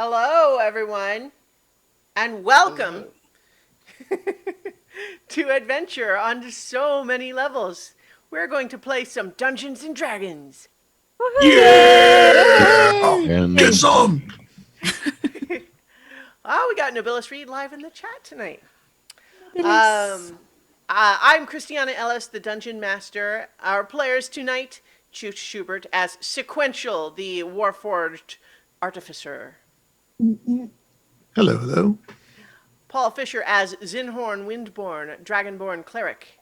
Hello, everyone, and welcome Hello. to Adventure on so many levels. We're going to play some Dungeons and Dragons. Yeah! Yay! Get some! Oh, we got Nobilis Reed live in the chat tonight. Fabulous. I'm Christiana Ellis, the Dungeon Master. Our players tonight, Chooch Schubert as Sequential, the Warforged Artificer. Hello, hello. Paul Fisher as Zinhorn Windborn, Dragonborn Cleric.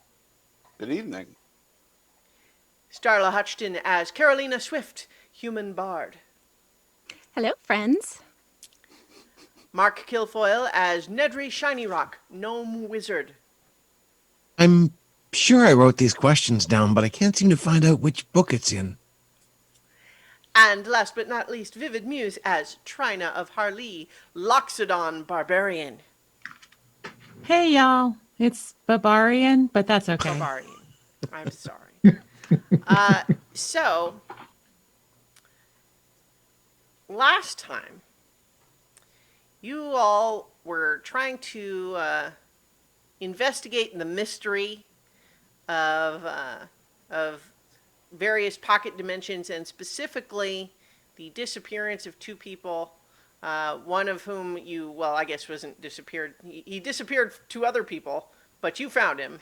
Good evening. Starla Hutchton as Carolina Swift, Human Bard. Hello, friends. Mark Kilfoyle as Nedry Shinyrock, Gnome Wizard. I'm sure I wrote these questions down, but I can't seem to find out which book it's in. And last but not least, Vivid Muse as Trina of Harlee, Loxodon Barbarian. Hey, y'all. It's Barbarian, but that's okay. Barbarian. I'm sorry. So, last time, you all were trying to investigate the mystery of various pocket dimensions, and specifically the disappearance of two people. One of whom I guess wasn't disappeared. He disappeared to other people, but you found him,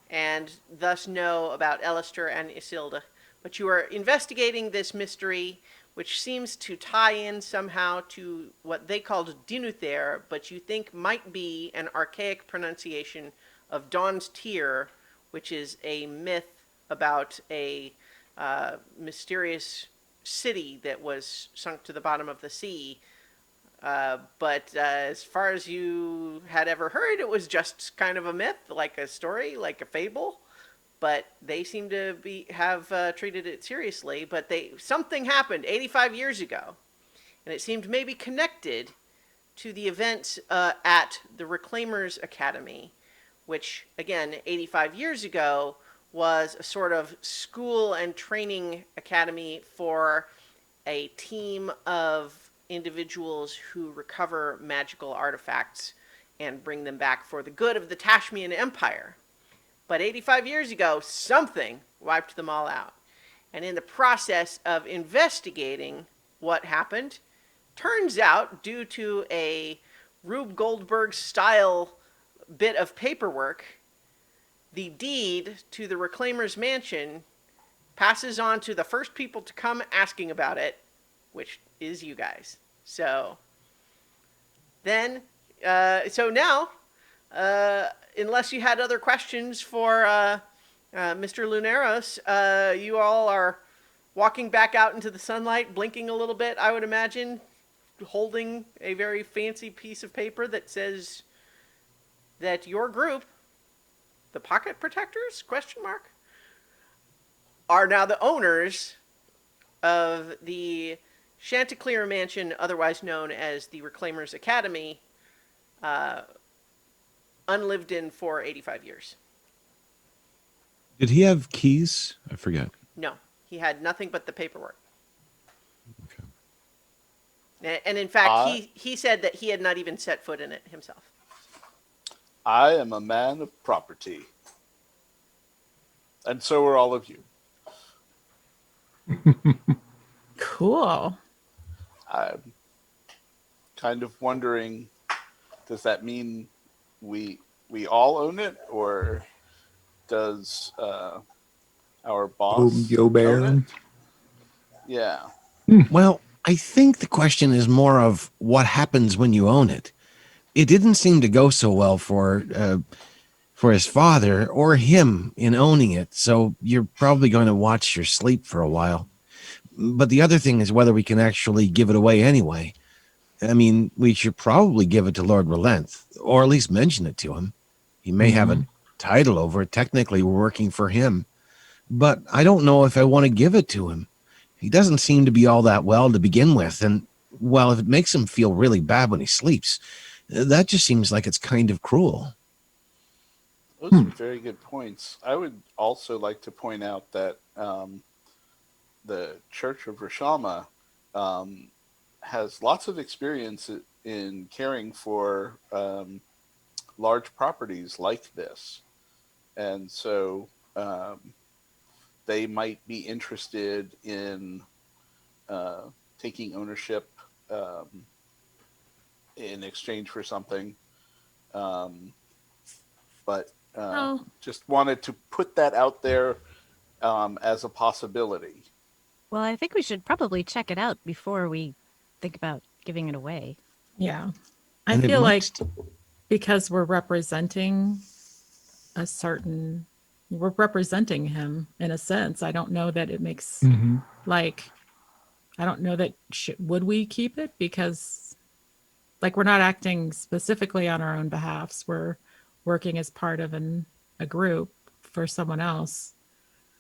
and thus know about Elister and Isilda. But you are investigating this mystery, which seems to tie in somehow to what they called Dinuther, but you think might be an archaic pronunciation of Dawn's Tear, which is a myth about a mysterious city that was sunk to the bottom of the sea. But as far as you had ever heard, it was just kind of a myth, like a story, like a fable. But they seem to have treated it seriously. But something happened 85 years ago, and it seemed maybe connected to the events at the Reclaimers Academy, which, again, 85 years ago was a sort of school and training academy for a team of individuals who recover magical artifacts and bring them back for the good of the Tashmian Empire. But 85 years ago, something wiped them all out. And in the process of investigating what happened, turns out, due to a Rube Goldberg style bit of paperwork, the deed to the Reclaimer's mansion passes on to the first people to come asking about it, which is you guys. So then, now, unless you had other questions for Mr. Luneros, you all are walking back out into the sunlight, blinking a little bit, I would imagine, holding a very fancy piece of paper that says that your group, the Pocket Protectors, are now the owners of the Chanticleer Mansion, otherwise known as the Reclaimers Academy, unlived in for 85 years. Did he have keys? I forget. No, he had nothing but the paperwork. Okay. And in fact, he said that he had not even set foot in it himself. I am a man of property. And so are all of you. Cool. I'm kind of wondering, does that mean we all own it, or does our boss Yo, own Baron. it? Yeah. Well, I think the question is more of what happens when you own it. It didn't seem to go so well for his father or him in owning it, so you're probably going to watch your sleep for a while. But the other thing is whether we can actually give it away anyway. I mean, we should probably give it to Lord Relenth, or at least mention it to him. He may have a title over it. Technically, we're working for him. But I don't know if I want to give it to him. He doesn't seem to be all that well to begin with. And, well, if it makes him feel really bad when he sleeps, that just seems like it's kind of cruel. Those are very good points. I would also like to point out that the Church of Rashama has lots of experience in caring for large properties like this, and so they might be interested in taking ownership in exchange for something. But Oh, just wanted to put that out there as a possibility. Well, I think we should probably check it out before we think about giving it away. yeah. I And it feel like might. because we're representing him in a sense. I don't know that it makes like, I don't know that would we keep it because like we're not acting specifically on our own behalfs. We're working as part of a group for someone else.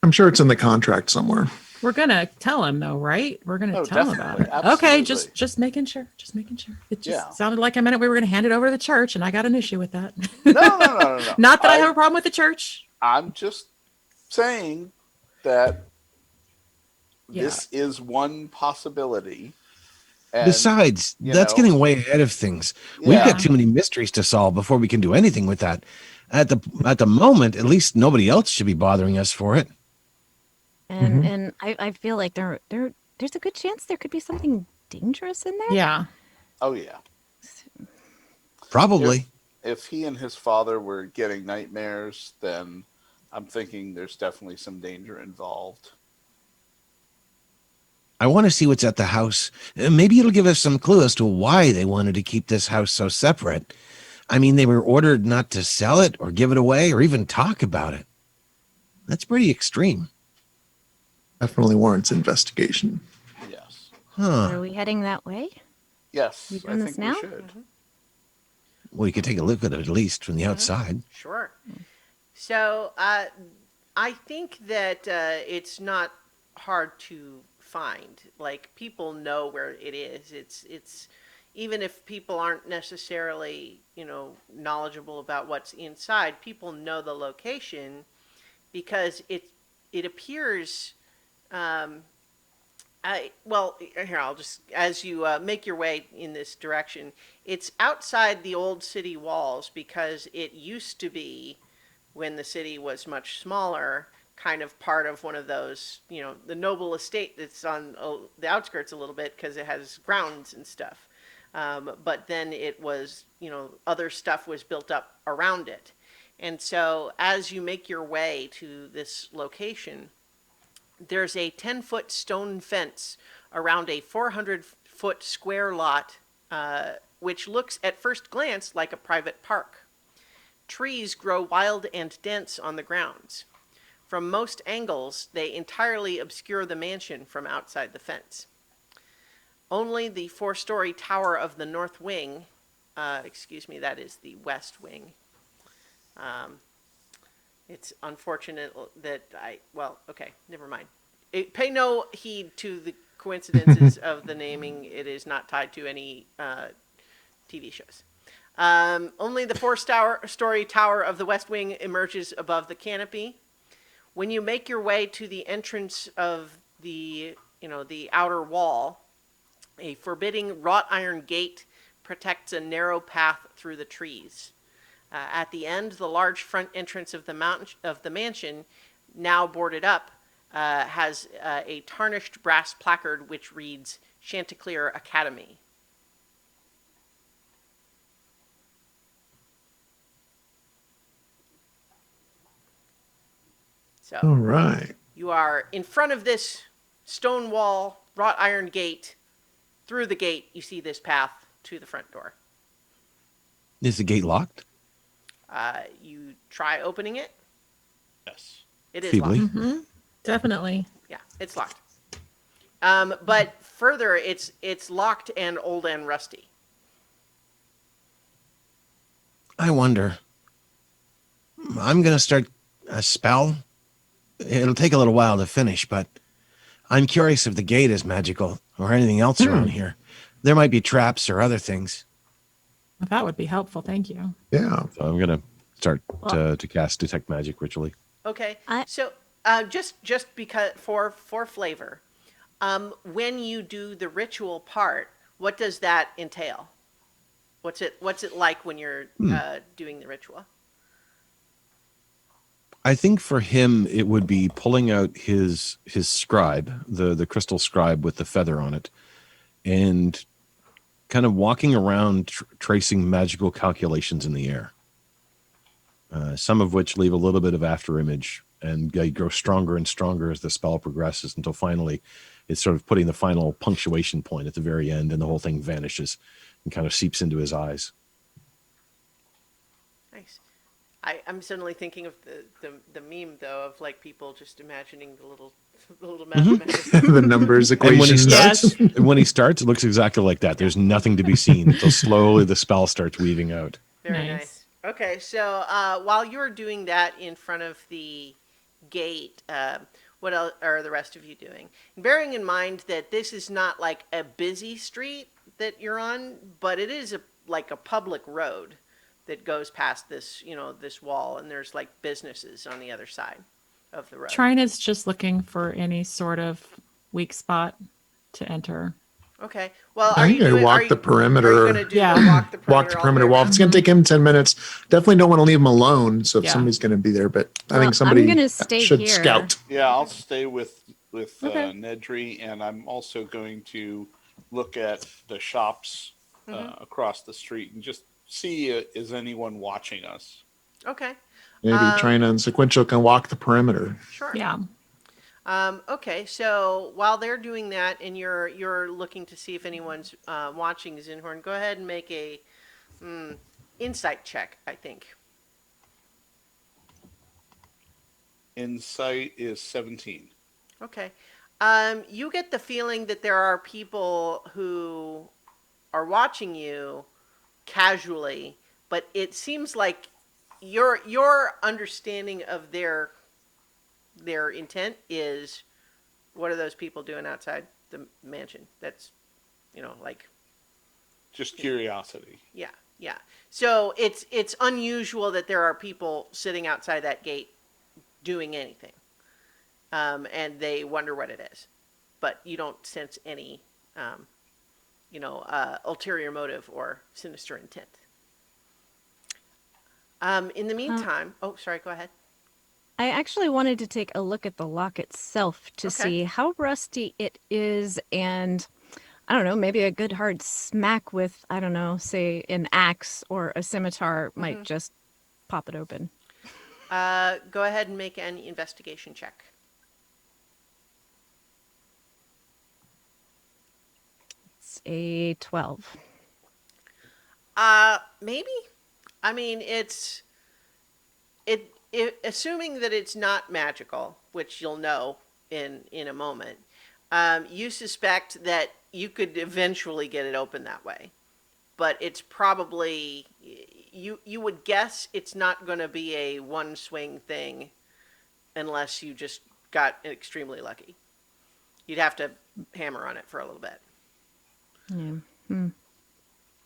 I'm sure it's in the contract somewhere. We're gonna tell him though, right? We're gonna Oh, tell him about definitely. it. Okay, Absolutely. just making sure. Just making sure. It just Yeah. sounded like a minute we were gonna hand it over to the church, and I got an issue with that. No. Not that I have a problem with the church. I'm just saying that Yeah. this is one possibility. And, Besides, that's getting way ahead of things. We've Yeah. got too many mysteries to solve before we can do anything with that. At the moment, at least nobody else should be bothering us for it. And I feel like there's a good chance there could be something dangerous in there. Yeah. Oh, yeah. Probably. If he and his father were getting nightmares, then I'm thinking there's definitely some danger involved. I want to see what's at the house. Maybe it'll give us some clue as to why they wanted to keep this house so separate. I mean, they were ordered not to sell it or give it away or even talk about it. That's pretty extreme. Definitely warrants investigation. Yes. Huh. Are we heading that way? Yes. We I doing this think now? we should. Well, you could take a look at it at least from the outside. Sure. So I think that it's not hard to find. Like, people know where it is. It's even if people aren't necessarily, knowledgeable about what's inside, people know the location because it appears. Here, I'll just, as you make your way in this direction, it's outside the old city walls because it used to be, when the city was much smaller, kind of part of one of those, the noble estate that's on the outskirts a little bit because it has grounds and stuff. But then it was, other stuff was built up around it. And so as you make your way to this location, there's a 10-foot stone fence around a 400-foot square lot, which looks at first glance like a private park. Trees grow wild and dense on the grounds. From most angles, they entirely obscure the mansion from outside the fence. Only the 4-story tower of the north wing, that is the west wing. It's unfortunate that never mind. Pay no heed to the coincidences of the naming. It is not tied to any TV shows. Only the 4-story tower of the west wing emerges above the canopy. When you make your way to the entrance of the outer wall, a forbidding wrought iron gate protects a narrow path through the trees. At the end, the large front entrance of the mansion, now boarded up, has a tarnished brass placard which reads Chanticleer Academy. So All right. you are in front of this stone wall, wrought iron gate. Through the gate, you see this path to the front door. Is the gate locked? You try opening it. Yes. It is Feebly. locked. Definitely. Yeah, it's locked. But further, it's locked and old and rusty. I wonder. I'm going to start a spell. It'll take a little while to finish, but I'm curious if the gate is magical or anything else around here. There might be traps or other things. That would be helpful. Thank you. Yeah. So I'm going to start to cast Detect Magic ritually. Okay. I- So just because for flavor, when you do the ritual part, What does that entail? What's it like when you're doing the ritual? I think for him it would be pulling out his scribe, the crystal scribe with the feather on it, and kind of walking around tracing magical calculations in the air. Some of which leave a little bit of after image and grow stronger and stronger as the spell progresses until finally it's sort of putting the final punctuation point at the very end, and the whole thing vanishes and kind of seeps into his eyes. Nice. I'm suddenly thinking of the meme though of like people just imagining the little mathematics. The numbers, And when he equations. starts, it looks exactly like that. There's nothing to be seen until slowly the spell starts weaving out. Very Nice. nice. Okay, so while you're doing that in front of the gate, what else are the rest of you doing? Bearing in mind that this is not like a busy street that you're on, but it is like a public road that goes past this, this wall, and there's like businesses on the other side of the road. Trina's just looking for any sort of weak spot to enter. Okay. Well, I think I walk the perimeter. Are you going to do Yeah. walk the perimeter? Walk the all perimeter way wall. around? It's going to take him 10 minutes. Definitely don't want to leave him alone. So if Yeah. somebody's going to be there, but I Well, think somebody I'm gonna stay should here. scout. Yeah, I'll stay with Okay. Nedry, and I'm also going to look at the shops across the street and just see is anyone watching us. Okay. Maybe Trina and Sequential can walk the perimeter. Sure. Yeah. Okay, so while they're doing that and you're looking to see if anyone's watching Zinhorn, go ahead and make a insight check, I think. Insight is 17. Okay. You get the feeling that there are people who are watching you casually, but it seems like your understanding of their intent is, what are those people doing outside the mansion? That's, like, Just curiosity. yeah. So it's unusual that there are people sitting outside that gate doing anything, and they wonder what it is, but you don't sense any, ulterior motive or sinister intent. In the meantime, oh, sorry, go ahead. I actually wanted to take a look at the lock itself to Okay. see how rusty it is, and I don't know, maybe a good hard smack with, I don't know, say an axe or a scimitar might just pop it open. Go ahead and make an investigation check. It's a 12. Maybe. I mean, assuming that it's not magical, which you'll know in a moment. You suspect that you could eventually get it open that way, but it's probably you would guess it's not going to be a one swing thing unless you just got extremely lucky. You'd have to hammer on it for a little bit. Yeah.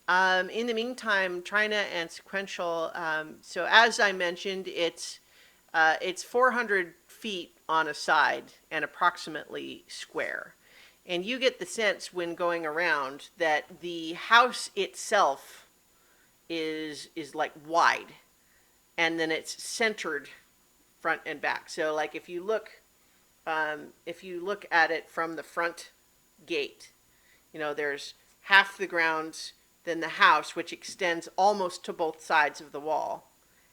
In the meantime, Trina and Sequential. So as I mentioned, it's 400 feet on a side and approximately square. And you get the sense when going around that the house itself is like wide, and then it's centered front and back. So like if you look at it from the front gate, there's half the grounds, then the house, which extends almost to both sides of the wall,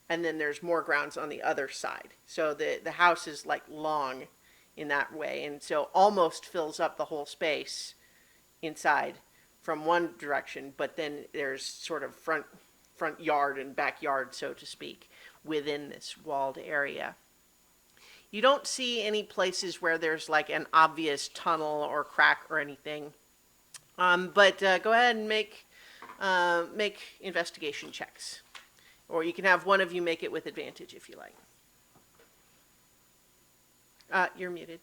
and then there's more grounds on the other side. So the house is like long in that way, and so almost fills up the whole space inside from one direction, but then there's sort of front yard and backyard, so to speak, within this walled area. You don't see any places where there's like an obvious tunnel or crack or anything, but go ahead and make investigation checks, or you can have one of you make it with advantage if you like. You're muted.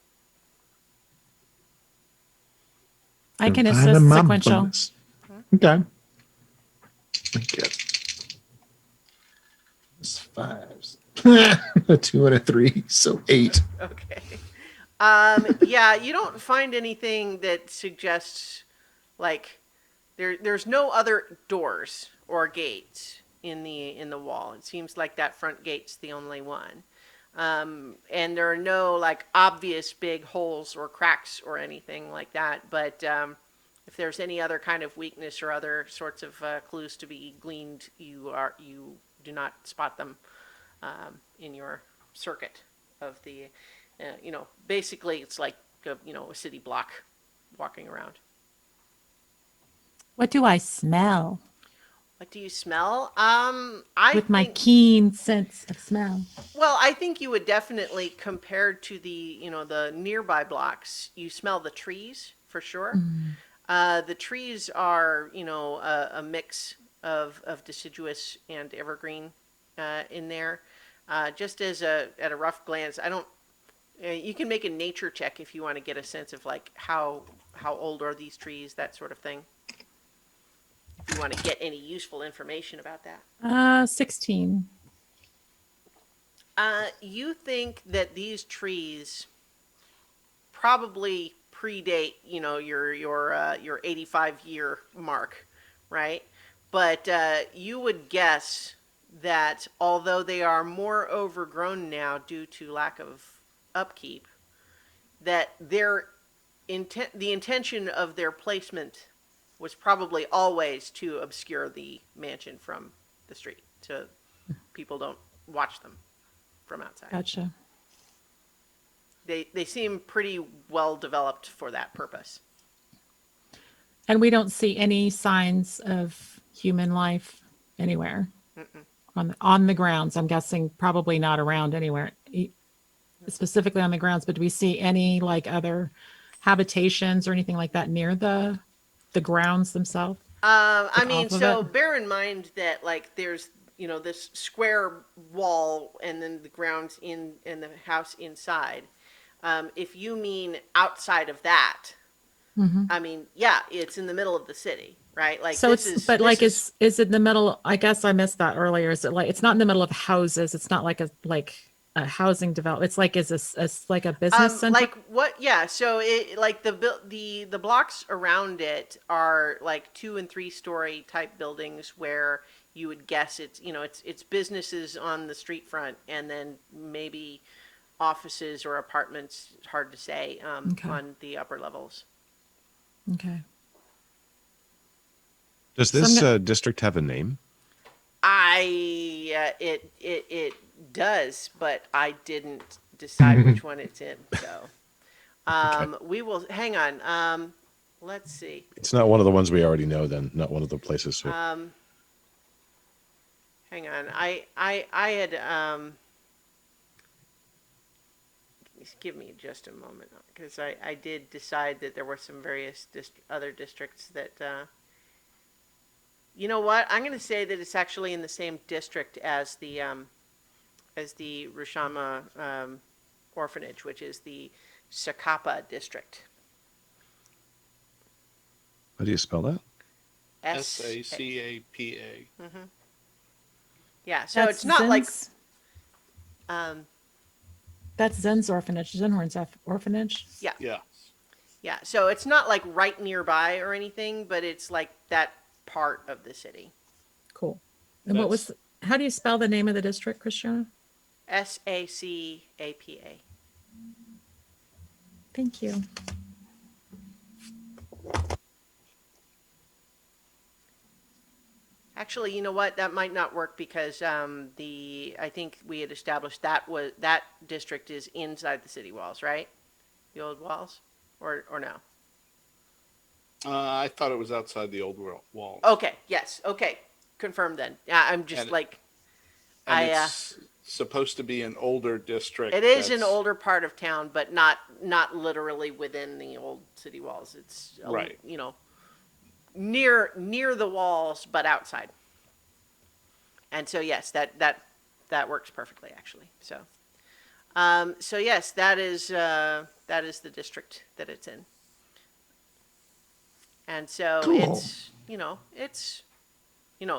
I can Divine assist amount sequential. bonus. Okay. I get it's 5s. A 2 and a 3, so 8. Okay. Yeah, you don't find anything that suggests like there's no other doors or gates in the wall. It seems like that front gate's the only one. And there are no like obvious big holes or cracks or anything like that. But if there's any other kind of weakness or other sorts of clues to be gleaned, you do not spot them in your circuit of the, basically it's like a city block walking around. What do I smell What do you smell? with my keen sense of smell? Well, I think you would definitely, compared to the nearby blocks, you smell the trees for sure. The trees are, a mix of deciduous and evergreen in there. Just at a rough glance, I don't. You can make a nature check if you want to get a sense of like how old are these trees, that sort of thing. If you want to get any useful information about that. 16. You think that these trees probably predate, your 85-year mark, right? But you would guess that although they are more overgrown now due to lack of upkeep, that the intention of their placement was probably always to obscure the mansion from the street, so people don't watch them from outside. Gotcha. They seem pretty well developed for that purpose. And we don't see any signs of human life anywhere on the grounds. I'm guessing probably not around anywhere, specifically on the grounds. But do we see any like other habitations or anything like that near the grounds themselves? I mean, off of so it? bear in mind that like there's this square wall and then the grounds in and the house inside. If you mean outside of that, I mean, yeah, it's in the middle of the city, right? Like So this it's is, but this like is, is it in the middle? I guess I missed that earlier. Is it like it's not in the middle of houses? It's not like a housing development. It's like is this like a business center? like what? Yeah. So it like the blocks around it are like 2 and 3 story type buildings where you would guess it's businesses on the street front and then maybe offices or apartments. It's hard to say Okay. on the upper levels. Okay. Does So I'm this gonna- district have a name? It does, but I didn't decide which one it's in. So we will hang on. Let's see. It's not one of the ones we already know. Then not one of the places. Hang on. I had give me just a moment because I did decide that there were some various other districts that. You know what? I'm going to say that it's actually in the same district as the Rushama orphanage, which is the Sakapa district. How do you spell that? SACAPA. Yeah, so That's it's not like Zen's- that's Zen's orphanage, Zenhorn's orphanage. Yeah. yeah, so it's not like right nearby or anything, but it's like that part of the city. Cool. And what was? How do you spell the name of the district, Christiana? SACAPA. Thank you. Actually, you know what? That might not work because I think we had established that district is inside the city walls, right? The old walls, or no? I thought it was outside the old wall. Okay. Yes. Okay. Confirmed then. Yeah, I'm just And- like And it's supposed to be an older district. it is an that's- older part of town, but not literally within the old city walls. It's Right. near the walls, but outside. And so yes, that works perfectly actually. So so yes, that is the district that it's in. And so Cool.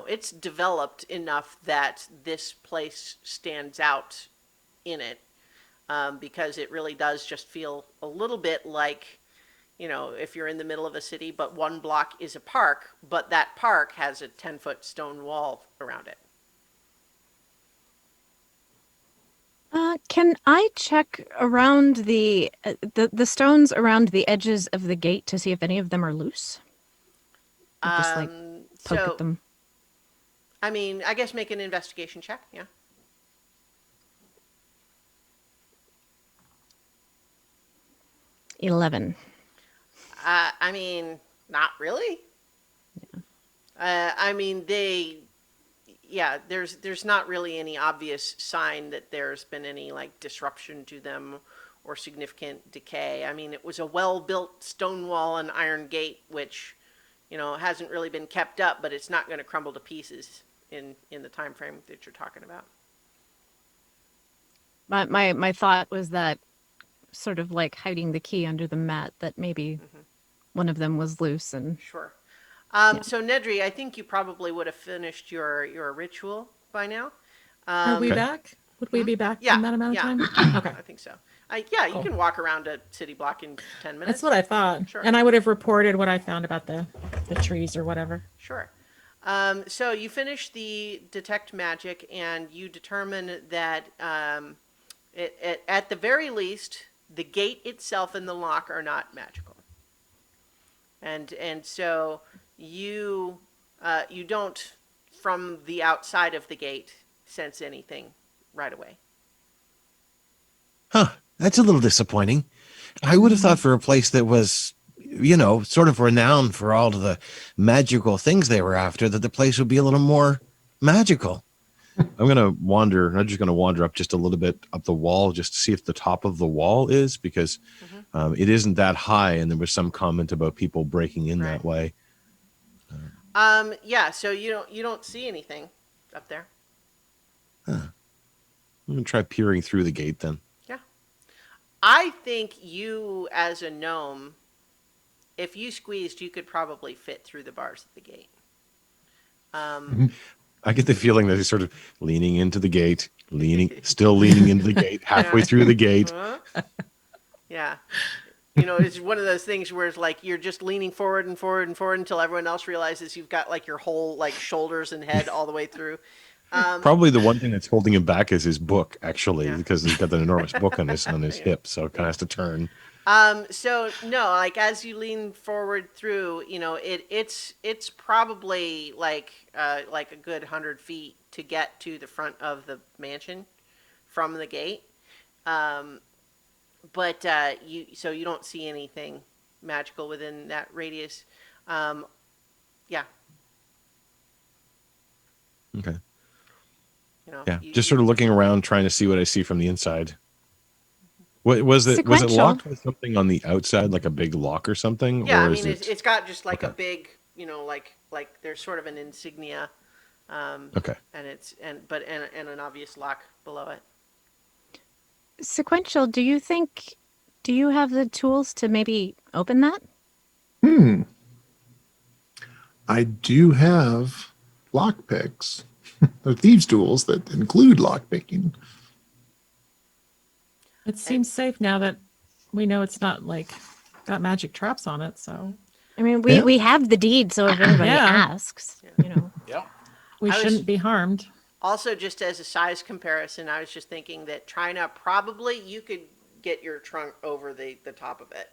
it's developed enough that this place stands out in it because it really does just feel a little bit like if you're in the middle of a city, but one block is a park, but that park has a 10-foot stone wall around it. Can I check around the stones around the edges of the gate to see if any of them are loose? Or just like poke So, at them. I mean, I guess make an investigation check, yeah. 11. I mean, not really. I mean, there's not really any obvious sign that there's been any like disruption to them or significant decay. I mean, it was a well-built stone wall and iron gate, which, hasn't really been kept up, but it's not going to crumble to pieces in the time frame that you're talking about. My thought was that sort of like hiding the key under the mat, that maybe one of them was loose and Sure. So Nedry, I think you probably would have finished your ritual by now. Are we Okay. back? Would we be back Yeah, in that amount of yeah. time? Okay. I think so. You Cool. can walk around a city block in 10 minutes. That's what I thought. Sure. And I would have reported what I found about the trees or whatever. Sure. So you finish the detect magic, and you determine that at the very least, the gate itself and the lock are not magical. And so you don't, from the outside of the gate, sense anything right away. Huh. That's a little disappointing. I would have thought for a place that was, sort of renowned for all of the magical things they were after, that the place would be a little more magical. I'm just going to wander up just a little bit up the wall just to see if the top of the wall is, because it isn't that high. And there was some comment about people breaking in that way. So you don't see anything up there. I'm going to try peering through the gate then. Yeah. I think you, as a gnome, if you squeezed, you could probably fit through the bars of the gate. I get the feeling that he's sort of leaning into the gate, still leaning into the gate, halfway through the gate. Yeah. It's one of those things where it's like you're just leaning forward and forward and forward until everyone else realizes you've got like your whole like shoulders and head all the way through. Probably the one thing that's holding him back is his book, actually, Yeah. because he's got that enormous book on his hip, so it kind of has to turn. So no, like as you lean forward through, it's probably like a good 100 feet to get to the front of the mansion from the gate. But you don't see anything magical within that radius. Yeah. Okay. Yeah. Just sort of looking around, trying to see what I see from the inside. What was it? Was it Sequential. locked with something on the outside, like a big lock or something? Yeah, or I is mean, it... it's got just like a Okay. big, like there's sort of an insignia, Okay. and and an obvious lock below it. Sequential, do you have the tools to maybe open that? I do have lockpicks. They're thieves' tools that include lockpicking. It seems safe now that we know it's not like got magic traps on it. So I mean, Yeah. we have the deed, so if anybody Yeah. asks, Yeah. we I was- shouldn't be harmed. Also, just as a size comparison, I was just thinking that China probably you could get your trunk over the top of it.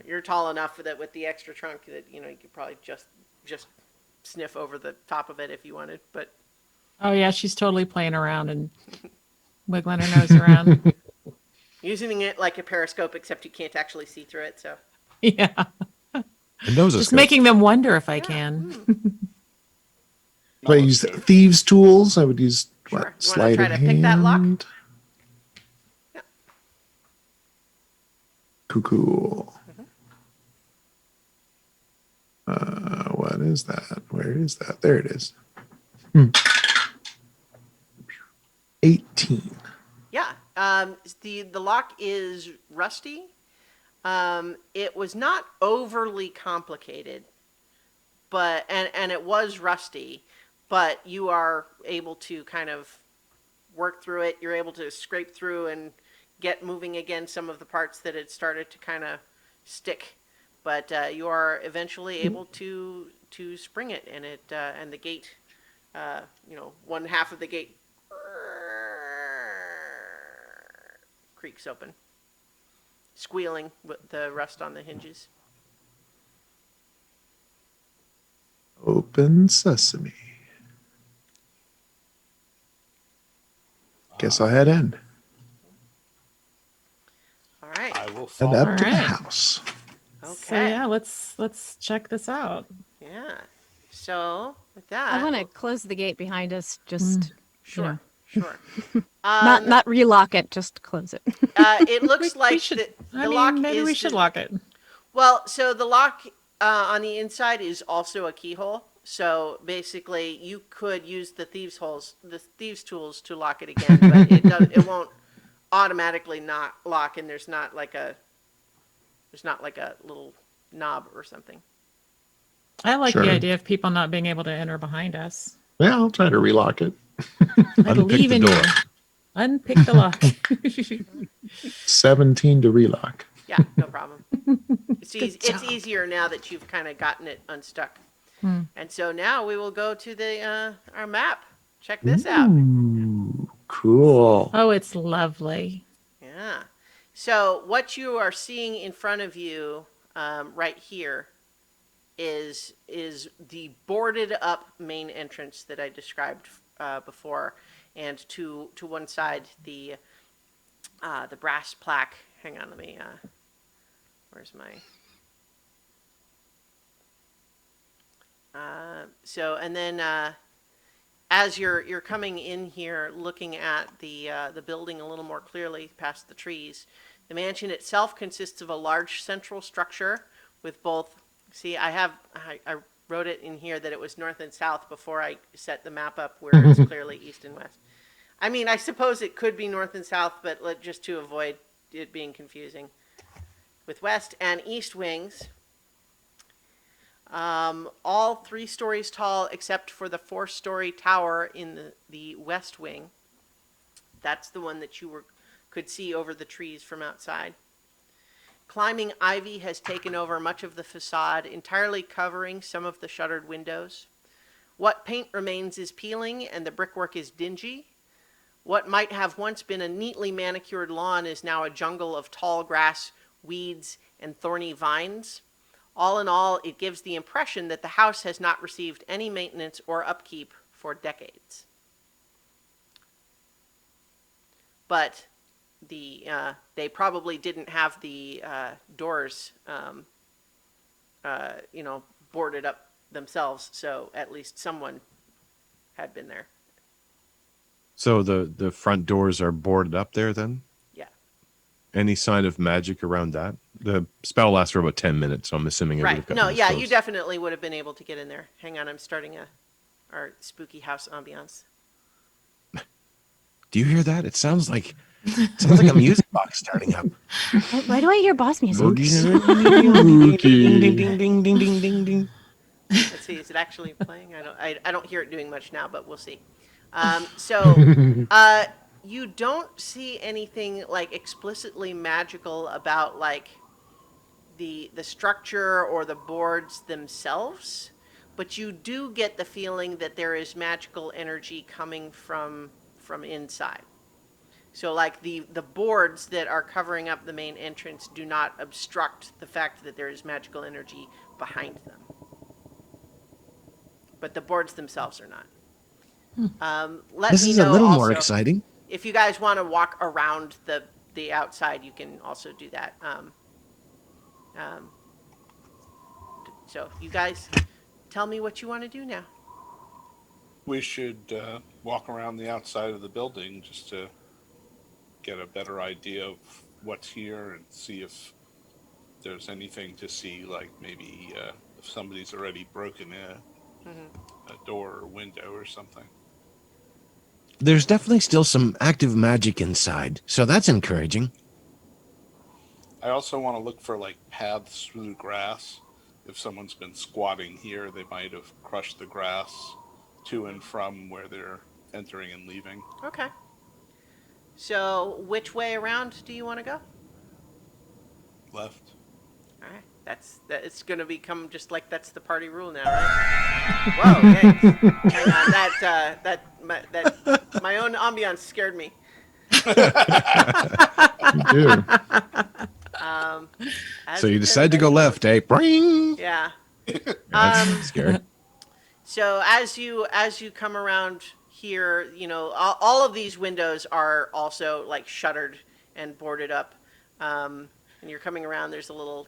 You're tall enough that with the extra trunk that you could probably just sniff over the top of it if you wanted. But Oh yeah, she's totally playing around and wiggling her nose around. using it like a periscope, except you can't actually see through it. So Yeah, And those just making them wonder if I can. If I use thieves' tools, I would use Sure. You wanna sleight try of to pick that lock? hand. Yeah. Cool. What is that? Where is that? There it is. 18. yeah, the lock is rusty. It was not overly complicated, but and it was rusty, but you are able to kind of work through it. You're able to scrape through and get moving again some of the parts that had started to kind of stick. But you are eventually able to spring it, and the gate, one half of the gate creaks open, squealing with the rust on the hinges. Open sesame. Guess I'll head in. All right. I will Head follow. up to the Alright. house. Okay. So yeah, let's check this out. Yeah. So with that, I want to close the gate behind us. Just sure, you sure. not relock it. Just close it. It looks We like should. the lock Maybe is we should the- lock it. Well, so the lock on the inside is also a keyhole. So basically, you could use the thieves' tools to lock it again, but it won't automatically not lock, and there's not like a little knob or something. I like Sure. the idea of people not being able to enter behind us. Yeah, I'll try to relock it. I believe the in door. you. Unpick the lock. 17 to relock. Yeah, no problem. It's easier now that you've kind of gotten it unstuck. And so now we will go to the our map. Check this out. Ooh, cool. Oh, it's lovely. Yeah. So what you are seeing in front of you, right here, is the boarded up main entrance that I described before, and to one side the brass plaque. Hang on, let me. Where's my? So and then as you're coming in here, looking at the building a little more clearly past the trees, the mansion itself consists of a large central structure with both. See, I wrote it in here that it was north and south before I set the map up where it's clearly east and west. I mean, I suppose it could be north and south, but just to avoid it being confusing, with west and east wings. All 3 stories tall except for the 4-story tower in the west wing. That's the one that you could see over the trees from outside. Climbing ivy has taken over much of the facade, entirely covering some of the shuttered windows. What paint remains is peeling, and the brickwork is dingy. What might have once been a neatly manicured lawn is now a jungle of tall grass, weeds, and thorny vines. All in all, it gives the impression that the house has not received any maintenance or upkeep for decades. But they probably didn't have the doors, boarded up themselves, so at least someone had been there. So the front doors are boarded up there then? Yeah. Any sign of magic around that? The spell lasts for about 10 minutes, so I'm assuming it would have Right. gotten No, yeah, you closed. definitely would have been able to get in there. Hang on, I'm starting our spooky house ambiance. Do you hear that? It sounds like a music box starting up. Why do I hear boss music? Ding, ding, ding, ding, ding, ding, ding. Let's see, is it actually playing? I don't hear it doing much now, but we'll see. So you don't see anything like explicitly magical about like the structure or the boards themselves, but you do get the feeling that there is magical energy coming from inside. So like the boards that are covering up the main entrance do not obstruct the fact that there is magical energy behind them. But the boards themselves are not. Let This me is know a little also, more exciting. if you guys want to walk around the outside, you can also do that. So you guys tell me what you want to do now. We should walk around the outside of the building just to get a better idea of what's here and see if there's anything to see, like maybe if somebody's already broken a door or window or something. There's definitely still some active magic inside, so that's encouraging. I also want to look for like paths through the grass. If someone's been squatting here, they might have crushed the grass to and from where they're entering and leaving. Okay. So, which way around do you want to go? Left. All right, it's going to become just like that's the party rule now, right? Whoa, thanks. Hang on, that my own ambiance scared me. You do. So you decide to go left, eh? Bring. Yeah. That's scary. So as you come around here, all of these windows are also like shuttered and boarded up. And you're coming around. There's a little,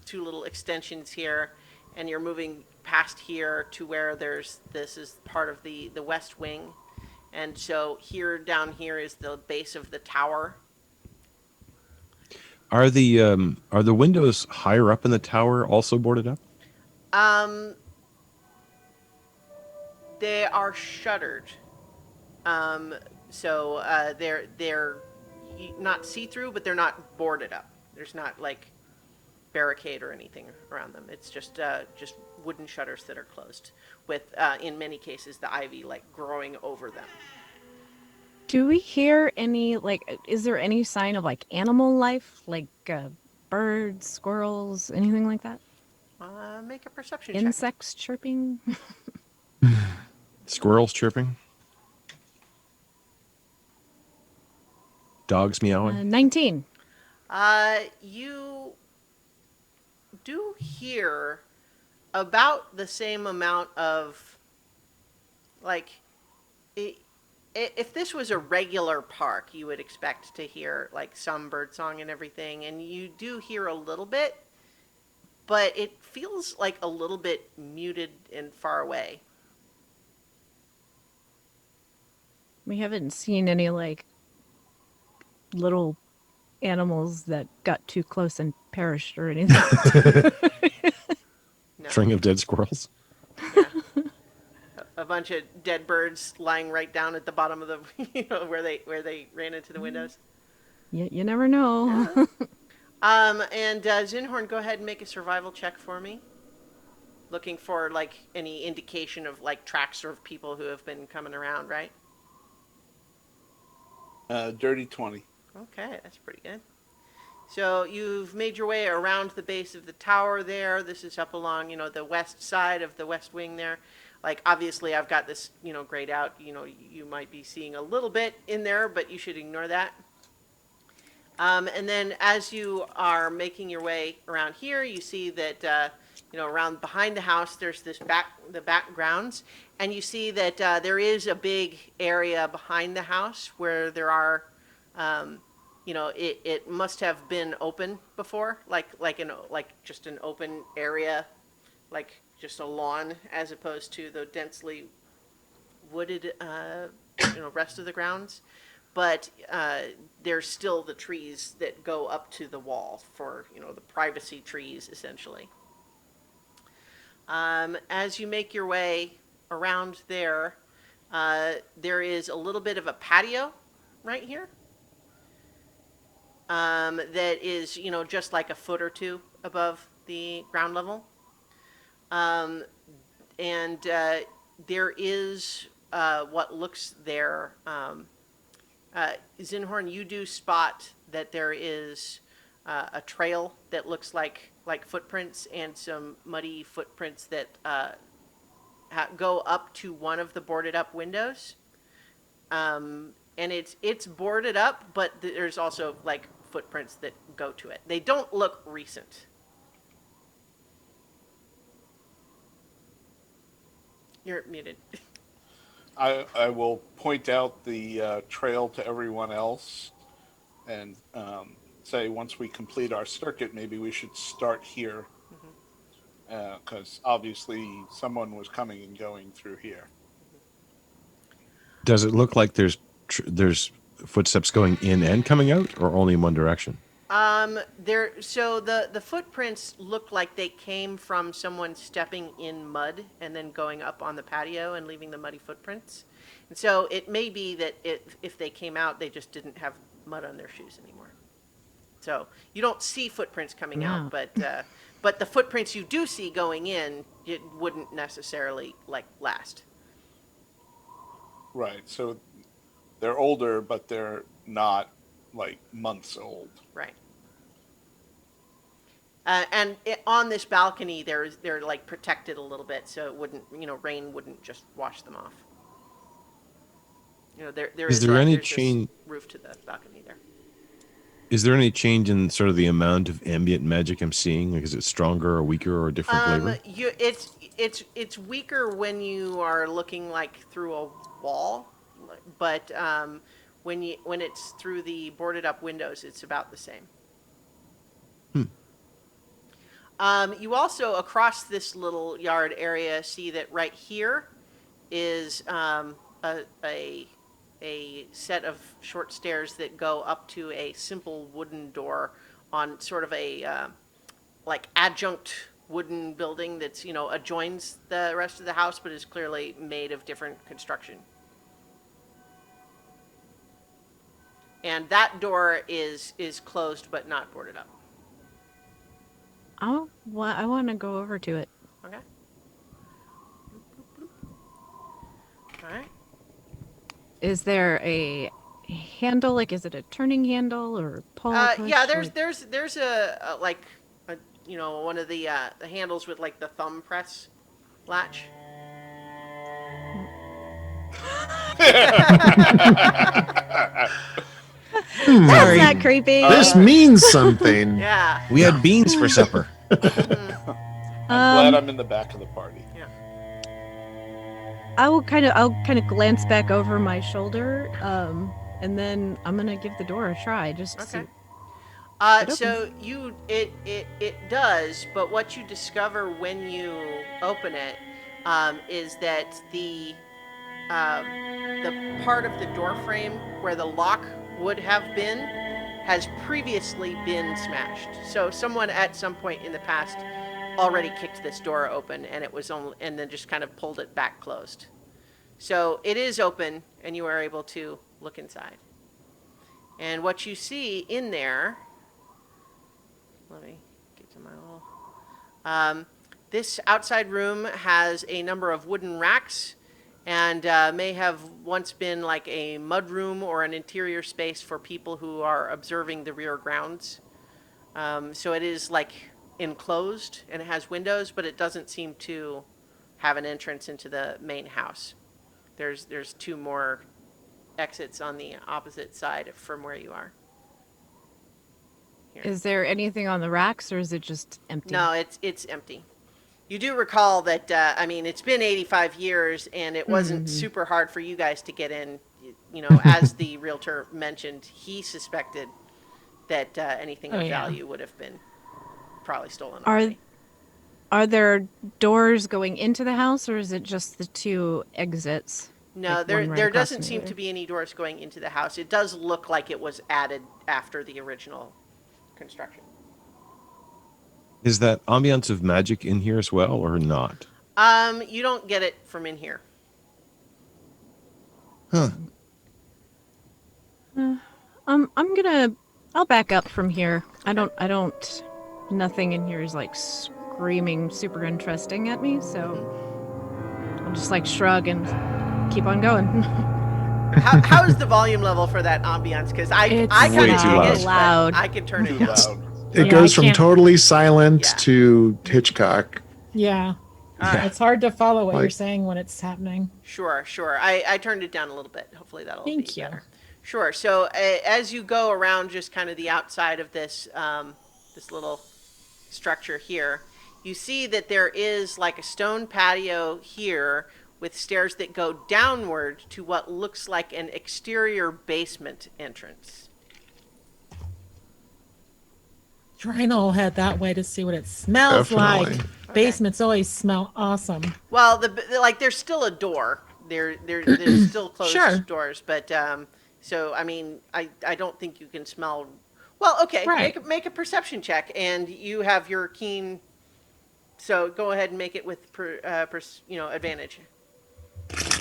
two little extensions here, and you're moving past here to where this is part of the west wing, and so down here is the base of the tower. Are the windows higher up in the tower also boarded up? They are shuttered. So they're not see-through, but they're not boarded up. There's not like barricade or anything around them. It's just wooden shutters that are closed with, in many cases, the ivy like growing over them. Do we hear any, like, is there any sign of like animal life, like birds, squirrels, anything like that? Make a perception check. Insects chirping? Squirrels chirping? Dogs meowing? 19. You do hear about the same amount of, like, if this was a regular park, you would expect to hear like some birdsong and everything, and you do hear a little bit, but it feels like a little bit muted and far away. We haven't seen any like little animals that got too close and perished or anything. No. String of dead squirrels? A bunch of dead birds lying right down at the bottom of the, where they ran into the windows. You never know. And Zinhorn, go ahead and make a survival check for me. Looking for like any indication of like tracks of people who have been coming around, right? Dirty 20. Okay, that's pretty good. So you've made your way around the base of the tower there. This is up along, the west side of the west wing there. Like, obviously, I've got this, grayed out. You might be seeing a little bit in there, but you should ignore that. And then as you are making your way around here, you see that, around behind the house, there's the backgrounds. And you see that there is a big area behind the house where there are, it must have been open before, like just an open area, like just a lawn, as opposed to the densely wooded, rest of the grounds. But there's still the trees that go up to the wall for, the privacy trees, essentially. As you make your way around there, there is a little bit of a patio right here. That is, just like a foot or two above the ground level. And there is what looks there. Zinhorn, you do spot that there is a trail that looks like footprints and some muddy footprints that go up to one of the boarded up windows. And it's boarded up, but there's also like footprints that go to it. They don't look recent. You're muted. I will point out the trail to everyone else and say once we complete our circuit, maybe we should start here. Because obviously someone was coming and going through here. Does it look like there's footsteps going in and coming out, or only in one direction? So the footprints look like they came from someone stepping in mud and then going up on the patio and leaving the muddy footprints. And so it may be that if they came out, they just didn't have mud on their shoes anymore. So you don't see footprints coming out, but the footprints you do see going in, it wouldn't necessarily like last. Right. So they're older, but they're not like months old. Right. And on this balcony, they're like protected a little bit, so it wouldn't, rain wouldn't just wash them off. There Is there any there's this change? roof to the balcony there. Is there any change in sort of the amount of ambient magic I'm seeing? Like, is it stronger or weaker or different flavor? It's weaker when you are looking like through a wall, but when it's through the boarded up windows, it's about the same. You also, across this little yard area, see that right here is a set of short stairs that go up to a simple wooden door on sort of a like adjunct wooden building that's adjoins the rest of the house, but is clearly made of different construction. And that door is closed but not boarded up. I want to go over to it. Okay. All right. Is there a handle? Like, is it a turning handle or pull? Yeah, push, there's a one of the handles with like the thumb press latch. That's not creepy. This means something. Yeah. We had beans for supper. I'm glad I'm in the back of the party. Yeah. I'll kind of glance back over my shoulder, and then I'm gonna give the door a try just to see. Okay. So it does, but what you discover when you open it is that the part of the door frame where the lock would have been has previously been smashed. So someone at some point in the past already kicked this door open, and then just kind of pulled it back closed. So it is open, and you are able to look inside. And what you see in there, let me get to my little. This outside room has a number of wooden racks, and may have once been like a mud room or an interior space for people who are observing the rear grounds. So it is like enclosed, and it has windows, but it doesn't seem to have an entrance into the main house. There's two more exits on the opposite side from where you are. Here. Is there anything on the racks, or is it just empty? No, it's empty. You do recall that, it's been 85 years, and it wasn't super hard for you guys to get in. As the realtor mentioned, he suspected that anything of value would have been probably stolen already. Are there doors going into the house, or is it just the two exits? No, like there doesn't seem to be any doors going into the house. It does look like it was added after the original construction. Is that ambiance of magic in here as well, or not? You don't get it from in here. Huh. I'll back up from here. Nothing in here is like screaming super interesting at me, so I'll just like shrug and keep on going. How is the volume level for that ambiance? Because I kind of way dig too it, loud. but I can turn it Too down. loud. It Yeah, goes I from can't- totally silent Yeah. to Hitchcock. Yeah. Yeah. It's hard to follow what Like- you're saying when it's happening. Sure. I turned it down a little bit. Hopefully that'll Thank be you. better. Sure. So as you go around just kind of the outside of this this little structure here, you see that there is like a stone patio here with stairs that go downward to what looks like an exterior basement entrance. Trying to head that way to see what it smells Definitely. like. Basements always smell awesome. Well, there's still a door. There's still closed Sure. doors, but so I don't think you can smell. Well, okay, Right. make a perception check, and you have your keen. So go ahead and make it with advantage.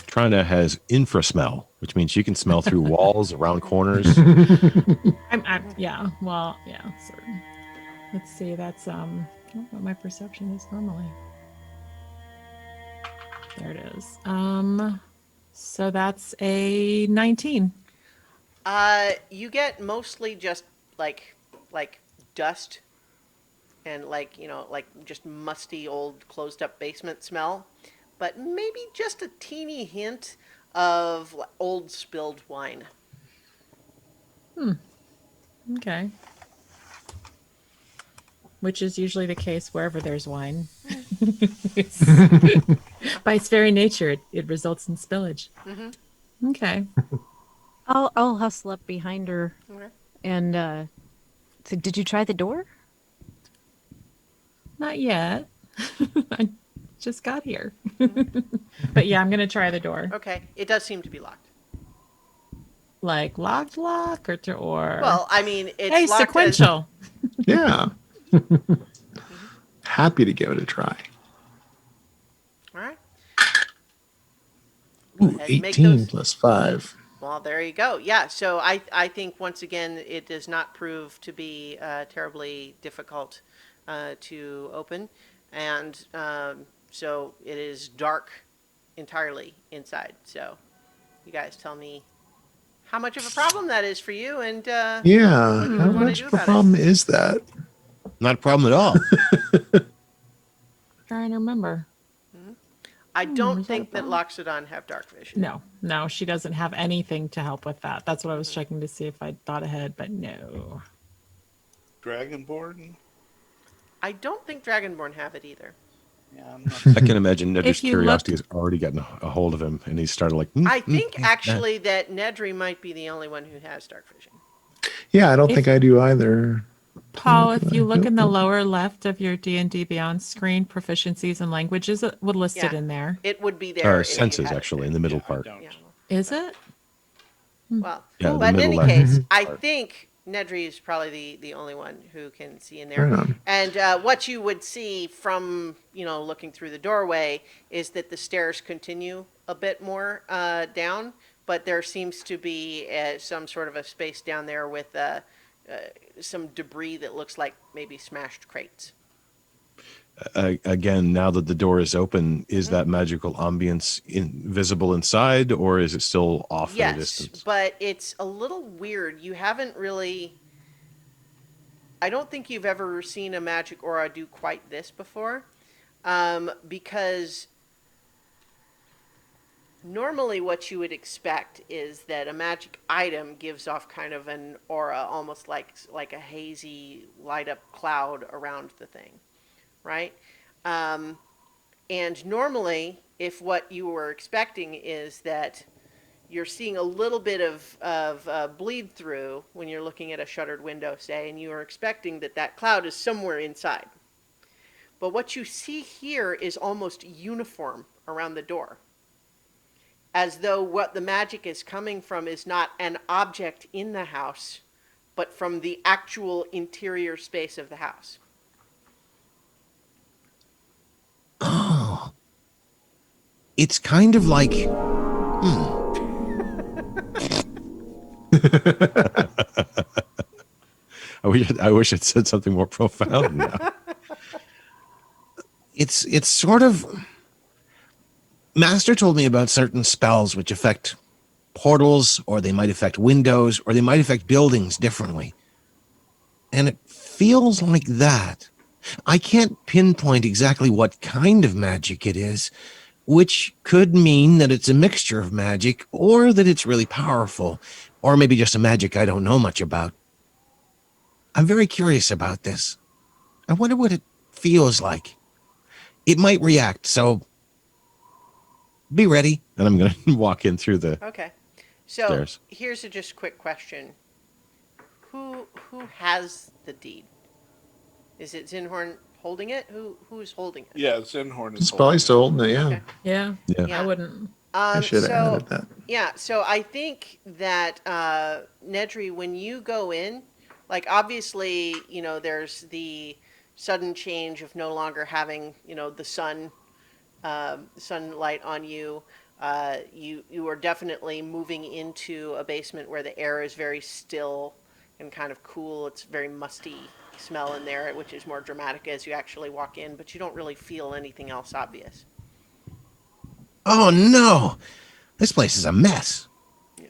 Trina has infra smell, which means she can smell through walls, around corners. Yeah. Well, yeah. So, let's see. That's I don't know what my perception is normally. There it is. So that's a 19. You get mostly just like dust and like just musty old closed up basement smell, but maybe just a teeny hint of old spilled wine. Okay. Which is usually the case wherever there's wine. By its very nature, it results in spillage. Okay. I'll hustle up behind her Okay. and say, "Did you try the door?" Not yet. I just got here. But yeah, I'm going to try the door. Okay, it does seem to be locked. Like lock or Well, I mean, it's hey, locked sequential. Yeah. Happy to give it a try. All right. Ooh, ahead and make 18 those- plus 5. Well, there you go. Yeah, so I think once again it does not prove to be terribly difficult to open, and so it is dark entirely inside. So you guys tell me how much of a problem that is for you, and Yeah. what you How would wanna much do of a about it. problem is that? Not a problem at all. Trying to remember. I don't is that a think that problem? Loxodon have dark vision. No, she doesn't have anything to help with that. That's what I was checking to see if I thought ahead, but no. Dragonborn? I don't think Dragonborn have it either. Yeah, I'm not. I can imagine Nedry's If you curiosity looked- has already gotten a hold of him, and he's started like. I think actually that Nedry might be the only one who has dark vision. Yeah, I don't If- think I do either. Paul, if you look in the lower left of your D&D Beyond screen, proficiencies and languages, it would list it Yeah. in there. It would be there. Or if you senses, had it actually, there. in the middle Yeah, I part. don't. Yeah. Is it? Well, Yeah, the but in middle any left. case, I part. think Nedry is probably the only one who can see in Right there. on. And what you would see from looking through the doorway is that the stairs continue a bit more down, but there seems to be some sort of a space down there with some debris that looks like maybe smashed crates. Again, now that the door is open, is that magical ambience visible inside, or is it still off in the Yes, distance? but it's a little weird. You haven't really. I don't think you've ever seen a magic aura do quite this before, because normally what you would expect is that a magic item gives off kind of an aura, almost like a hazy light up cloud around the thing, right? And normally, if what you were expecting is that you're seeing a little bit of bleed through when you're looking at a shuttered window, say, and you are expecting that cloud is somewhere inside. But what you see here is almost uniform around the door, as though what the magic is coming from is not an object in the house, but from the actual interior space of the house. Oh, it's kind of like. I wish it said something more profound now. It's sort of. Master told me about certain spells which affect portals, or they might affect windows, or they might affect buildings differently. And it feels like that. I can't pinpoint exactly what kind of magic it is, which could mean that it's a mixture of magic, or that it's really powerful, or maybe just a magic I don't know much about. I'm very curious about this. I wonder what it feels like. It might react, so be ready. And I'm going to walk in through the Okay. So stairs. here's a just quick question. Who has the deed? Is it Zinhorn holding it? Who's holding it? Yeah, Zinhorn is It's probably holding still holding it, yeah. Okay. Yeah. Yeah. I wouldn't. I should have So added that. yeah, so I think that Nedry, when you go in, like obviously, there's the sudden change of no longer having, the sunlight on you. You are definitely moving into a basement where the air is very still and kind of cool. It's very musty smell in there, which is more dramatic as you actually walk in, but you don't really feel anything else obvious. Oh no! This place is a mess. Yeah.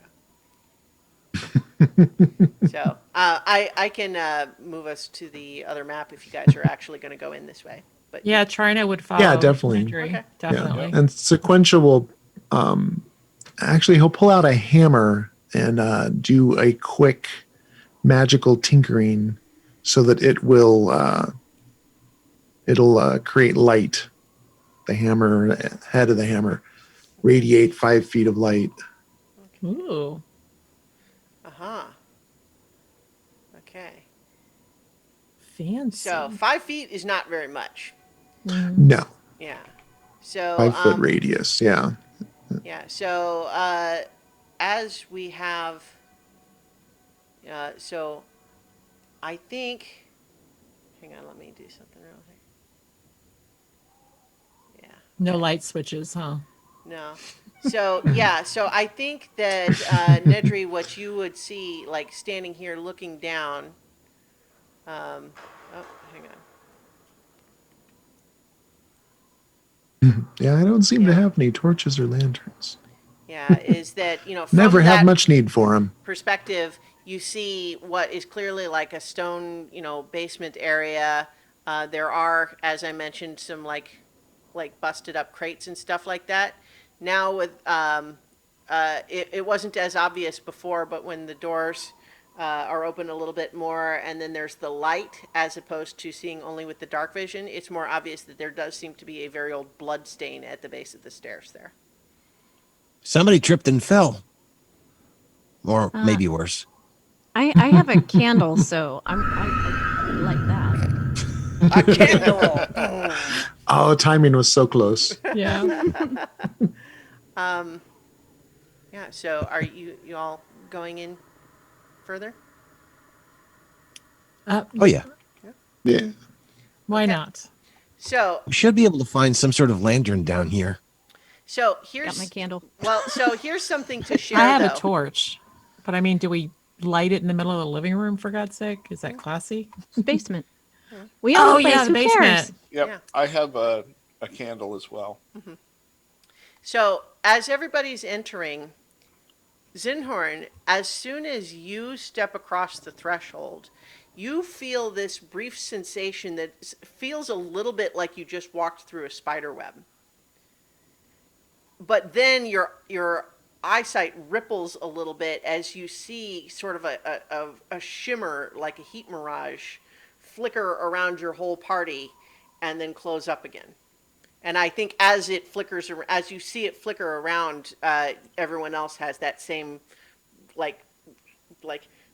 So I can move us to the other map if you guys are actually going to go in this way. But Yeah, Trina would follow. Yeah, definitely. Nedry, Okay. definitely. And Sequential will actually he'll pull out a hammer and do a quick magical tinkering so that it'll create light. The hammer head of the hammer radiate 5 feet of light. Ooh. Uh-huh. Okay. Fancy. So 5 feet is not very much. No, Yeah. So 5 foot radius. Yeah. yeah. So as we have, so I think. Hang on, let me do something real quick. Yeah. No light switches, huh? No. So yeah, so I think that Nedry, what you would see, like standing here looking down. Oh, hang on. Yeah, I don't seem Yeah. to have any torches or lanterns. Yeah, is that from Never that have much need for them. perspective, you see what is clearly like a stone, basement area. There are, as I mentioned, some like busted up crates and stuff like that. Now with it wasn't as obvious before, but when the doors are open a little bit more, and then there's the light, as opposed to seeing only with the dark vision, it's more obvious that there does seem to be a very old blood stain at the base of the stairs there. Somebody tripped and fell. Or maybe worse. I have a candle, so I like that. A candle. Oh, timing was so close. Yeah. Yeah. So, are you all going in further? Oh, yeah. Yeah. Why Okay. not? So, We should be able to find some sort of lantern down here. here's Got my candle. Well, so here's something to share. I have though. a torch, but I mean, do we light it in the middle of the living room for God's sake? Is that classy? Basement. We own the place. yeah, the Who cares? basement. Yep. Yeah. I have a candle as well. So, as everybody's entering, Zinhorn, as soon as you step across the threshold, you feel this brief sensation that feels a little bit like you just walked through a spider web. But then your eyesight ripples a little bit as you see sort of a shimmer, like a heat mirage, flicker around your whole party and then close up again. And I think as it flickers, as you see it flicker around, everyone else has that same, like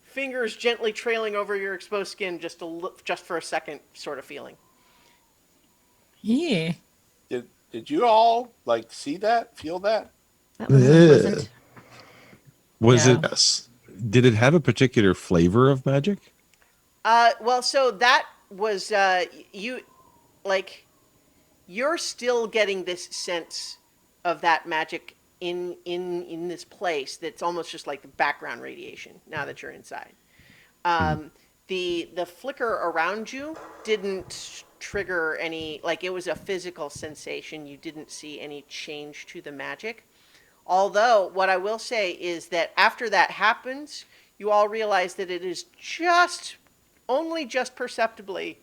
fingers gently trailing over your exposed skin, just for a second, sort of feeling. Yeah. Did you all see that, feel that? That was Ugh. unpleasant. Was Yeah. it? Yes. Did it have a particular flavor of magic? Well, so that was you're still getting this sense of that magic in this place that's almost just like the background radiation now that you're inside. The flicker around you didn't trigger any, it was a physical sensation. You didn't see any change to the magic. Although what I will say is that after that happens, you all realize that it is only just perceptibly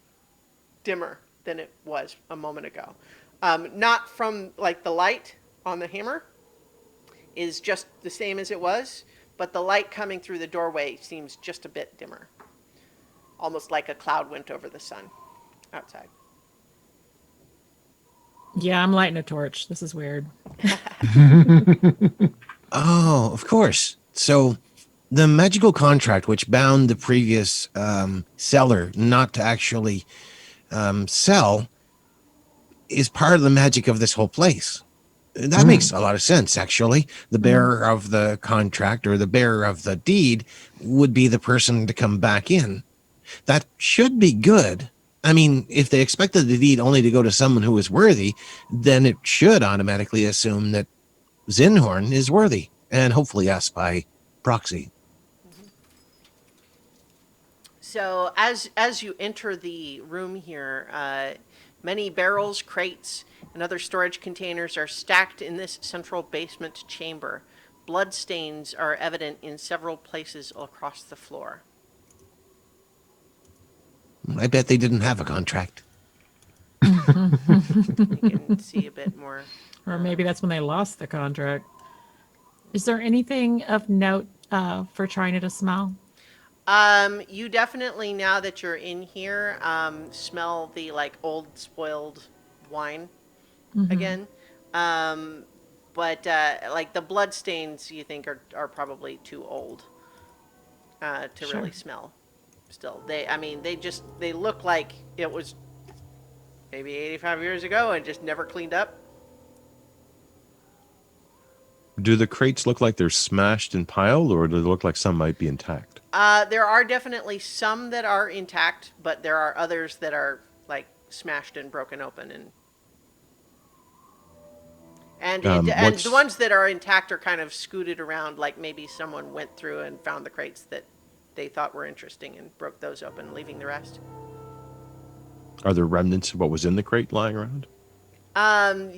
dimmer than it was a moment ago. Not from the light on the hammer is just the same as it was, but the light coming through the doorway seems just a bit dimmer. Almost like a cloud went over the sun outside. Yeah, I'm lighting a torch. This is weird. Oh, of course. So the magical contract which bound the previous seller not to actually sell is part of the magic of this whole place. That makes a lot of sense, actually. The bearer of the contract or the bearer of the deed would be the person to come back in. That should be good. I mean, if they expected the deed only to go to someone who is worthy, then it should automatically assume that Zinhorn is worthy, and hopefully us by proxy. So as you enter the room here, many barrels, crates, and other storage containers are stacked in this central basement chamber. blood stains are evident in several places across the floor. I bet they didn't have a contract. You can see a bit more. Or maybe that's when they lost the contract. Is there anything of note for trying to smell? You definitely, now that you're in here, smell the like old spoiled wine again. But like the blood stains, you think are probably too old to Sure. really smell. Still, I mean, they look like it was maybe 85 years ago and just never cleaned up. Do the crates look like they're smashed and piled, or do they look like some might be intact? There are definitely some that are intact, but there are others that are like smashed and broken open, and the ones that are intact are kind of scooted around, like maybe someone went through and found the crates that they thought were interesting and broke those open, leaving the rest. Are there remnants of what was in the crate lying around? Go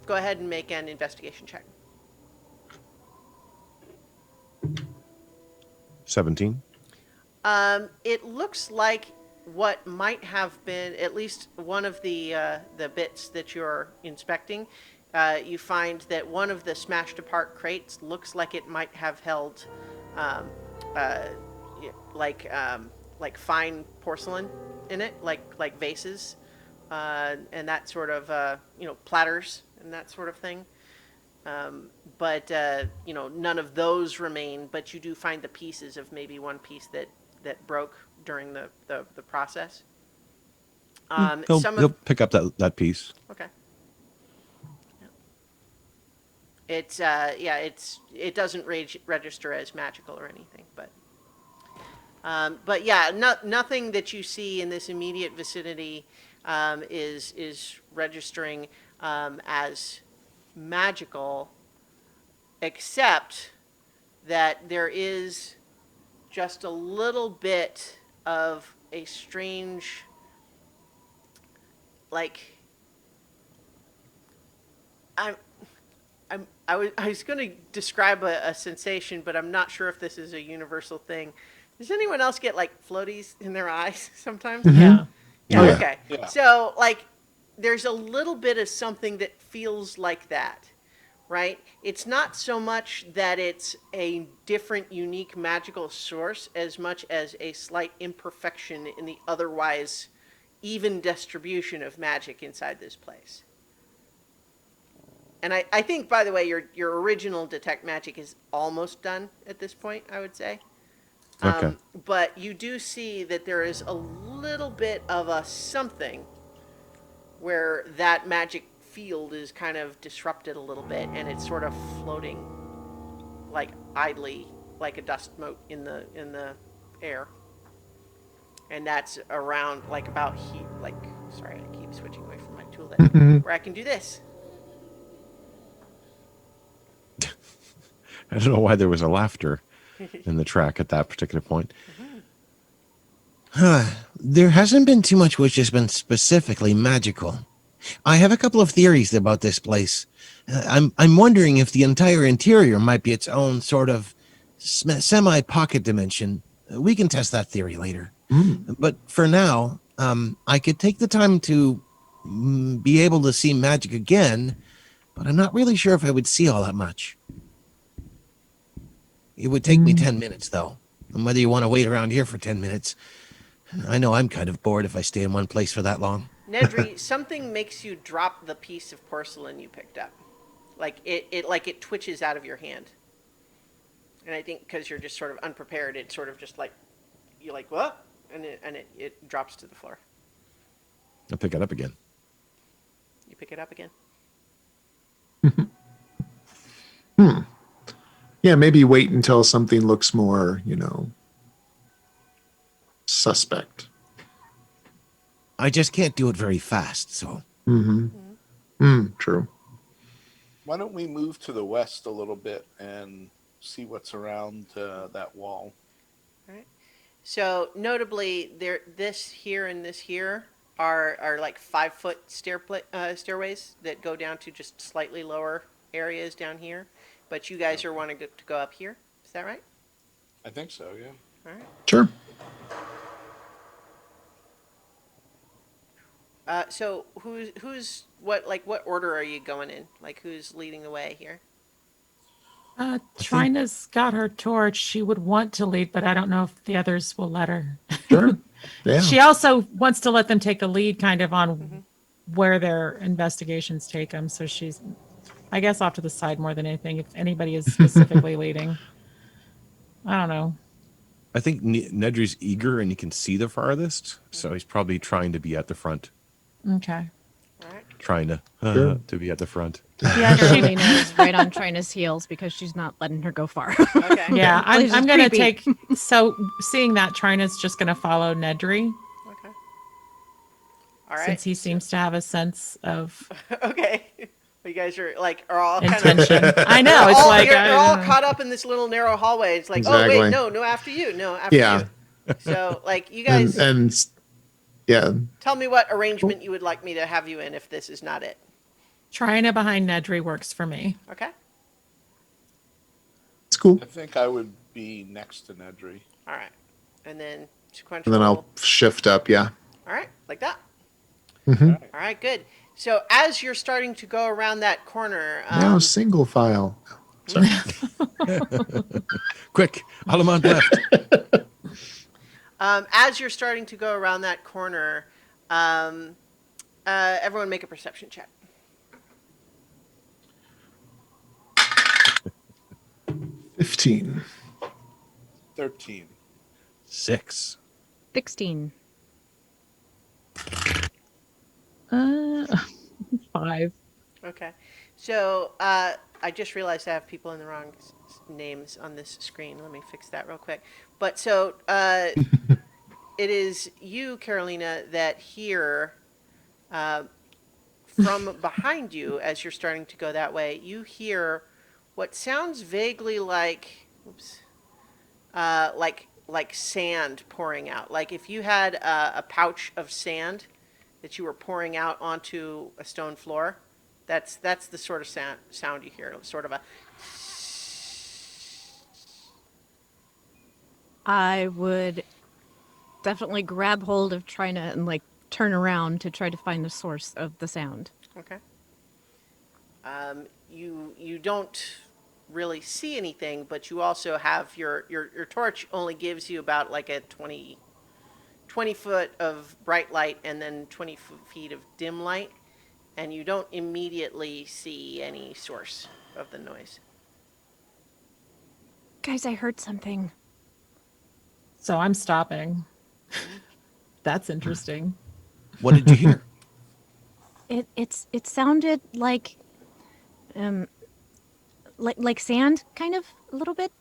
ahead and make an investigation check. 17. It looks like what might have been at least one of the bits that you're inspecting. You find that one of the smashed apart crates looks like it might have held, like fine porcelain in it, like vases, and that sort of platters and that sort of thing. But none of those remain. But you do find the pieces of maybe one piece that broke during the process. He'll pick up that piece. Okay. It's it doesn't register as magical or anything, but yeah, nothing that you see in this immediate vicinity is registering as magical, except that there is just a little bit of a strange, like, I was going to describe a sensation, but I'm not sure if this is a universal thing. Does anyone else get like floaties in their eyes sometimes? Yeah. Yeah. Oh, yeah. Okay. Yeah. So like, there's a little bit of something that feels like that, right? It's not so much that it's a different, unique magical source as much as a slight imperfection in the otherwise even distribution of magic inside this place. And I think, by the way, your original detect magic is almost done at this point, I would say. Okay. But you do see that there is a little bit of a something where that magic field is kind of disrupted a little bit, and it's sort of floating, like idly, like a dust mote in the air. And that's around like about here. Like, sorry, I keep switching away from my tool then, where I can do this. I don't know why there was a laughter in the track at that particular point. There hasn't been too much which has been specifically magical. I have a couple of theories about this place. I'm wondering if the entire interior might be its own sort of semi-pocket dimension. We can test that theory later. But for now, I could take the time to be able to see magic again, but I'm not really sure if I would see all that much. It would take me 10 minutes, though. And whether you want to wait around here for 10 minutes, I know I'm kind of bored if I stay in one place for that long. Nedry, something makes you drop the piece of porcelain you picked up. Like it twitches out of your hand. And I think because you're just sort of unprepared, it sort of just like, you're like, what? And it drops to the floor. I'll pick it up again. You pick it up again. Yeah, maybe wait until something looks more, suspect. I just can't do it very fast, so. True. Why don't we move to the west a little bit and see what's around that wall? All right. So notably, this here and this here are like 5-foot stairways that go down to just slightly lower areas down here. but you guys are wanting to go up here. Is that right? I think so, yeah. All right. Sure. So who's what order are you going in? Like who's leading the way here? Trina's got her torch. She would want to lead, but I don't know if the others will let her. Sure. Yeah. She also wants to let them take the lead kind of on Mm-hmm. where their investigations take them. So she's, I guess, off to the side more than anything. If anybody is specifically leading, I don't know. I think Nedry's eager and he can see the farthest, so he's probably trying to be at the front. Okay. All right. Trying to Sure. to be at the front. Yeah, Carolina is right on Trina's heels because she's not letting her go far. Okay. yeah. Place is I'm going to creepy. take. So seeing that, Trina's just going to follow Nedry Okay. All right. since he seems to have a sense of Okay. You guys are all kind of. intention. I know. It's like You're all caught up in this little narrow hallway. It's like, oh Exactly. wait, no, after you, no, after Yeah. you. So like, you guys And yeah, tell me what arrangement you would like me to have you in if this is not it. Trina behind Nedry works for me. Okay. it's cool. I think I would be next to Nedry. All right. And then sequential. And then I'll shift up. Yeah. All right, like that. Mm-hmm. All right, good. So as you're starting to go around that corner, Now single file. Sorry. Quick, Alamont left. as you're starting to go around that corner, everyone make a perception check. 15. 13. 6. 16. 5. Okay. So I just realized I have people in the wrong names on this screen. Let me fix that real quick. But so it is you, Carolina, that hear from behind you as you're starting to go that way. You hear what sounds vaguely like, like sand pouring out. Like if you had a pouch of sand that you were pouring out onto a stone floor. That's the sort of sound you hear. Sort of a. I would definitely grab hold of Trina and like turn around to try to find the source of the sound. Okay. You don't really see anything, but you also have your torch only gives you about like a 20 foot of bright light and then 20 feet of dim light. And you don't immediately see any source of the noise. Guys, I heard something. So I'm stopping. That's interesting. What did you hear? It sounded like like sand, kind of a little bit.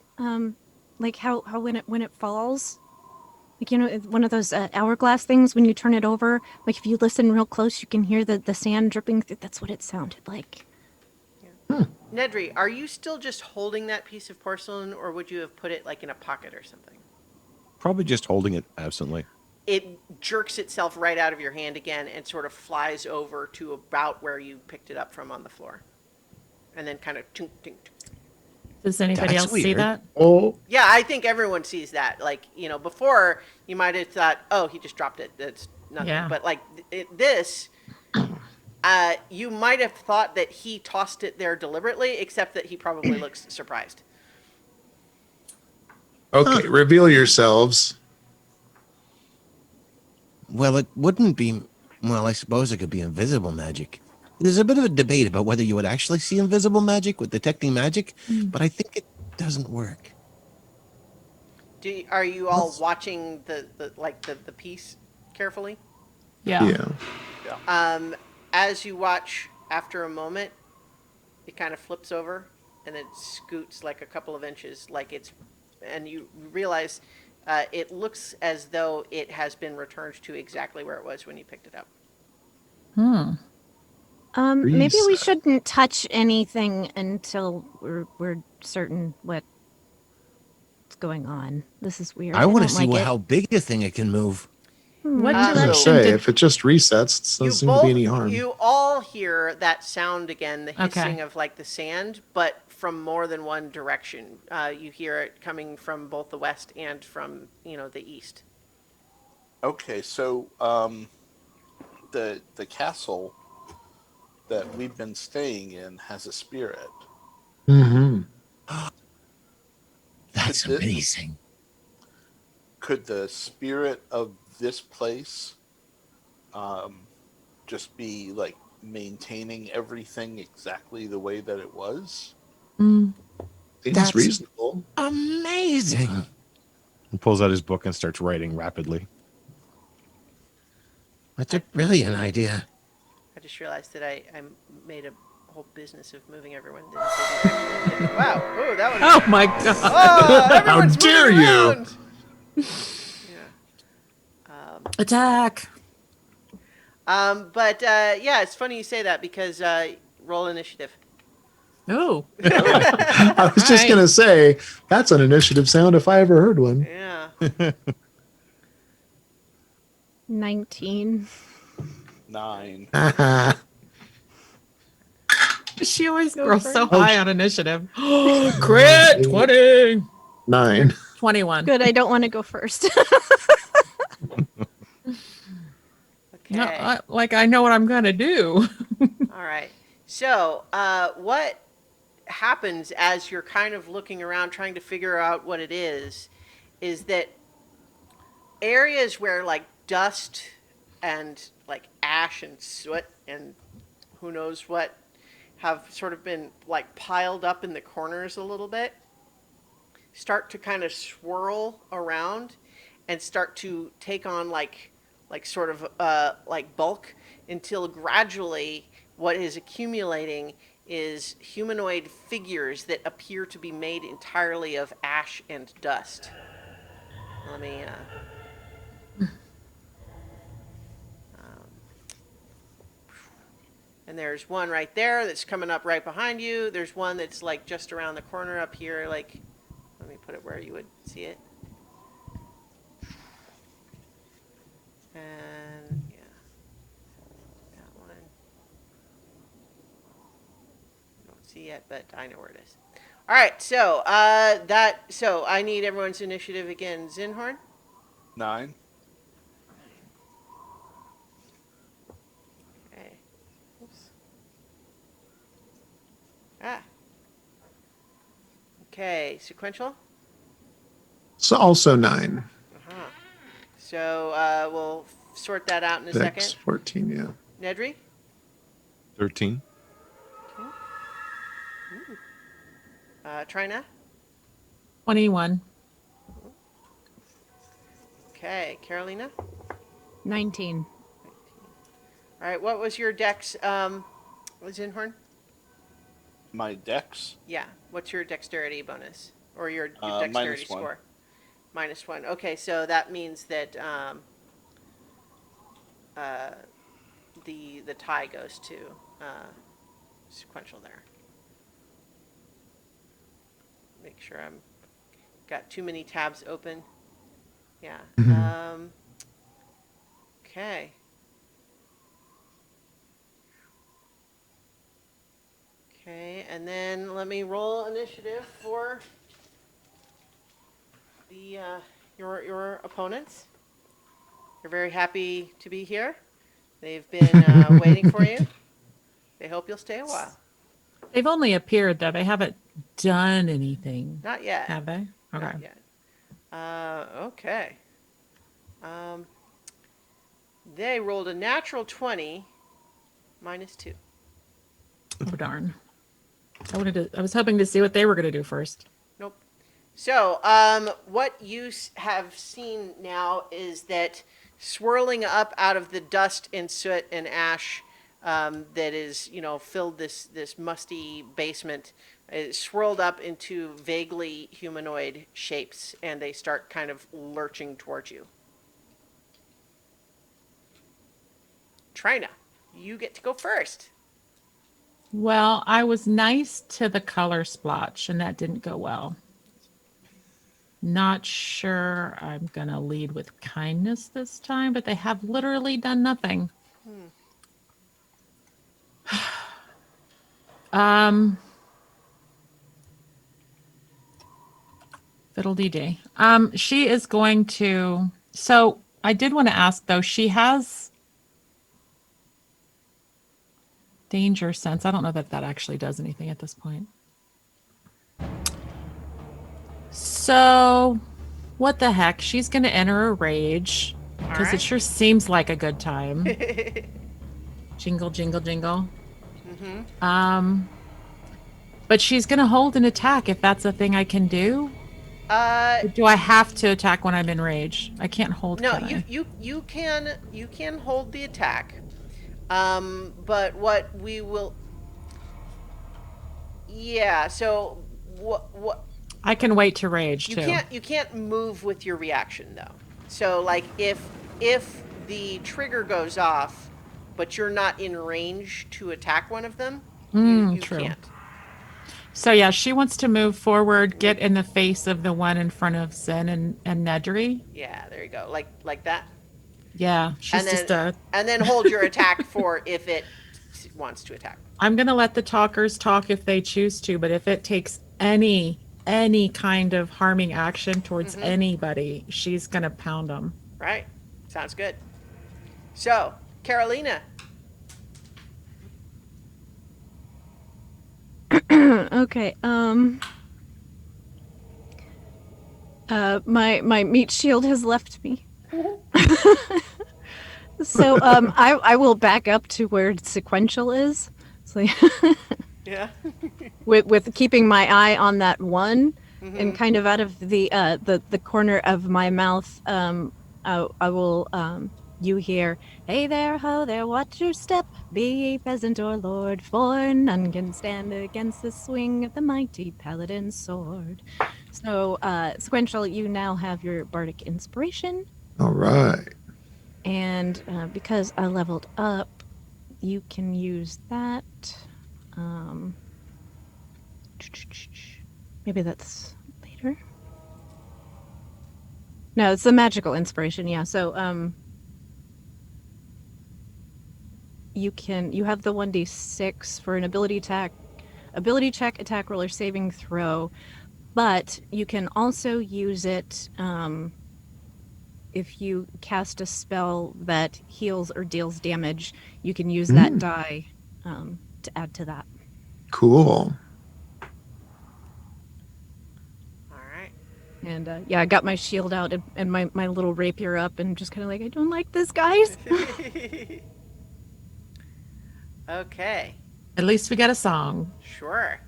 Like how when it falls, like one of those hourglass things when you turn it over. Like if you listen real close, you can hear the sand dripping. That's what it sounded like. Nedry, are you still just holding that piece of porcelain, or would you have put it like in a pocket or something? Probably just holding it absently. It jerks itself right out of your hand again and sort of flies over to about where you picked it up from on the floor. And then kind of tink, tink, tink. Does anybody That's else see weird. that? Oh, Yeah, I think everyone sees that. Like, before you might have thought, oh, he just dropped it. That's nothing. Yeah. But like this, you might have thought that he tossed it there deliberately, except that he probably looks surprised. okay. Reveal yourselves. Well, it wouldn't be. Well, I suppose it could be invisible magic. There's a bit of a debate about whether you would actually see invisible magic with detecting magic, but I think it doesn't work. Are you all watching the piece carefully? Yeah. As you watch, after a moment, it kind of flips over and it scoots like a couple of inches, and you realize it looks as though it has been returned to exactly where it was when you picked it up. Maybe we Reset. shouldn't touch anything until we're certain what's going on. This is weird. I want to don't see like it. how big a thing it can move. What I was gonna direction say, did? if it just resets, it doesn't seem to be any harm. you all hear that sound again, the hissing Okay. of like the sand, but from more than one direction. You hear it coming from both the west and from the east. Okay, so the castle that we've been staying in has a spirit. Mm-hmm. That's Could the- amazing. Could the spirit of this place just be like maintaining everything exactly the way that it was? Mm, Seems That's- reasonable. Amazing. He pulls out his book and starts writing rapidly. That's a brilliant idea. I just realized that I made a whole business of moving everyone. Didn't actually did. Wow. Oh, that was. oh my god! Oh, everyone's dare moving you. around. Yeah. Attack! But yeah, it's funny you say that because roll initiative. Oh, I was just Right. gonna say that's an initiative sound if I ever heard one. Yeah. 19. 9. she always Go rolls for so it. high on initiative. Crit 20. 9. 21. Good, I don't want to go first. Okay. No, I know what I'm gonna do. All right. So, what happens as you're kind of looking around trying to figure out what it is that areas where like dust and like ash and soot and who knows what have sort of been like piled up in the corners a little bit start to kind of swirl around and start to take on like sort of like bulk until gradually what is accumulating is humanoid figures that appear to be made entirely of ash and dust. Let me and there's one right there that's coming up right behind you. There's one that's like just around the corner up here. Like, let me put it where you would see it. And yeah, that one. Don't see yet, but I know where it is. All right, so so I need everyone's initiative again. Zinhorn. 9. Okay. Oops. Ah. Okay, sequential. So also 9. Uh-huh. So we'll sort that out in a Dex, second. 14, yeah. Nedry? 13. Trina? 21. Okay, Carolina? 19. All right, what was your dex, Zinhorn? My dex? Yeah, what's your dexterity bonus? Or your -1. dexterity score? -1. Okay, so that means that the tie goes to sequential there. Make sure I'm got too many tabs open. Yeah. Okay. Okay, and then let me roll initiative for the your opponents. They're very happy to be here. They've been waiting for you. They hope you'll stay a while. They've only appeared though. They haven't done anything, Not yet. have they? Okay. Not yet. Okay. They rolled a natural 20 -2. Oh darn. I was hoping to see what they were going to do first. Nope. So, what you have seen now is that swirling up out of the dust and soot and ash that is, filled this musty basement, is swirled up into vaguely humanoid shapes, and they start kind of lurching towards you. Trina, you get to go first. Well, I was nice to the color splotch, and that didn't go well. Not sure I'm going to lead with kindness this time, but they have literally done nothing. Fiddle-dee-dee. She is going to. So I did want to ask though. She has danger sense. I don't know that that actually does anything at this point. So, what the heck? She's going to enter a rage because right. it sure seems like a good time. Jingle, jingle, jingle. But she's going to hold an attack if that's a thing I can do. Or do I have to attack when I'm in rage? I can't hold. No, can you can hold the attack. But what we will. Yeah. So what I can wait to rage you too. you can't move with your reaction though. So like if the trigger goes off, but you're not in range to attack one of them, you True. can't. So yeah, she wants to move forward, get in the face of the one in front of Zen and Nedry. Yeah, there you go. Like that. Yeah, she's And then hold your attack for if it wants to attack. I'm gonna let the talkers talk if they choose to, but if it takes any kind of harming action towards anybody, she's gonna pound them. Right. Sounds good. So, Carolina. Okay. My meat shield has left me. So I will back up to where sequential is. So, Yeah. with keeping my eye on that one and kind of out of the corner of my mouth, I will you hear, "Hey there, ho there, watch your step, be ye peasant or lord, for none can stand against the swing of the mighty paladin's sword." So, sequential, you now have your Bardic Inspiration, All right. and because I leveled up, you can use that. Maybe that's later. No, it's the magical inspiration. Yeah. So you have the 1d6 for an ability check, attack roll, or saving throw, but you can also use it if you cast a spell that heals or deals damage. You can use that die to add to that. Cool. All right. And yeah, I got my shield out and my little rapier up and just kind of like, I don't like this, guys. Okay. At least we got a song. Sure.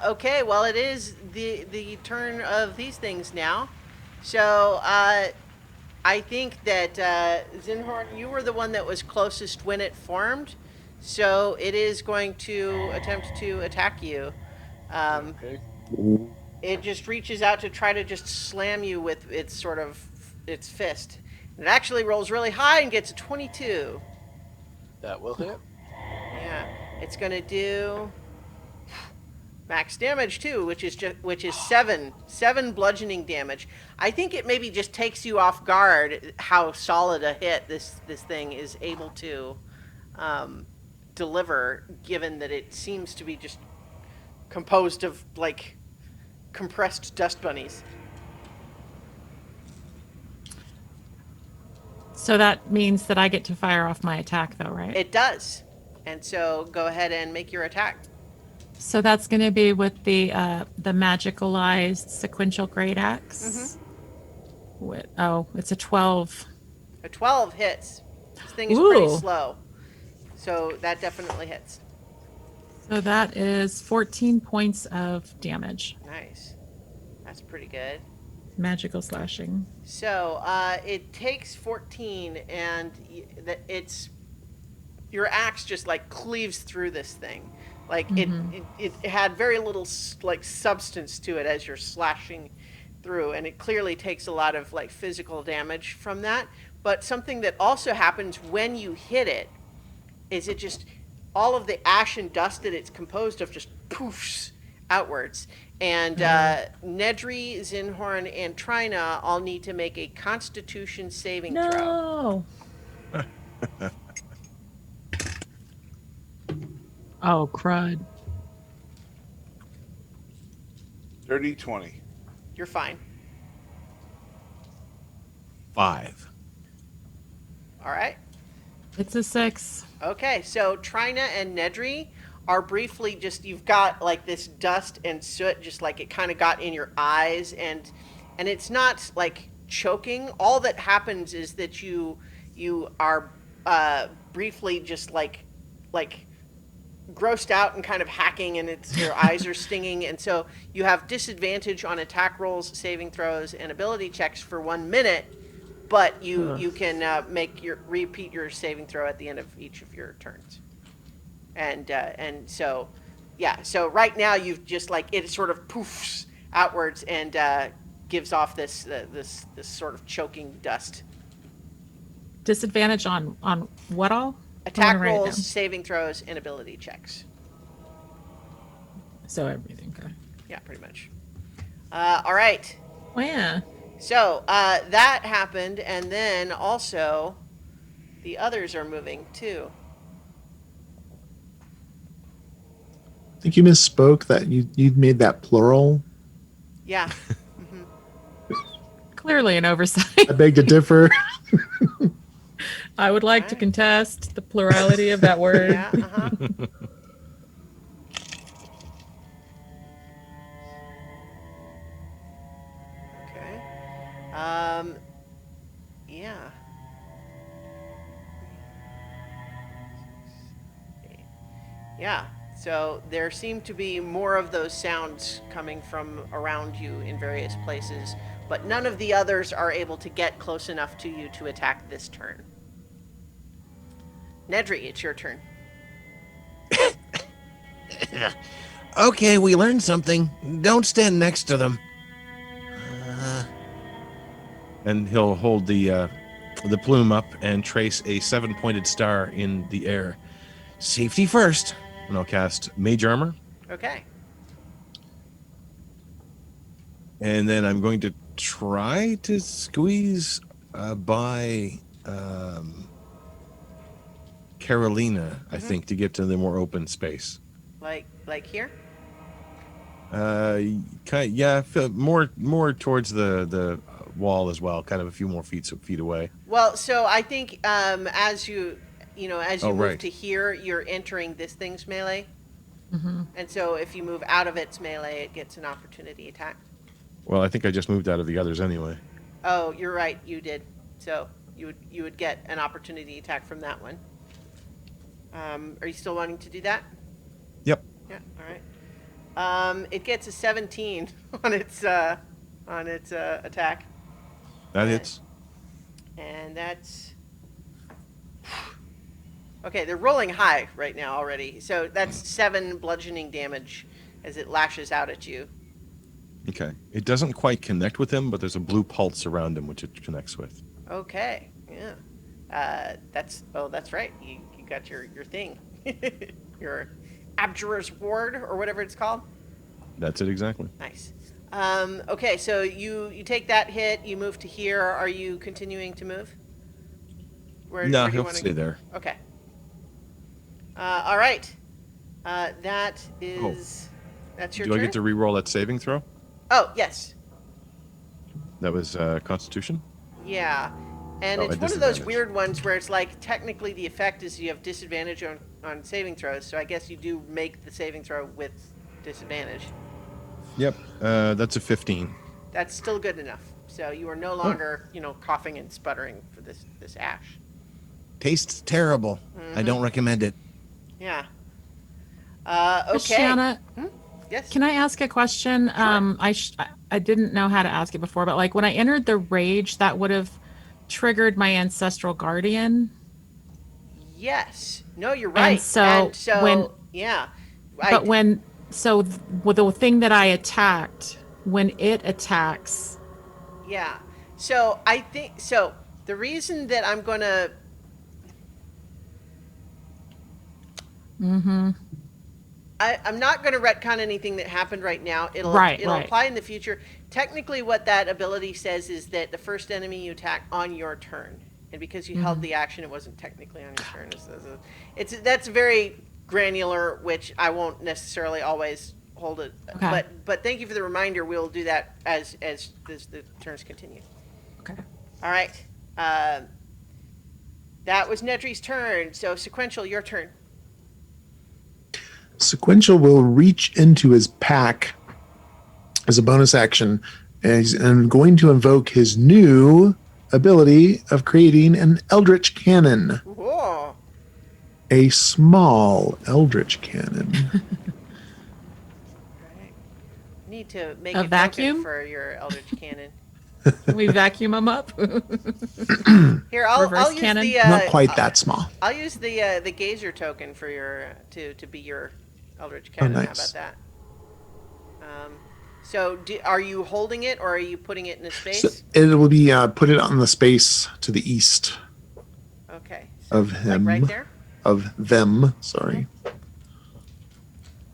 Okay, well, it is the turn of these things now. So, I think that, Zinhorn, you were the one that was closest when it formed. So, it is going to attempt to attack you. Okay. It just reaches out to try to just slam you with its fist. And it actually rolls really high and gets a 22. That will hit. Yeah, it's gonna do max damage too, which is seven bludgeoning damage. I think it maybe just takes you off guard how solid a hit this thing is able to deliver, given that it seems to be just composed of like compressed dust bunnies. So that means that I get to fire off my attack, though, right? It does, and so go ahead and make your attack. So that's going to be with the magicalized sequential great axe. It's a 12. A 12 hits. This thing is pretty Ooh. slow, so that definitely hits. So that is 14 points of damage. Nice. That's pretty good. Magical slashing. So it takes 14, and your axe just like cleaves through this thing. Like it had very little like substance to it as you're slashing through, and it clearly takes a lot of like physical damage from that. But something that also happens when you hit it is it just all of the ash and dust that it's composed of just poofs outwards. And Nedry, Zinhorn, and Trina all need to make a Constitution saving throw. No. Oh, crud. Dirty 20. You're fine. 5. All right. It's a 6. Okay, so Trina and Nedry are briefly just, you've got like this dust and soot, just like it kind of got in your eyes, and it's not like choking. All that happens is that you are briefly just like grossed out and kind of hacking, and it's your eyes are stinging, and so you have disadvantage on attack rolls, saving throws, and ability checks for 1 minute. But you can repeat your saving throw at the end of each of your turns, and so yeah. So right now you've just like it sort of poofs outwards and gives off this sort of choking dust. Disadvantage on what all? Attack I'm gonna write it rolls, down. saving throws, and ability checks. So everything. Okay. Yeah, pretty much. All right. Oh, yeah. So that happened, and then also the others are moving too. I think you misspoke that you made that plural. Yeah. Clearly an oversight. I beg to differ. I would like to Alright. contest the plurality of that word. Yeah. Okay. Yeah. Yeah. So there seem to be more of those sounds coming from around you in various places, but none of the others are able to get close enough to you to attack this turn. Nedry, it's your turn. Okay, we learned something. Don't stand next to them. And he'll hold the plume up and trace a 7-pointed star in the air. Safety first. And I'll cast Mage Armor. Okay. And then I'm going to try to squeeze by Carolina, I think, to get to the more open space. Like here? Yeah, more towards the wall as well, kind of a few more feet away. Well, so I think as you move right. to here, you're entering this thing's melee. Mm-hmm. And so if you move out of its melee, it gets an opportunity attack. Well, I think I just moved out of the others anyway. Oh, you're right, you did. So you would get an opportunity attack from that one. Are you still wanting to do that? Yep. Yeah, all right. It gets a 17 on its attack. That hits. And that's okay. They're rolling high right now already, so that's 7 bludgeoning damage as it lashes out at you. Okay. It doesn't quite connect with him, but there's a blue pulse around him which it connects with. Okay, yeah. That's right. You got your thing, your Abjurer's Ward or whatever it's called. That's it exactly. Nice. Okay, so you take that hit. You move to here. Are you continuing to move? Where No, do you he'll wanna stay go? there. Okay. All right. That is. That's your Do I turn. get to re-roll that saving throw? Oh yes. That was Constitution? Yeah. And Oh, it's at one of those disadvantage. weird ones where it's like technically the effect is you have disadvantage on saving throws, so I guess you do make the saving throw with disadvantage. Yep. That's a 15. That's still good enough. So you are no longer, coughing and sputtering for this ash. Tastes terrible. I don't recommend it. Yeah. Okay. Shanna, Yes. can I ask a question? I didn't know how to ask it before, but like when I entered the rage, that would have triggered my ancestral guardian. Yes. No, you're right. so when- yeah. But with the thing that I attacked, when it attacks, Yeah. So I think the reason that I'm gonna I'm not going to retcon anything that happened right now. It'll Right. apply in the future. Technically, what that ability says is that the first enemy you attack on your turn, and because you held the action, it wasn't technically on your turn. That's very granular, which I won't necessarily always hold it. Okay. But thank you for the reminder. We'll do that as the turns continue. Okay. All right. That was Nedry's turn. So sequential, your turn. Sequential will reach into his pack as a bonus action and going to invoke his new ability of creating an Eldritch Cannon. Whoa. A small Eldritch Cannon. Right. Need to make A a vacuum? token for your Eldritch Cannon. Can we vacuum them up? Here, I'll Reverse use cannon? the Not quite that small. I'll use the gazer token for your to be your Eldritch Cannon. nice. How about that? So, are you holding it, or are you putting it in a space? So it will be put it on the space to the east Okay. So, of him. like right there. Of them, sorry.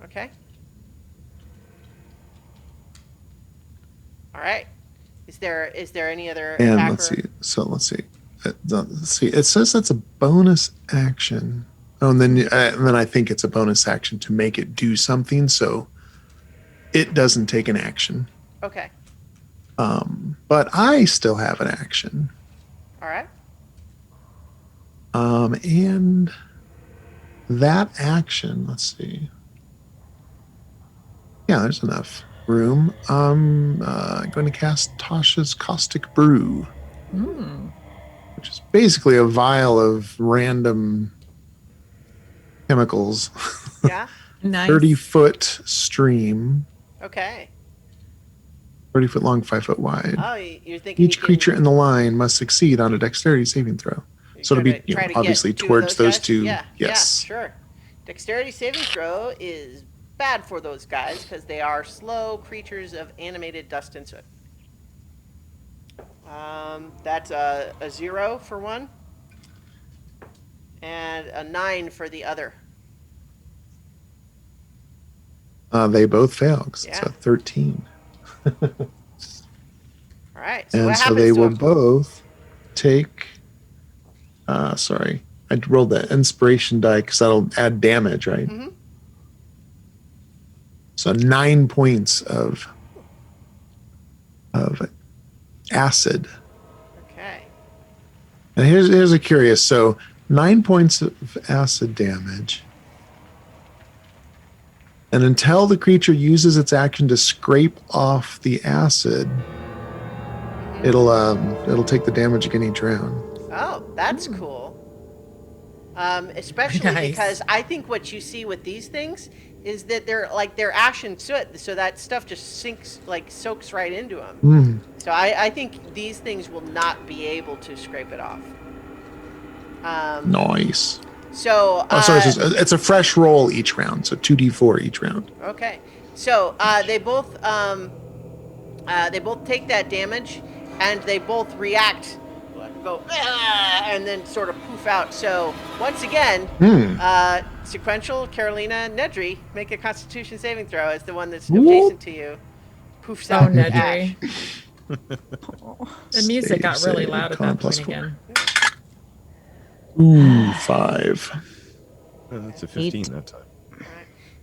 Okay. All right. Is there any other And attack? let's see. So let's see. Let's see. It says that's a bonus action. Oh, and then I think it's a bonus action to make it do something, so it doesn't take an action. Okay. But I still have an action. All right. And that action, let's see. Yeah, there's enough room. I'm going to cast Tasha's Caustic Brew, which is basically a vial of random chemicals. Yeah. Nice. 30-foot stream, Okay. 30-foot long, 5-foot wide. Oh, you're thinking Each creature in the line must succeed on a dexterity saving throw. So it'll be try to get obviously two of towards those guys? two. Yeah. Yes. Yeah, sure. Dexterity saving throw is bad for those guys because they are slow creatures of animated dust and soot. That's a 0 for one, and a 9 for the other. They both fail 'cause it's Yeah. a 13. All right. So And what so happens they to will them? both take. Sorry, I rolled the inspiration die because that'll add damage, right? Mhm. So 9 points of acid. Okay. And here's a curious. So 9 points of acid damage. And until the creature uses its action to scrape off the acid, it'll take the damage again each round. Oh, that's cool. Especially Nice. because I think what you see with these things is that they're ash and soot, so that stuff just soaks right into them. Mm. So I think these things will not be able to scrape it off. Nice. So Sorry, it's a fresh roll each round, so 2d4 each round. okay. So they both take that damage, and they both react, go "Ah," and then sort of poof out. So once again, sequential, Carolina, Nedry make a Constitution saving throw as the one that's adjacent to you poofs Oh, out. with Nedry. ash. The music got really Save, loud at con that plus point 4. again. Ooh, 5. Oh, that's a 15 that time.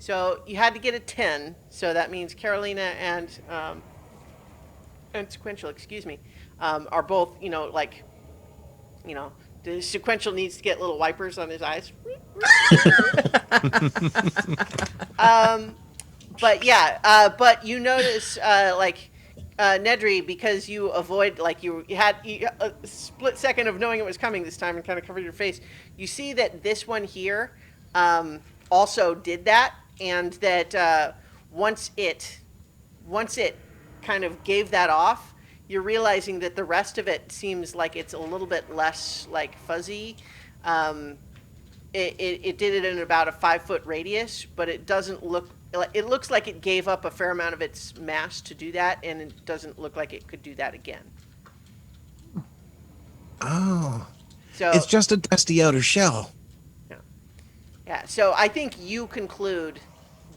So you had to get a 10. So that means Carolina and sequential, excuse me, are both the sequential needs to get little wipers on his eyes. But yeah, but you notice Nedry, because you avoid, you had a split second of knowing it was coming this time and kind of covered your face. You see that this one here also did that, and that once it kind of gave that off, you're realizing that the rest of it seems like it's a little bit less fuzzy. It did it in about a 5-foot radius, but it doesn't look. It looks like it gave up a fair amount of its mass to do that, and it doesn't look like it could do that again. Oh, So it's just a dusty outer shell. yeah. So I think you conclude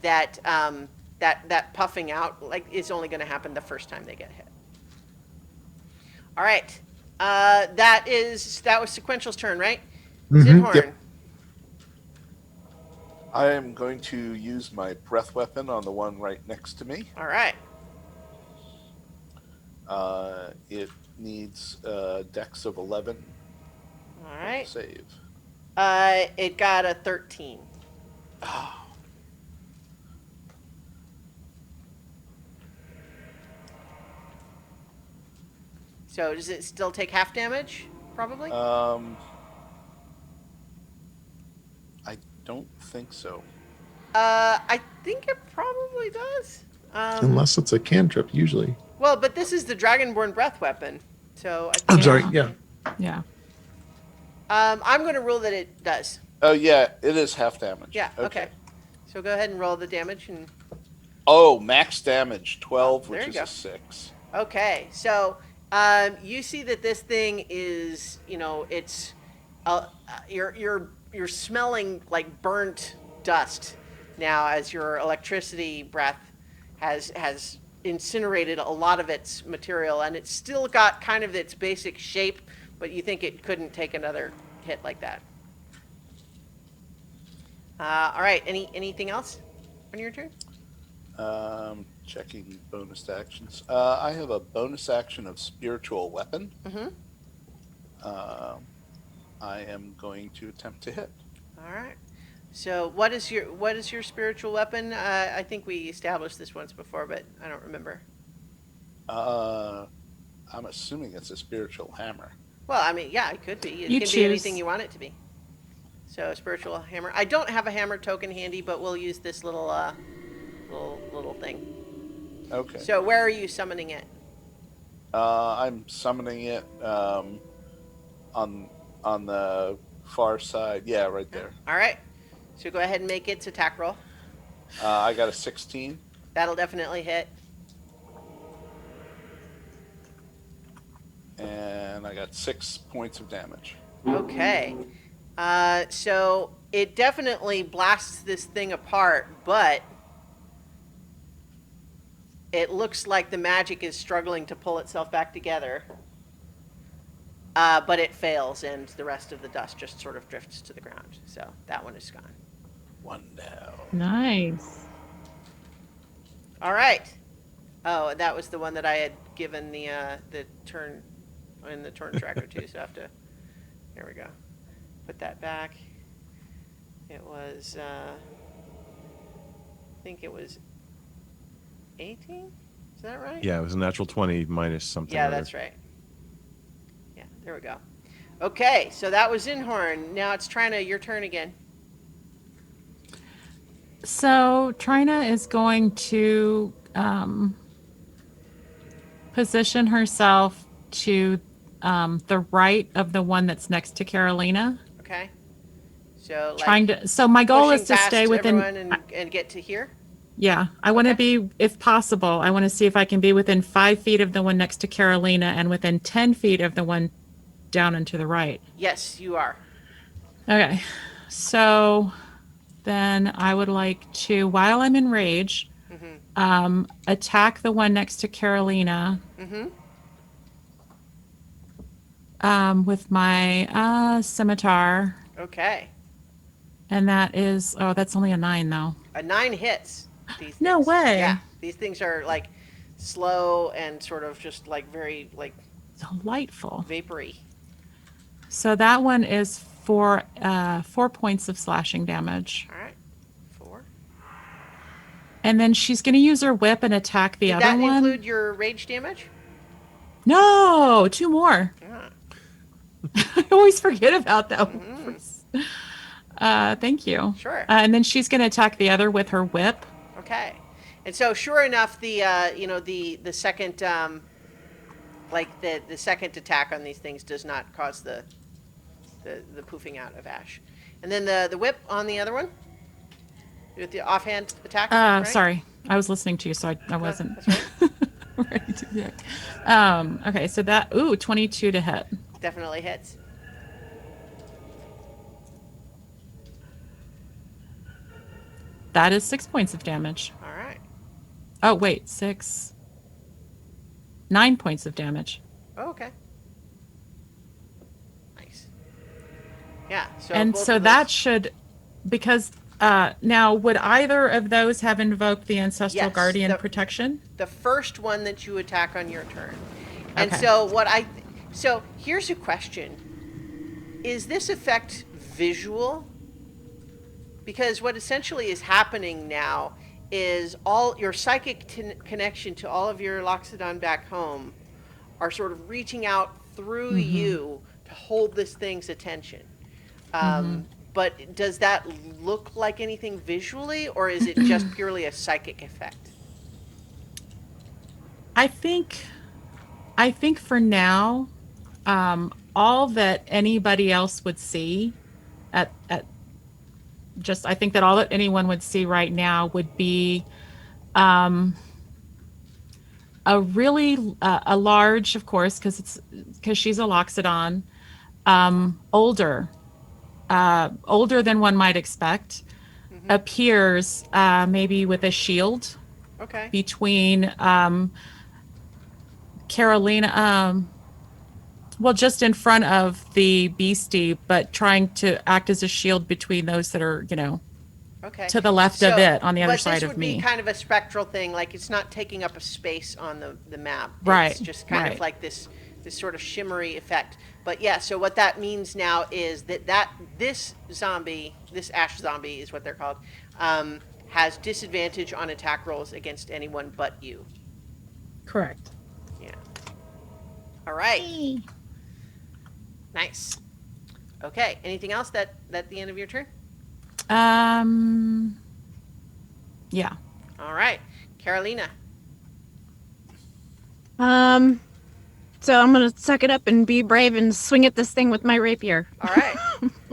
that that puffing out like is only going to happen the first time they get hit. All right, that was Sequential's turn, right? Zinhorn. Yep. I am going to use my breath weapon on the one right next to me. All right. It needs a dex of 11. All right. Save. It got a 13. Oh. So does it still take half damage? Probably. I don't think so. I think it probably does. Unless it's a cantrip, usually. Well, but this is the Dragonborn breath weapon, so I think I'm sorry. Yeah. Yeah. I'm going to rule that it does. Oh yeah, it is half damage. Yeah. Okay. So go ahead and roll the damage and. Oh, max damage 12, There which you is go. a 6. Okay, so you see that this thing is, it's you're smelling like burnt dust now as your electricity breath has incinerated a lot of its material, and it's still got kind of its basic shape, but you think it couldn't take another hit like that. All right, anything else on your turn? Checking bonus actions. I have a bonus action of spiritual weapon. Mm-hmm. I am going to attempt to hit. All right. So what is your spiritual weapon? I think we established this once before, but I don't remember. I'm assuming it's a spiritual hammer. Well, I mean, yeah, it could be. It You can choose. be anything you want it to be. So spiritual hammer. I don't have a hammer token handy, but we'll use this little thing. Okay. So where are you summoning it? I'm summoning it on the far side. Yeah, right there. All right. So go ahead and make its attack roll. I got a 16. That'll definitely hit. And I got 6 points of damage. Okay. So it definitely blasts this thing apart, but it looks like the magic is struggling to pull itself back together. But it fails, and the rest of the dust just sort of drifts to the ground. So that one is gone. One down. Nice. All right. Oh, that was the one that I had given the turn in the turn tracker too. So I have to. Here we go. Put that back. It was. I think it was 18. Is that right? Yeah, it was a natural 20 minus something. Yeah, or other. that's right. Yeah, there we go. Okay, so that was Zinhorn. Now it's Trina, your turn again. So Trina is going to position herself to the right of the one that's next to Carolina. Okay. So like Trying to. So my goal is pushing to past stay within. everyone and get to here. Yeah, I want to be, if possible, I want to see if I can be within 5 feet of the one next to Carolina and within 10 feet of the one down and to the right. Yes, you are. Okay, so then I would like to, while I'm in rage, attack the one next to Carolina with my scimitar. Okay. And that is, oh, that's only a 9 though. A 9 hits. These No things. way. Yeah, these things are like slow and sort of just like very like Delightful. vapory. So that one is for 4 points of slashing damage. All right. 4. And then she's going to use her whip and attack the Did other that one. include your rage damage? No, 2 more. Ah. I always forget about that one. Thank you. Sure. And then she's going to attack the other with her whip. Okay. And so, sure enough, the second the second attack on these things does not cause the poofing out of ash. And then the whip on the other one with the offhand attack. right? Sorry, I was listening to you, so I wasn't That's right. ready to react. Okay, so that 22 to hit. Definitely hits. That is 6 points of damage. All right. Oh, wait, 6. 9 points of damage. Oh, okay. Nice. Yeah. So And both so of that those- should, because now, would either of those have invoked the Ancestral Yes, Guardian the- protection? the first one that you attack on your turn. And Okay. so here's a question. Is this effect visual? Because what essentially is happening now is all your psychic connection to all of your Loxodon back home are sort of reaching out through you to hold this thing's attention. But does that look like anything visually, or is it just purely a psychic effect? I think for now, all that anybody else would see at just, I think that all that anyone would see right now would be a really a large, of course, because she's a Loxodon, older than one might expect, appears maybe with a shield Okay. between Carolina, well, just in front of the beastie, but trying to act as a shield between those that are, Okay. to the left of it, on the other side of But this would me. be kind of a spectral thing, like it's not taking up a space on the map. Right, It's just kind of right. like this sort of shimmery effect. But yeah, so what that means now is that this zombie, this ash zombie is what they're called, has disadvantage on attack rolls against anyone but you. Correct. Yeah. All right. Nice. Okay. Anything else that the end of your turn? Yeah. All right. Carolina. So I'm gonna suck it up and be brave and swing at this thing with my rapier. All right.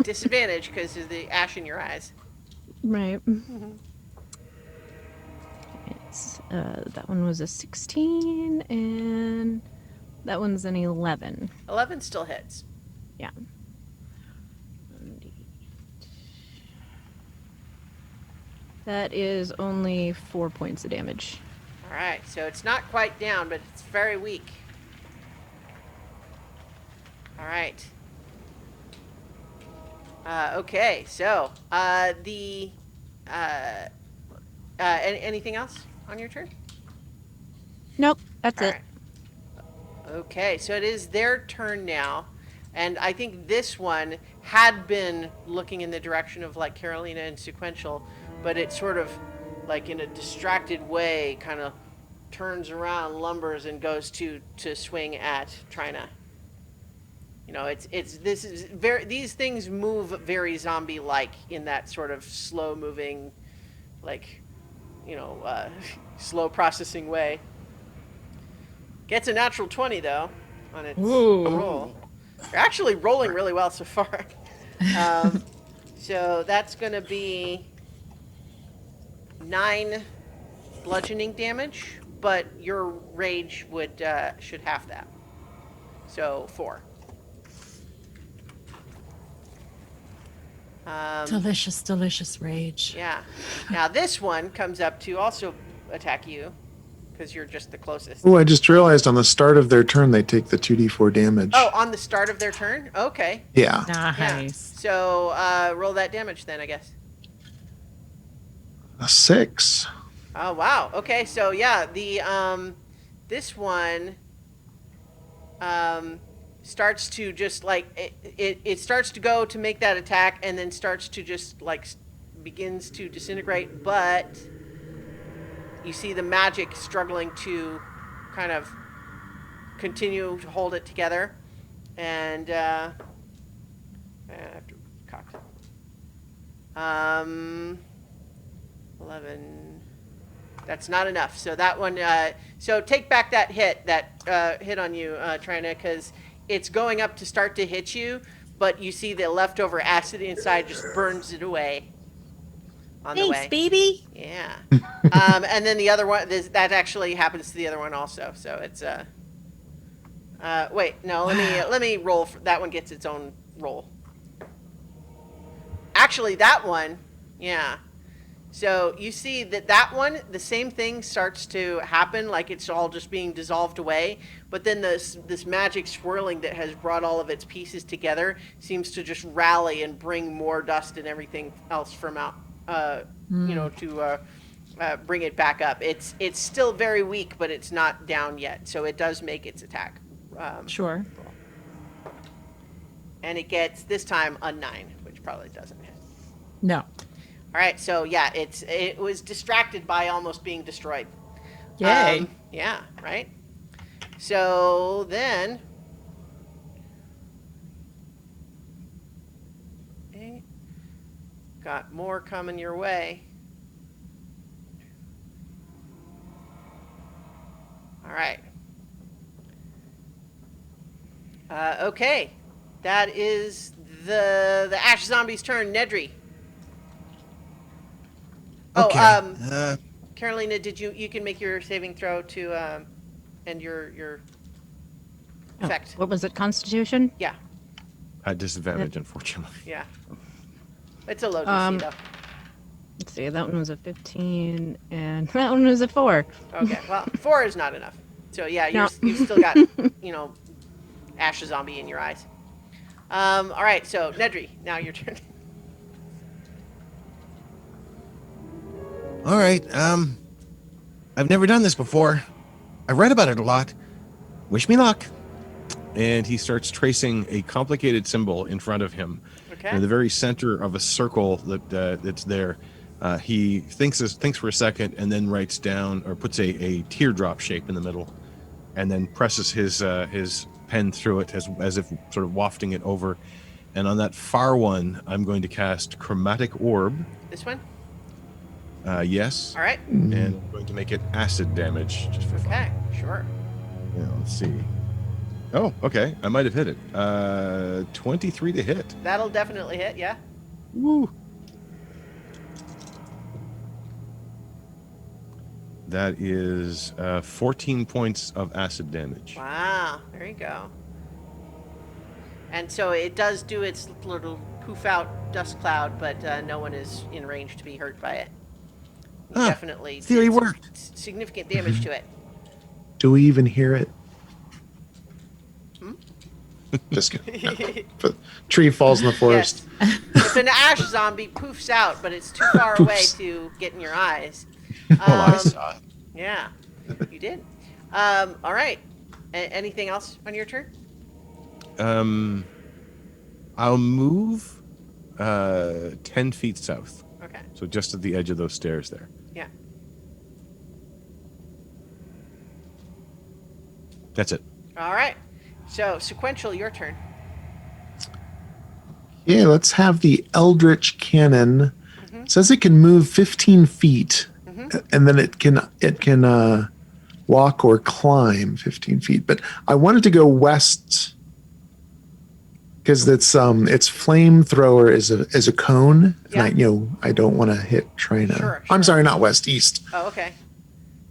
Disadvantage because of the ash in your eyes. Right. It's, that one was a 16, and that one's an 11. 11 still hits. Yeah. That is only 4 points of damage. All right. So it's not quite down, but it's very weak. All right. Okay. So anything else on your turn? Nope, that's All it. right. Okay, so it is their turn now, and I think this one had been looking in the direction of like Carolina and Sequential, but it sort of, like in a distracted way, kind of turns around, lumbers, and goes to swing at Trina. These things move very zombie-like in that sort of slow-moving, like, slow processing way. Gets a natural 20, though, on its roll. You're actually rolling really well so far. So that's going to be 9 bludgeoning damage, but your rage should half that. So 4. Delicious, delicious rage. Yeah. Now this one comes up to also attack you, because you're just the closest. Oh, I just realized on the start of their turn they take the 2d4 damage. Oh, on the start of their turn? Okay. Yeah. Yeah. Nice. So roll that damage then, I guess. A 6. Oh wow. Okay, so yeah, the this one starts to just like it starts to go to make that attack, and then starts to just like begins to disintegrate, but you see the magic struggling to kind of continue to hold it together, and I have to cock it. 11. That's not enough. So that one. So take back that hit on you, Trina, because it's going up to start to hit you, but you see the leftover acid inside just burns it away. On the way. Thanks, baby. Yeah. And then the other one, that actually happens to the other one also. So it's wait, no, let me roll. That one gets its own roll. Actually, that one, yeah. So you see that one, the same thing starts to happen, like it's all just being dissolved away. But then this magic swirling that has brought all of its pieces together seems to just rally and bring more dust and everything else from out, to bring it back up. It's still very weak, but it's not down yet, so it does make its attack. Sure. And it gets this time a 9, which probably doesn't hit. No. All right, so yeah, it was distracted by almost being destroyed. Yay. Yeah, right. So then, okay, got more coming your way. All right. Okay, that is the Ash Zombie's turn. Nedry. Okay. Oh, Carolina, did you can make your saving throw to end your Oh, effect? what was it? Constitution? Yeah, At disadvantage, unfortunately. yeah. It's a low DC Um, though. Let's see. That one was a 15, and that one was a 4. Okay, well, 4 is not enough. So yeah, No. you've still got Ash Zombie in your eyes. All right, so Nedry, now your turn. All right. I've never done this before. I've read about it a lot. Wish me luck. And he starts tracing a complicated symbol in front of him. Okay. In the very center of a circle that's there. He thinks for a second and then writes down or puts a teardrop shape in the middle, and then presses his pen through it as if sort of wafting it over. And on that far one, I'm going to cast Chromatic Orb. This one. Yes. All right. And I'm going to make it acid damage just for fun. Okay. Sure. Yeah, let's see. Oh, okay. I might have hit it. 23 to hit. That'll definitely hit. Yeah. Woo. That is 14 points of acid damage. Wow. There you go. And so it does do its little poof out dust cloud, but no one is in range to be hurt by it. You Huh, definitely theory did some worked. significant damage to it. Do we even hear it? Just kidding. No. But tree falls in the forest. Yes. If an ash zombie poofs out, but it's too far away Poofs. to get in your eyes. Well, I saw it. Yeah, you did. All right. Anything else on your turn? I'll move 10 feet south. Okay. So just at the edge of those stairs there. Yeah. That's it. All right. So, Sequential, your turn. Yeah, let's have the Eldritch Cannon. It says it can move 15 feet, and then it can walk or climb 15 feet. But I wanted to go west because its flamethrower is a cone, Yeah. and I don't want to hit Trina. Sure. I'm sorry, not west, east. Oh, okay.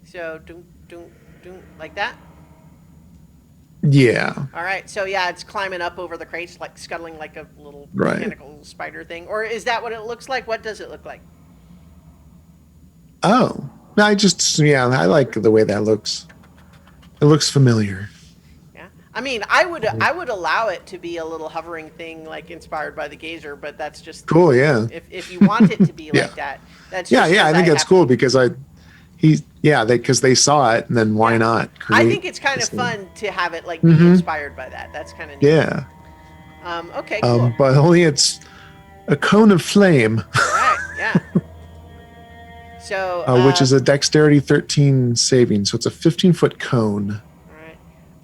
So, doom, doom, doom, like that? Yeah. All right. So, yeah, it's climbing up over the crates, like scuttling like a little Right. mechanical spider thing. Or is that what it looks like? What does it look like? Oh, no, I like the way that looks. It looks familiar. Yeah. I mean, I would allow it to be a little hovering thing, like inspired by the Gazer, but that's just Cool, yeah. if you want it to be Yeah. like that. That's Yeah, just yeah, I 'cause think that's have- cool because because they saw it, and then why Yeah. not create? I think it's kind of this thing? fun to have it like be inspired by that. That's kind of neat. Yeah, Okay. Cool. but only it's a cone of flame, All right. Yeah. So. which is a dexterity 13 saving, so it's a 15-foot cone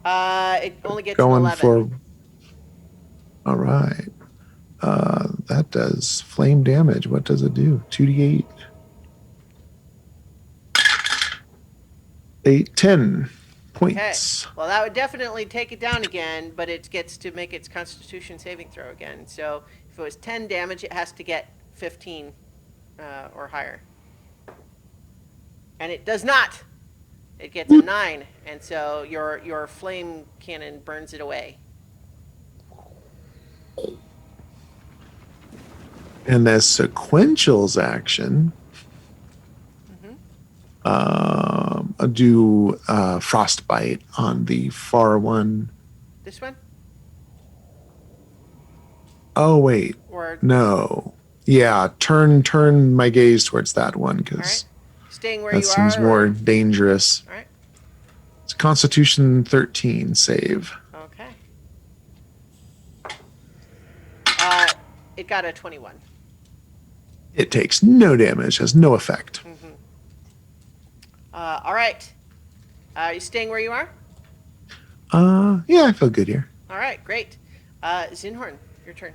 All right. It only gets an going 11. for. All right, that does flame damage. What does it do? 2d8. 8, 10 Okay. points. Well, that would definitely take it down again, but it gets to make its Constitution saving throw again. So if it was 10 damage, it has to get 15 or higher. And it does not. It gets a 9, and so your flame cannon burns it away. And as Sequential's action, Do frostbite on the far one. This one? Oh wait, Or no. Yeah, turn my gaze towards that one all right. because Staying where that you seems are? more Or, dangerous. all right. It's Constitution 13 save. Okay. It got a 21. It takes no damage, has no effect. All right. You staying where you are? Yeah, I feel good here. All right, great. Zinhorn, your turn.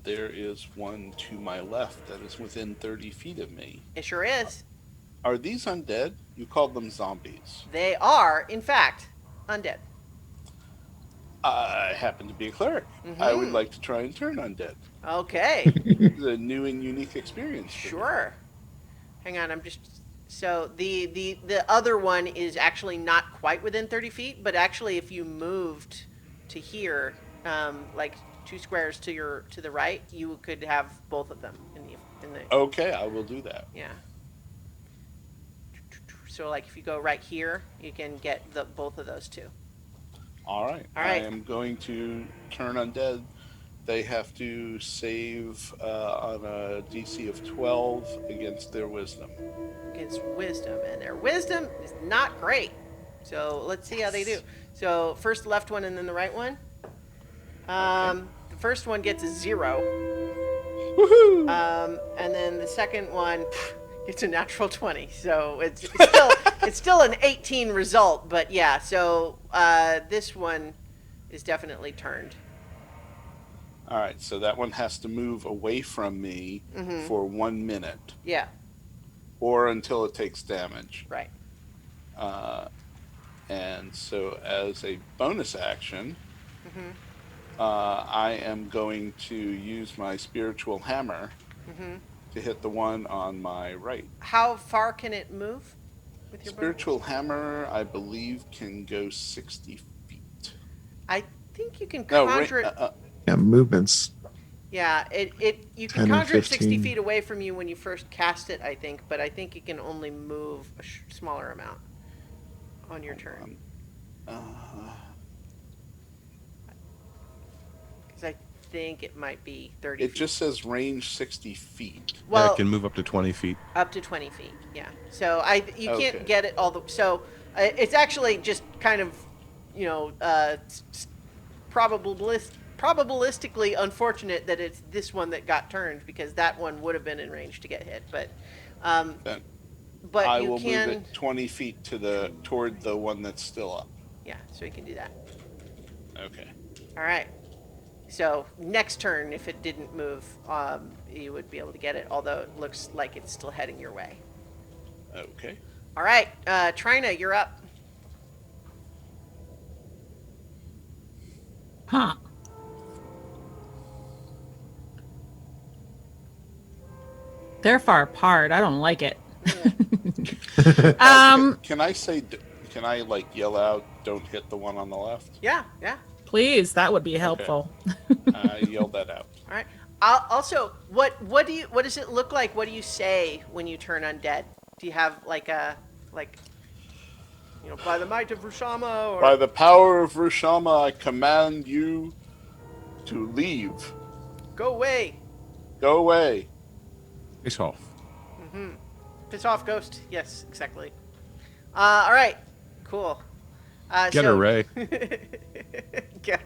There is one to my left that is within 30 feet of me. It sure is. Are these undead? You called them zombies. They are, in fact, undead. I happen to be a cleric. I would like to try and turn undead. Okay. It's a new and unique experience. for me. Sure. Hang on, I'm just. So the other one is actually not quite within 30 feet, but actually, if you moved to here, like 2 squares to the right, you could have both of them in the. Okay, I will do that. Yeah. So like if you go right here, you can get both of those two. All right. All right. I am going to turn undead. They have to save on a DC of 12 against their wisdom. Against wisdom, and their wisdom is not great. So let's see how they do. So first the left one and then the right one. The first one gets a 0. Woohoo! And then the second one gets a natural 20. So it's still an 18 result, but yeah. So this one is definitely turned. All right, so that one has to move away from me for 1 minute, Yeah, or until it takes damage. right. And so, as a bonus action, I am going to use my spiritual hammer to hit the one on my right. How far can it move with your bow? Spiritual hammer, I believe, can go 60 feet. I think you can No, conjure it. Yeah, movements. Yeah, you can 10 or conjure it 60 15. feet away from you when you first cast it, I think, but I think you can only move a smaller amount on your turn. Because I think it might be 30 It feet. just says range 60 feet. Well, it can move up to 20 feet. up to 20 feet, yeah. So you Okay. can't get it all the... So it's actually just kind of, probabilistically unfortunate that it's this one that got turned, because that one would have been in range to get hit, but Then but I you will can... move it 20 feet toward the one that's still up. Yeah, so you can do that. Okay. All right. So next turn, if it didn't move, you would be able to get it, although it looks like it's still heading your way. Okay. All right, Trina, you're up. Huh. They're far apart. I don't like it. Can I say? Can I like yell out? Don't hit the one on the left. Yeah, yeah. Please, that would be helpful. I yelled that out. All right. Also, what does it look like? What do you say when you turn undead? Do you have by the might of Rushama, or By the power of Rushama, I command you to leave. go away, Go away. Face off. piss off, ghost? Yes, exactly. All right, cool. Get her, Ray. Get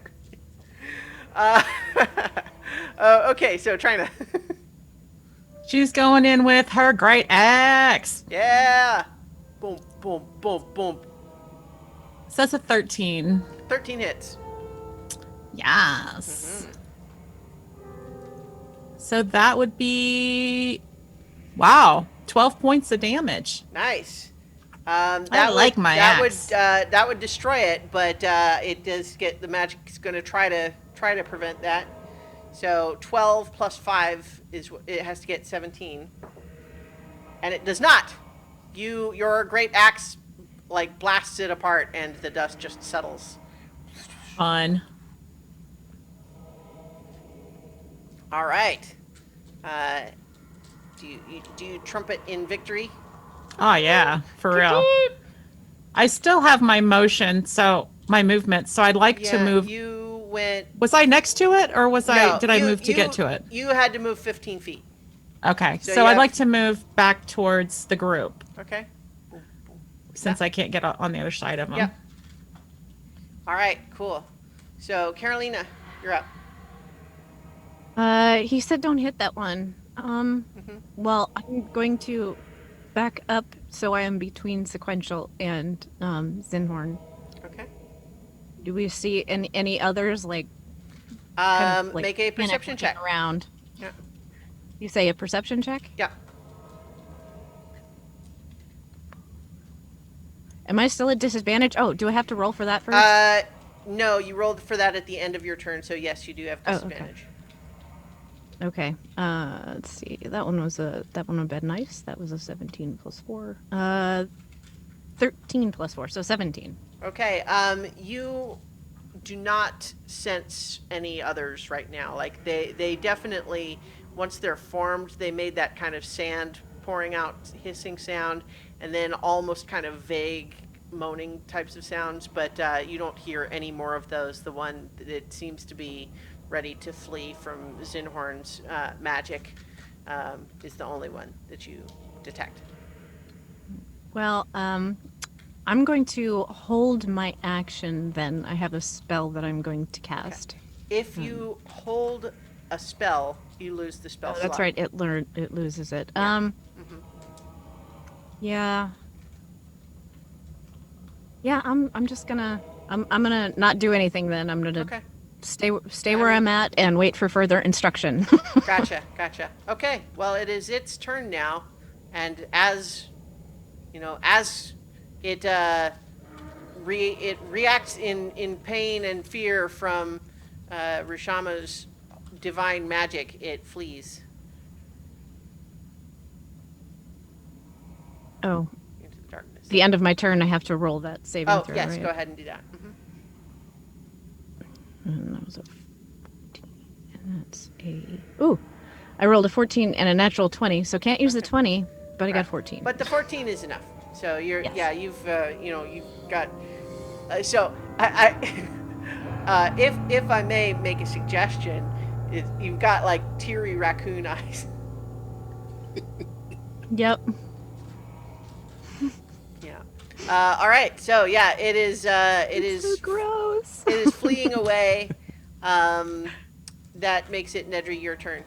her. Okay, so Trina. She's going in with her great axe. Yeah. Boom, boom, boom, boom. So that's a 13. 13 hits. Yes. So that would be, wow, 12 points of damage. Nice. I like my axe. That would destroy it, but it does get the magic's going to try to prevent that. So 12 plus 5 is it has to get 17, and it does not. Your great axe like blasts it apart, and the dust just settles. Fun. All right. Do you trumpet in victory? Oh yeah, for real. I still have my motion, so my movement. So I'd like to Yeah, move. you went. Was I next to it, or was I? No, Did I move to get to it? you had to move 15 feet. Okay, So so you I'd have- like to move back towards the group Okay. since I can't get on the other side of them. Yep. All right. Cool. So Carolina, you're up. He said don't hit that one. Well, I'm going to back up so I am between sequential and Zinhorn. Okay. Do we see any others like kind of like Make a panic perception looking check. around? Yeah. You say a perception check? Yeah. Am I still at disadvantage? Oh, do I have to roll for that first? No, you rolled for that at the end of your turn, so yes, you do have Oh, okay. disadvantage. Okay. Let's see. That one would been nice. That was a 17 plus 4. 13 plus 4, so 17. Okay. You do not sense any others right now. Like they definitely, once they're formed, they made that kind of sand pouring out hissing sound, and then almost kind of vague moaning types of sounds, but you don't hear any more of those. The one that seems to be ready to flee from Zinhorn's magic is the only one that you detect. Well, I'm going to hold my action then. I have a spell that I'm going to cast. If you hold a spell, you lose the spell slot. That's right. It loses it. Yeah. Yeah. Yeah, I'm just gonna I'm gonna not do anything then. I'm gonna Okay. stay where I'm at and wait for further instruction. Gotcha. Okay, well, it is its turn now, and as it it reacts in pain and fear from Rishama's divine magic, it flees Oh, into the darkness. the end of my turn, I have to roll that saving Oh, throw. yes, right? go ahead and do that. And that was a 14, and that's a I rolled a 14 and a natural 20, so can't use the 20, but I got 14. But the 14 is enough. So you're, Yes. yeah, you've got. So I if I may make a suggestion, you've got like teary raccoon eyes. Yep. Yeah. All right. So yeah, it is. It is. So gross. It is fleeing away. That makes it Nedry your turn.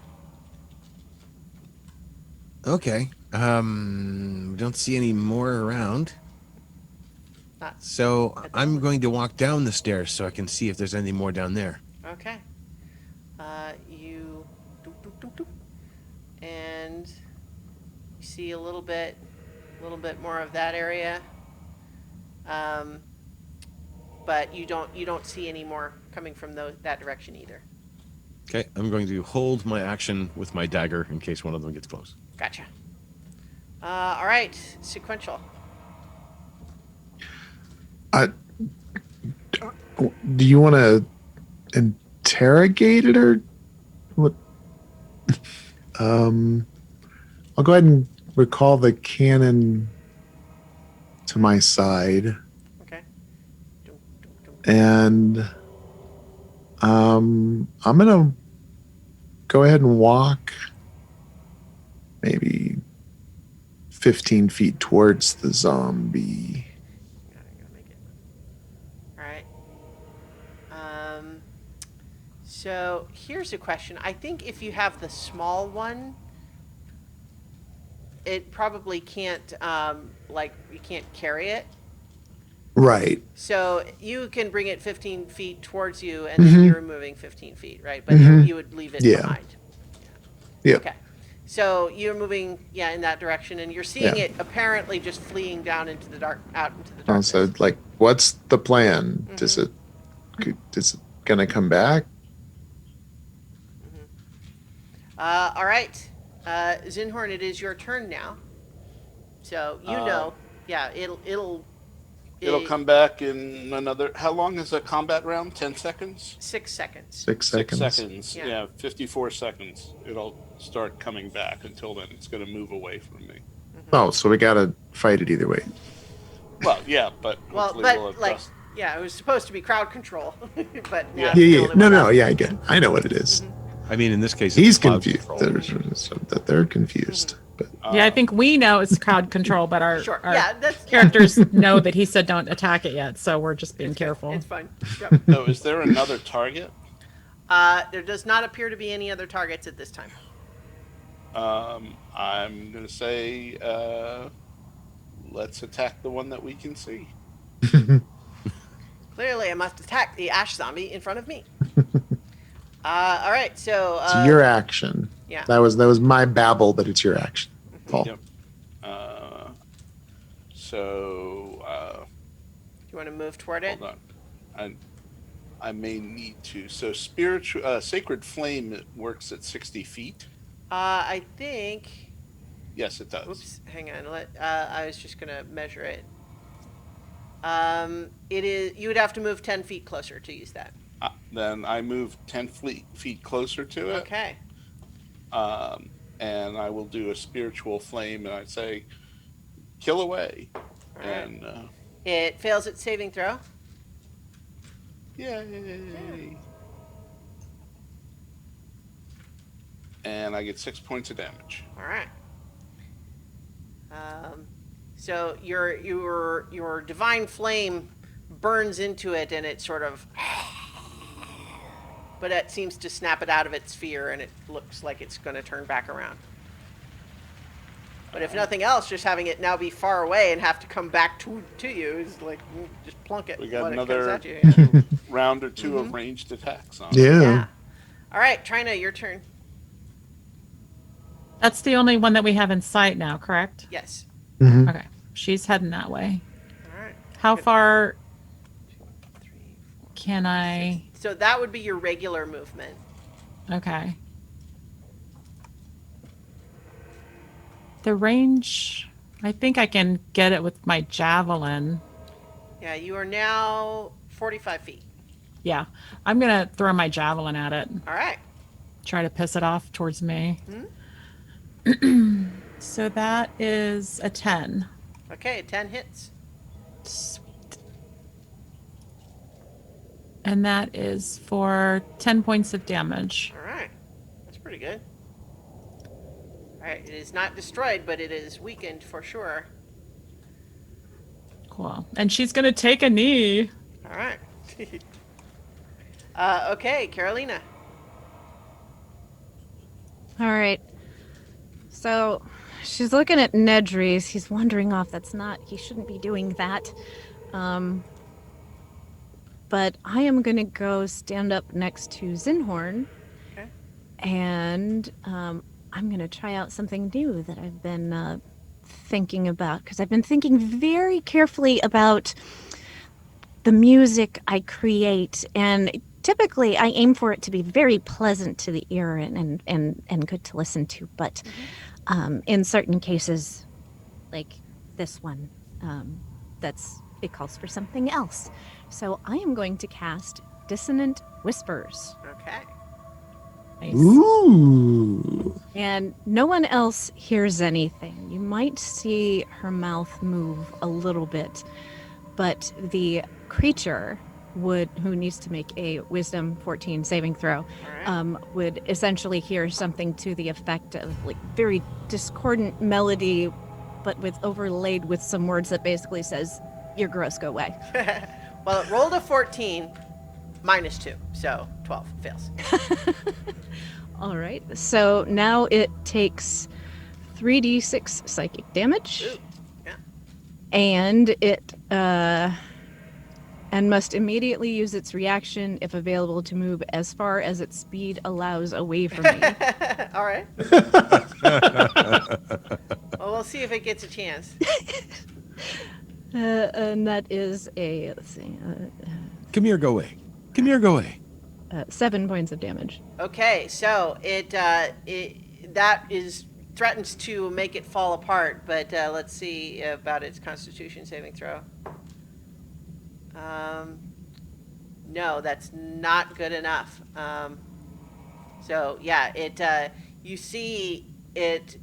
Okay. Don't see any more around. Not- So at the I'm moment. going to walk down the stairs so I can see if there's any more down there. Okay. You doop, and you see a little bit more of that area. But you don't see any more coming from that direction either. Okay, I'm going to hold my action with my dagger in case one of them gets close. Gotcha. All right, sequential. Do you want to interrogate it or what? I'll go ahead and recall the cannon to my side, Okay. and I'm gonna go ahead and walk maybe 15 feet towards the zombie. Yeah, I'm gonna make it. All right. So here's a question. I think if you have the small one, it probably can't, you can't carry it. Right. So you can bring it 15 feet towards you, and then you're moving 15 feet, right? But you would leave it Yeah. behind. Yeah. Okay. So you're moving, in that direction, and you're seeing Yeah. it apparently just fleeing down into the out into the darkness. Also, like, what's the plan? Is it gonna come back? All right, Zinhorn, it is your turn now. So you know, it'll It'll come back in another. How long is a combat round? 10 seconds? 6 seconds. 6 6 seconds. seconds. Yeah. Yeah, 54 seconds. It'll start coming back. Until then, it's going to move away from me. Oh, so we gotta fight it either way. Well, yeah, but Well, hopefully but we'll like, adjust. yeah, it was supposed to be crowd control, but now Yeah. it's the Yeah. only No, one no. up. Yeah, I get it. I know what it is. I mean, in this case, He's it's cloud confused. control. They're confused. But Yeah, I think we know it's crowd control, but our, Sure. our Yeah, that's characters know that he said don't attack it yet, so we're just being careful. It's fine. Yep. So, is there another target? There does not appear to be any other targets at this time. I'm going to say, let's attack the one that we can see. Clearly, I must attack the ash zombie in front of me. All right, so it's your action. yeah. That was my babble that it's your action. Paul. Yep. So, you want to move toward it? hold on. I may need to. So, spiritual, sacred flame works at 60 feet. I think. Yes, it does. Oops, hang on. I was just gonna measure it. It is. You would have to move 10 feet closer to use that. Then I move 10 feet closer to it. Okay. And I will do a spiritual flame, and I say, kill away. All right. And It fails its saving throw. yay! And I get 6 points of damage. All right. So your divine flame burns into it, and it sort of, but it seems to snap it out of its sphere, and it looks like it's going to turn back around. But if nothing else, just having it now be far away and have to come back to you is like, just plunk it. We got when it comes another at you, yeah. round or two of ranged attacks on it. Yeah. Yeah. All right, Trina, your turn. That's the only one that we have in sight now, correct? Yes. Mhm. Okay. She's heading that way. All right. How Good. far 3, 4. can I? So that would be your regular movement. Okay. The range, I think I can get it with my javelin. Yeah, you are now 45 feet. Yeah. I'm going to throw my javelin at it. All right. Try to piss it off towards me. So that is a 10. Okay, 10 hits. Sweet. And that is for 10 points of damage. All right. That's pretty good. All right, it is not destroyed, but it is weakened for sure. Cool. And she's going to take a knee. All right. Okay, Carolina. All right. So she's looking at Nedry's. He's wandering off. He shouldn't be doing that. But I am going to go stand up next to Zinhorn. Okay. And I'm going to try out something new that I've been thinking about. Because I've been thinking very carefully about the music I create. And typically I aim for it to be very pleasant to the ear and good to listen to. But in certain cases, like this one, it calls for something else. So I am going to cast Dissonant Whispers. Okay. Nice. Ooh. And no one else hears anything. You might see her mouth move a little bit, but the creature who needs to make a Wisdom 14 saving throw, would essentially hear something to the effect of like very discordant melody, but overlaid with some words that basically says, "You're gross, go away." Well, it rolled a 14 minus 2, so 12 fails. All right. So now it takes 3d6 psychic damage. Ooh, yeah. And it and must immediately use its reaction if available to move as far as its speed allows away from me. All right. Well, we'll see if it gets a chance. And that is let's see, Come here, go away. Come here, go away. 7 points of damage. Okay, so it threatens to make it fall apart, but let's see about its Constitution saving throw. No, that's not good enough. So yeah, you see it.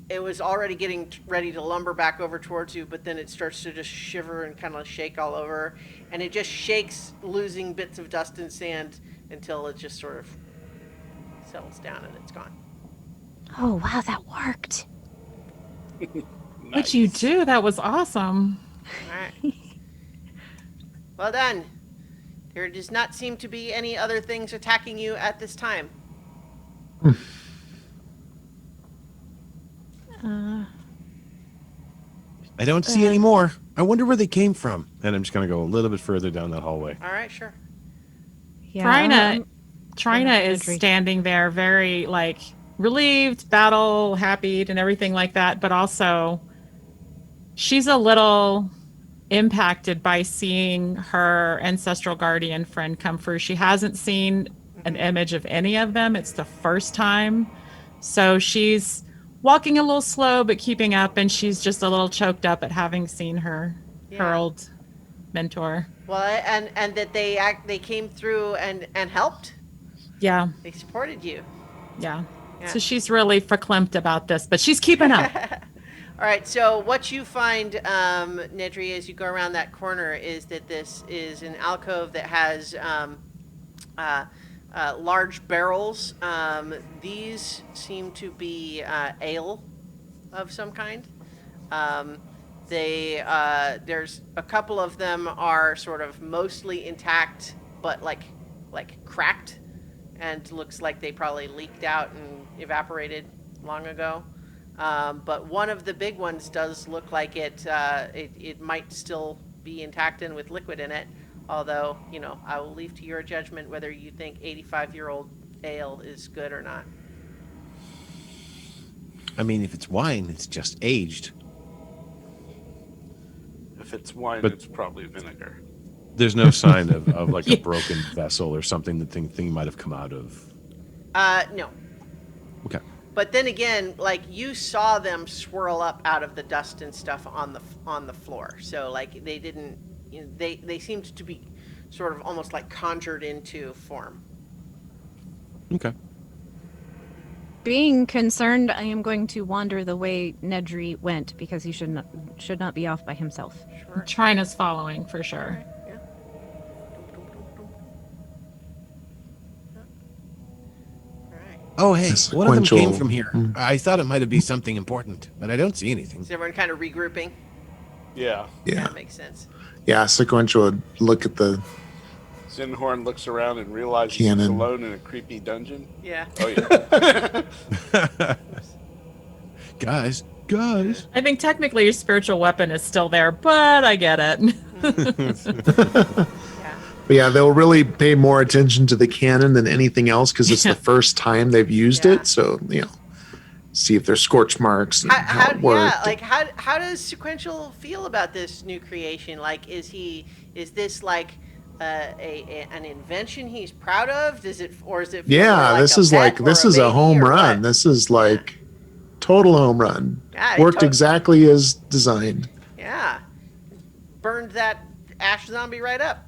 It was already getting ready to lumber back over towards you, but then it starts to just shiver and kind of shake all over, and it just shakes, losing bits of dust and sand until it just sort of settles down and it's gone. Oh, wow, that worked. What'd you do? That was awesome. All right. Well done. There does not seem to be any other things attacking you at this time. I don't see any more. I wonder where they came from. And I'm just going to go a little bit further down that hallway. All right, sure. Yeah. Trina is Audrey. standing there very like relieved, battle happy, and everything like that. But also, she's a little impacted by seeing her ancestral guardian friend come through. She hasn't seen an image of any of them. It's the first time. So she's walking a little slow, but keeping up. And she's just a little choked up at having seen her Yeah. old mentor. Well, and that they came through and helped. Yeah. They supported you. Yeah. Yeah. So she's really verklempt about this, but she's keeping up. All right. So what you find, Nedry, as you go around that corner, is that this is an alcove that has large barrels. These seem to be ale of some kind. There's a couple of them are sort of mostly intact, but like cracked, and looks like they probably leaked out and evaporated long ago. But one of the big ones does look like it might still be intact and with liquid in it. Although, I will leave to your judgment whether you think 85-year-old ale is good or not. I mean, if it's wine, it's just aged. If it's wine, But- it's probably vinegar. There's no sign of like a broken vessel or something the thing might have come out of. No. Okay. But then again, like you saw them swirl up out of the dust and stuff on the floor. So like they didn't, they seemed to be sort of almost like conjured into form. Okay. Being concerned, I am going to wander the way Nedry went because he should not be off by himself. Sure. Trina's following for sure. Yeah. All right. Oh, hey, A one of them came sequential- from here. I thought it might be something important, but I don't see anything. Is everyone kind of regrouping? Yeah. Yeah. That makes sense. Yeah. Sequential would look at the Zinhorn looks around and realizes he's Cannon. alone in a creepy dungeon. Yeah. Oh, yeah. Guys. I think technically your spiritual weapon is still there, but I get it. Yeah. But yeah, they'll really pay more attention to the cannon than anything else because it's Yeah. the first time they've used Yeah. it. So, see if there's scorch marks and how it worked. Yeah, like how does Sequential feel about this new creation? Like, is this like an invention he's proud of? Does it, or is it? feel Yeah, more like this a is bet like or this is a baby home or run. what? This is like total home run. Yeah, it Worked tot- exactly as designed. Yeah, burned that ash zombie right up.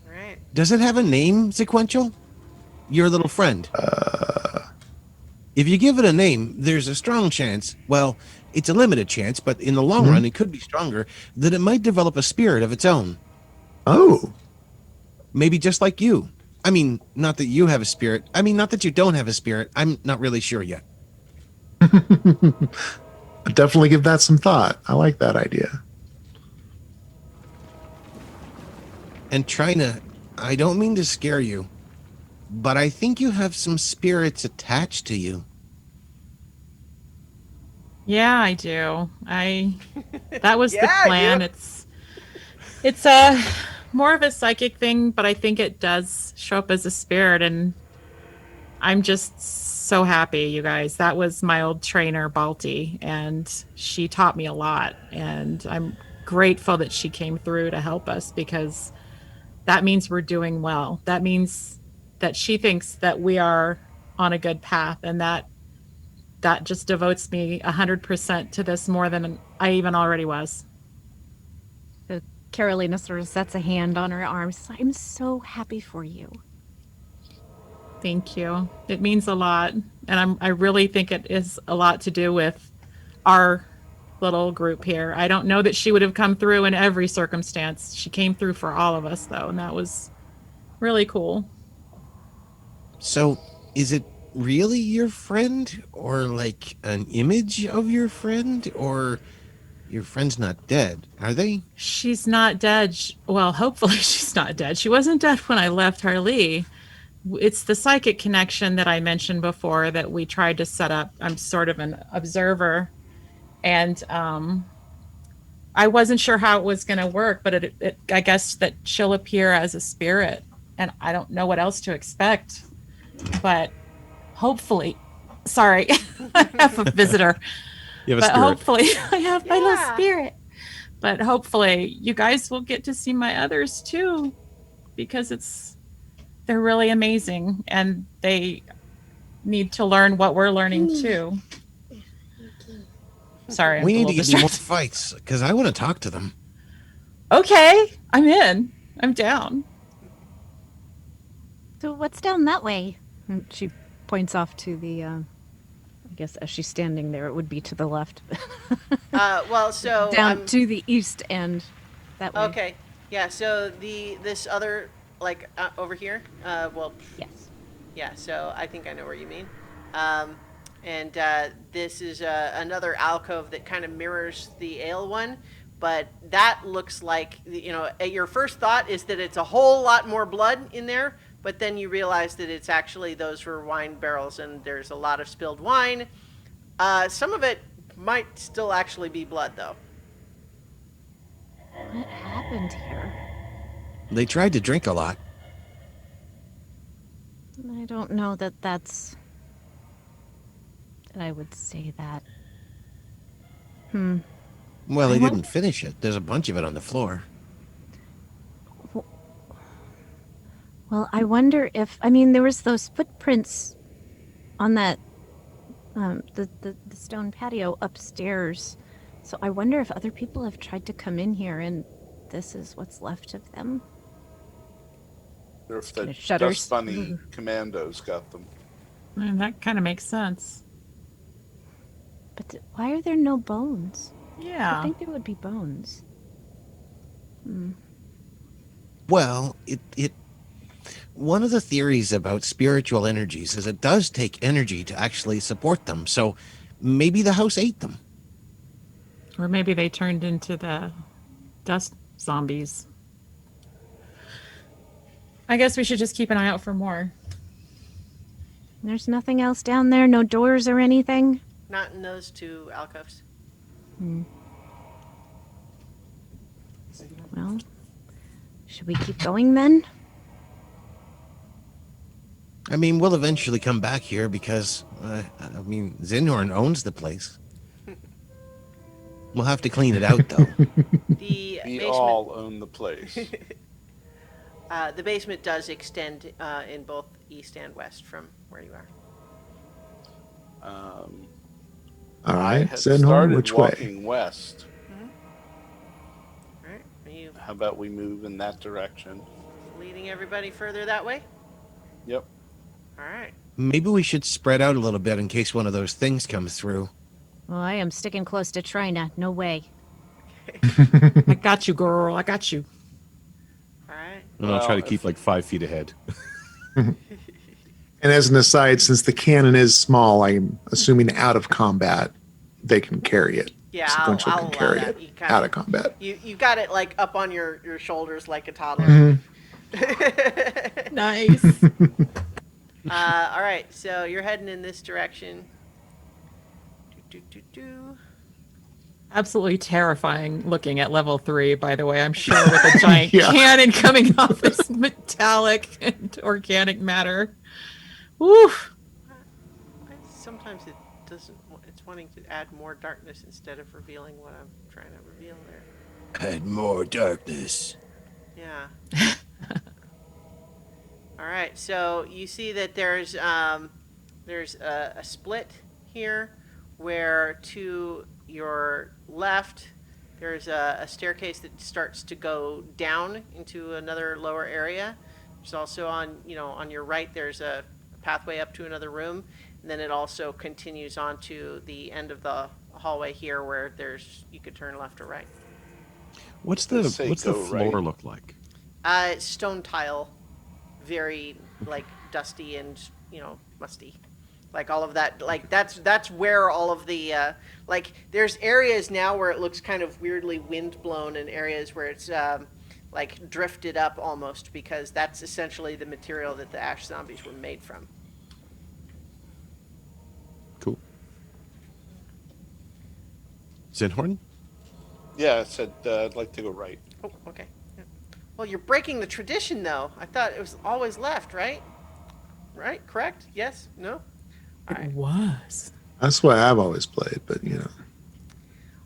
Right. Does it have a name, Sequential? Your little friend. If you give it a name, there's a strong chance, well, it's a limited chance, but in the long run, it could be stronger, that it might develop a spirit of its own. Oh, Maybe just like you. I mean, not that you have a spirit. I mean, not that you don't have a spirit. I'm not really sure yet. definitely give that some thought. I like that idea. And Trina, I don't mean to scare you, but I think you have some spirits attached to you. Yeah, I do. That was Yeah, the plan. you- It's a more of a psychic thing, but I think it does show up as a spirit, and I'm just so happy, you guys. That was my old trainer, Balti, and she taught me a lot, and I'm grateful that she came through to help us because that means we're doing well. That means that she thinks that we are on a good path, and that just devotes me 100% to this more than I even already was. Carolina sort of sets a hand on her arm. She's like, I'm so happy for you. Thank you. It means a lot. And I really think it is a lot to do with our little group here. I don't know that she would have come through in every circumstance. She came through for all of us, though, and that was really cool. So, is it really your friend, or like an image of your friend, or your friend's not dead, are they? She's not dead. Well, hopefully she's not dead. She wasn't dead when I left Harlee. It's the psychic connection that I mentioned before that we tried to set up. I'm sort of an observer, and I wasn't sure how it was going to work, but I guess that she'll appear as a spirit, and I don't know what else to expect. But hopefully, sorry, I have a visitor. You have a But spirit. hopefully, I have my little Yeah. spirit. But hopefully, you guys will get to see my others too, because they're really amazing, and they need to learn what we're learning too. Sorry, We I'm a need to little get more distracted. fights, because I want to talk to them. Okay, I'm in. I'm down. So what's down that way? And she points off to the, I guess as she's standing there, it would be to the left. Well, so Down to the east end. That way. okay, yeah. So this other over here. Well, Yes. yeah. So I think I know where you mean. And this is another alcove that kind of mirrors the ale one, but that looks like your first thought is that it's a whole lot more blood in there. But then you realize that it's actually those were wine barrels, and there's a lot of spilled wine. Some of it might still actually be blood, though. What happened here? They tried to drink a lot. I don't know that I would say that. Well, they didn't finish it. There's a bunch of it on the floor. Well, I wonder if there was those footprints on that the stone patio upstairs. So I wonder if other people have tried to come in here and this is what's left of them. Or if the Kinda shudders. Dust Bunny commandos got them. And that kind of makes sense. But why are there no bones? I Yeah. think there would be bones. Well, it one of the theories about spiritual energies is it does take energy to actually support them. So maybe the house ate them. Or maybe they turned into the dust zombies. I guess we should just keep an eye out for more. There's nothing else down there, no doors or anything. Not in those two alcoves. Well, should we keep going then? I mean, we'll eventually come back here because, Zinhorn owns the place. We'll have to clean it out, though. The We basement. all own the place. The basement does extend in both east and west from where you are. All I right, had Zenhorn, started which way? walking west. All right. Are you How about we move in that direction? leading everybody further that way? Yep. All right. Maybe we should spread out a little bit in case one of those things comes through. Well, I am sticking close to Trina. No way. I got you, girl. I got you. All right. And I'll try Well, to keep like 5 feet ahead. And as an aside, since the cannon is small, I'm assuming out of combat, they can carry it. Yeah, Sequential I'll can allow carry that. it You kinda- out of combat. You got it like up on your shoulders like a toddler. Mm-hmm. Nice. All right, so you're heading in this direction. Do. Absolutely terrifying looking at level 3, by the way. I'm sure with a giant Yeah. cannon coming off this metallic and organic matter. Woo! Sometimes it doesn't. It's wanting to add more darkness instead of revealing what I'm trying to reveal there. Add more darkness. Yeah. All right. So you see that there's a split here, where to your left There's a staircase that starts to go down into another lower area. There's also on your right, there's a pathway up to another room. And then it also continues on to the end of the hallway here where you could turn left or right. What's Let's the say what's the go floor right. look like? Stone tile, very like dusty and musty, like all of that. Like that's where all of the like there's areas now where it looks kind of weirdly wind blown, and areas where it's like drifted up almost, because that's essentially the material that the ash zombies were made from. Cool. Zinhorn? Yeah, I said I'd like to go right. Oh, okay. Yeah. Well, you're breaking the tradition, though. I thought it was always left, right? Right? Correct? Yes? No? All It right. was. That's why I've always played, but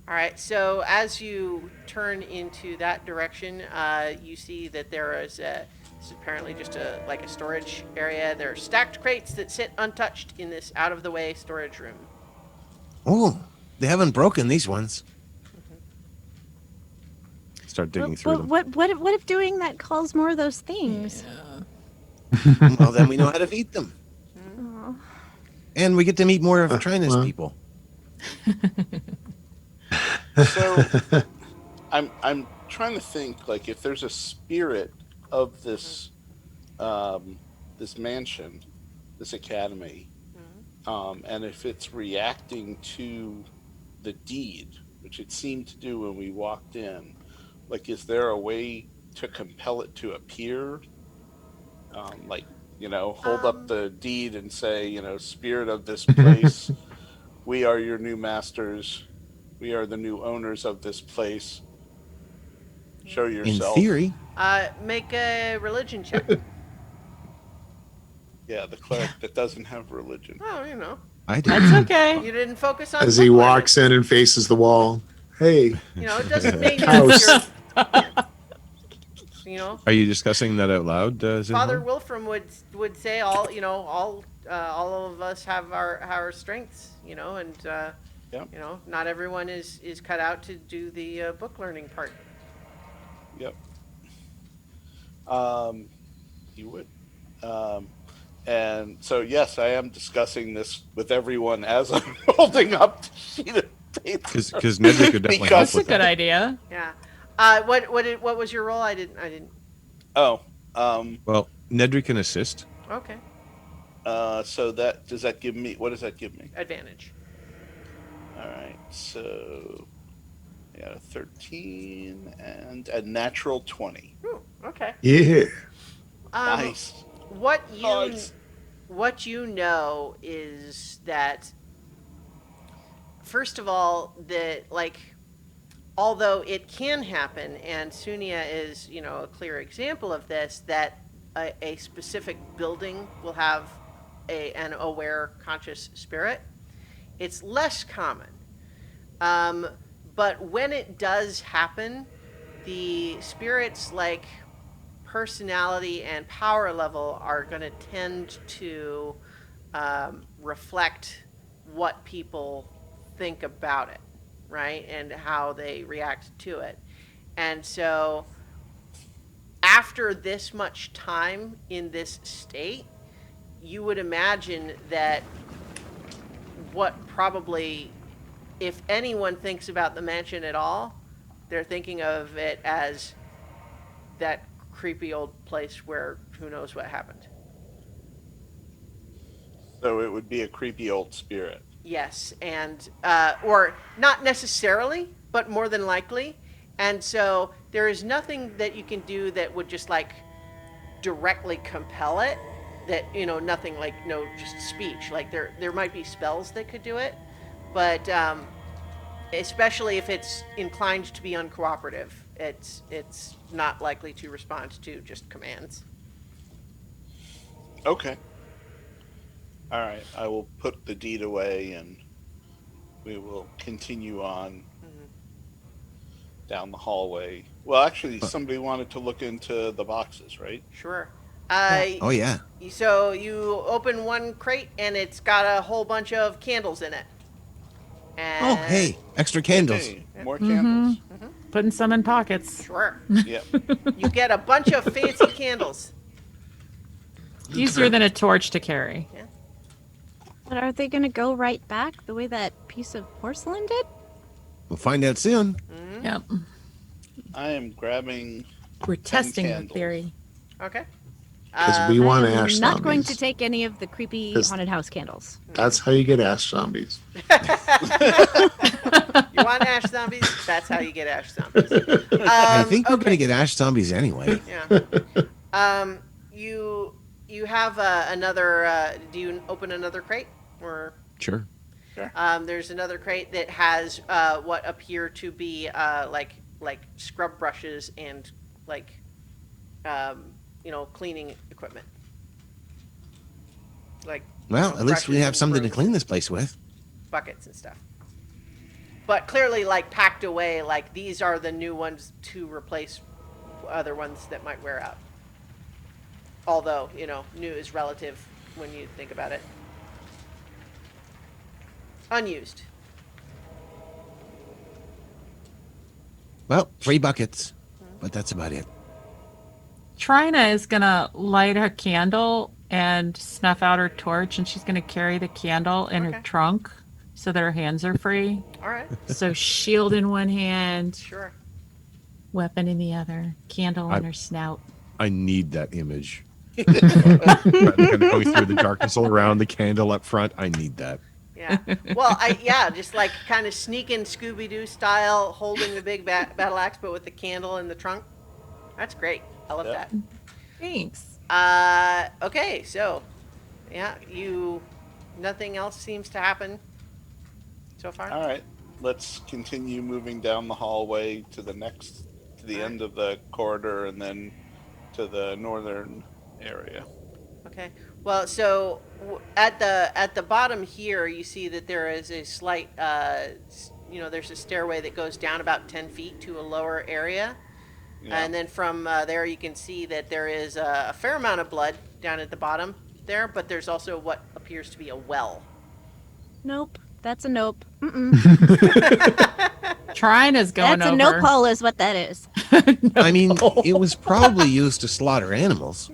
All right. So as you turn into that direction, you see that there is this is apparently just like a storage area. There are stacked crates that sit untouched in this out-of-the-way storage room. Oh, they haven't broken these ones. Start digging But, through but them. what if doing that calls more of those things? Well, then we know how to feed them. Oh. And we get to meet more of Trina's well. people. So I'm trying to think, like, if there's a spirit of this this mansion, this academy, and if it's reacting to the deed, which it seemed to do when we walked in. Like, is there a way to compel it to appear? Like, hold up the deed and say, spirit of this place, we are your new masters. We are the new owners of this place. Show In yourself. theory. Make a religion check. Yeah, the cleric that doesn't have religion. Oh, I do. That's okay. you didn't focus on as he book learning. walks in and faces the wall, hey, It doesn't mean House. you're, Are you discussing that out loud, Zinhorn? Father Wilfram would say all of us have our strengths, and Yep. not everyone is cut out to do the book learning part. Yep. You would. And so, yes, I am discussing this with everyone as I'm holding up the sheet of paper. Because Nedrick could definitely help Because- That's a with good that. idea. Yeah. What was your role? I didn't. Oh, Well, Nedrick can assist. Okay. so does that give me, what does that give me? Advantage. All right, so yeah, 13 and a natural 20. Ooh, okay. yeah, Nice. What you Nice. what you know is that, first of all, although it can happen, and Sunia is a clear example of this, that a specific building will have an aware conscious spirit. It's less common, but when it does happen, the spirits personality and power level are going to tend to reflect what people think about it, right? And how they react to it. And so after this much time in this state, you would imagine that what probably, if anyone thinks about the mansion at all, they're thinking of it as that creepy old place where who knows what happened. So it would be a creepy old spirit. Yes, and or not necessarily, but more than likely. And so there is nothing that you can do that would just directly compel it. That nothing just speech. Like there might be spells that could do it, but especially if it's inclined to be uncooperative, it's not likely to respond to just commands. Okay. All right, I will put the deed away and we will continue on down the hallway. Well, actually, somebody wanted to look into the boxes, right? Sure. Oh, yeah. So you open one crate and it's got a whole bunch of candles in it. And Oh, hey, extra candles. Hey, more candles. Putting some in pockets. Sure. Yep. You get a bunch of fancy candles. Easier than a torch to carry. But are they going to go right back the way that piece of porcelain did? We'll find out soon. Yep. I am grabbing. We're testing the candles. theory. Okay. Because we want I'm ash not zombies. going to take any of the creepy 'Cause- haunted house candles. That's how you get ash zombies. You want ash zombies? That's how you get ash zombies. I think we're going to get ash zombies anyway. Yeah. You have another. Do you open another crate or? Sure. There's another crate that has what appear to be like scrub brushes and like cleaning equipment. Like Well, at least we brushes have and something to brooms, clean this place with. buckets and stuff. But clearly, like packed away, like these are the new ones to replace other ones that might wear out. Although new is relative when you think about it. Unused. Well, 3 buckets, but that's about it. Trina is going to light a candle and snuff out her torch, and she's going to carry the candle in Okay. her trunk so that her hands are free. All right. So shield in one hand, Sure. weapon in the other, candle in her snout. I need that image. Kind of going through the darkness all around, the candle up front. I need that. Yeah. Well, just like kind of sneaking Scooby-Doo style, holding the big battle axe, but with the candle in the trunk. That's great. I love Yep. Thanks. that. Okay, so, yeah, nothing else seems to happen so far. All right. Let's continue moving down the hallway to the end of the corridor, and then to the northern area. Okay. Well, so at the bottom here, you see that there is a slight, there's a stairway that goes down about 10 feet to a lower area. Yeah. And then from there, you can see that there is a fair amount of blood down at the bottom there, but there's also what appears to be a well. Nope. That's a nope. Mm-mm. Trina's going That's over. a nope hole is what that is. I mean, it was probably used to slaughter animals.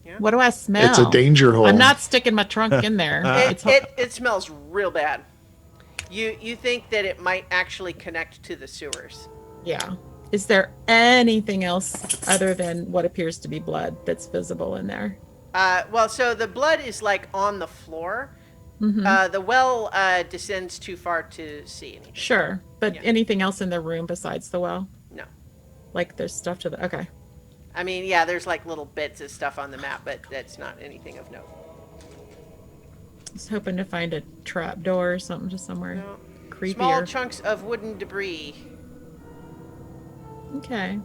Yeah. What do I smell? It's a danger hole. I'm not sticking my trunk in there. It's It smells real bad. You think that it might actually connect to the sewers? Yeah. Is there anything else other than what appears to be blood that's visible in there? Well, so the blood is like on the floor. The well descends too far to see anything. Sure. But Yeah. anything else in the room besides the well? No. Like there's stuff to the. Okay. I mean, yeah, there's like little bits of stuff on the map, but that's not anything of note. I was hoping to find a trap door or something just somewhere No. creepier. Small chunks of wooden debris. Okay.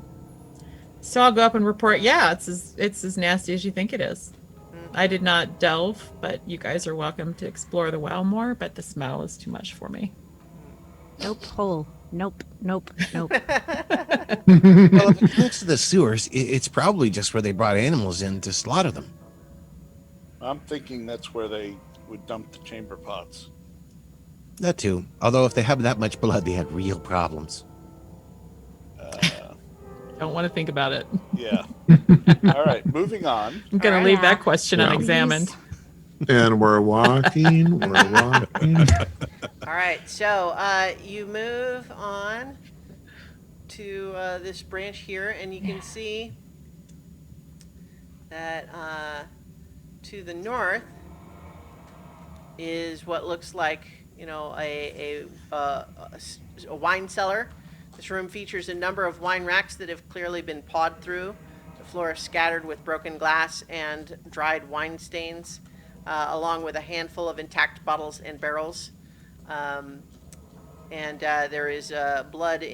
So I'll go up and report. Yeah, it's as nasty as you think it is. I did not delve, but you guys are welcome to explore the well more. But the smell is too much for me. Nope hole. Nope. Nope. Nope. Well, if it connects to the sewers, it's probably just where they brought animals in to slaughter them. I'm thinking that's where they would dump the chamber pots. That too. Although if they have that much blood, they had real problems. Don't want to think about it. Yeah. All right, moving on. I'm going Alright. to leave that question Yeah. unexamined. And we're walking. All right, so you move on to this branch here, and you can see that to the north is what looks like, a wine cellar. This room features a number of wine racks that have clearly been pawed through. The floor is scattered with broken glass and dried wine stains, along with a handful of intact bottles and barrels. And there is blood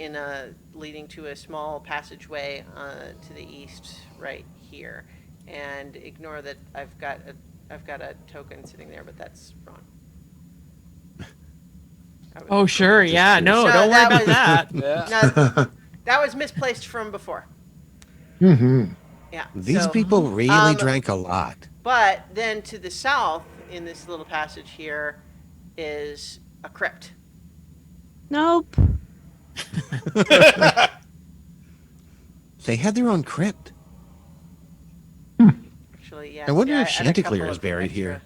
leading to a small passageway to the east right here. And ignore that I've got a token sitting there, but that's wrong. Oh, sure. Yeah. No, So don't worry that about was- that. Yeah. No, that was misplaced from before. Mm-hmm. Yeah. These so- people really drank a lot. But then to the south, in this little passage here, is a crypt. Nope. They had their own crypt. Actually, yeah. I wonder see, if I had a Chanticleer couple is of buried extra- here.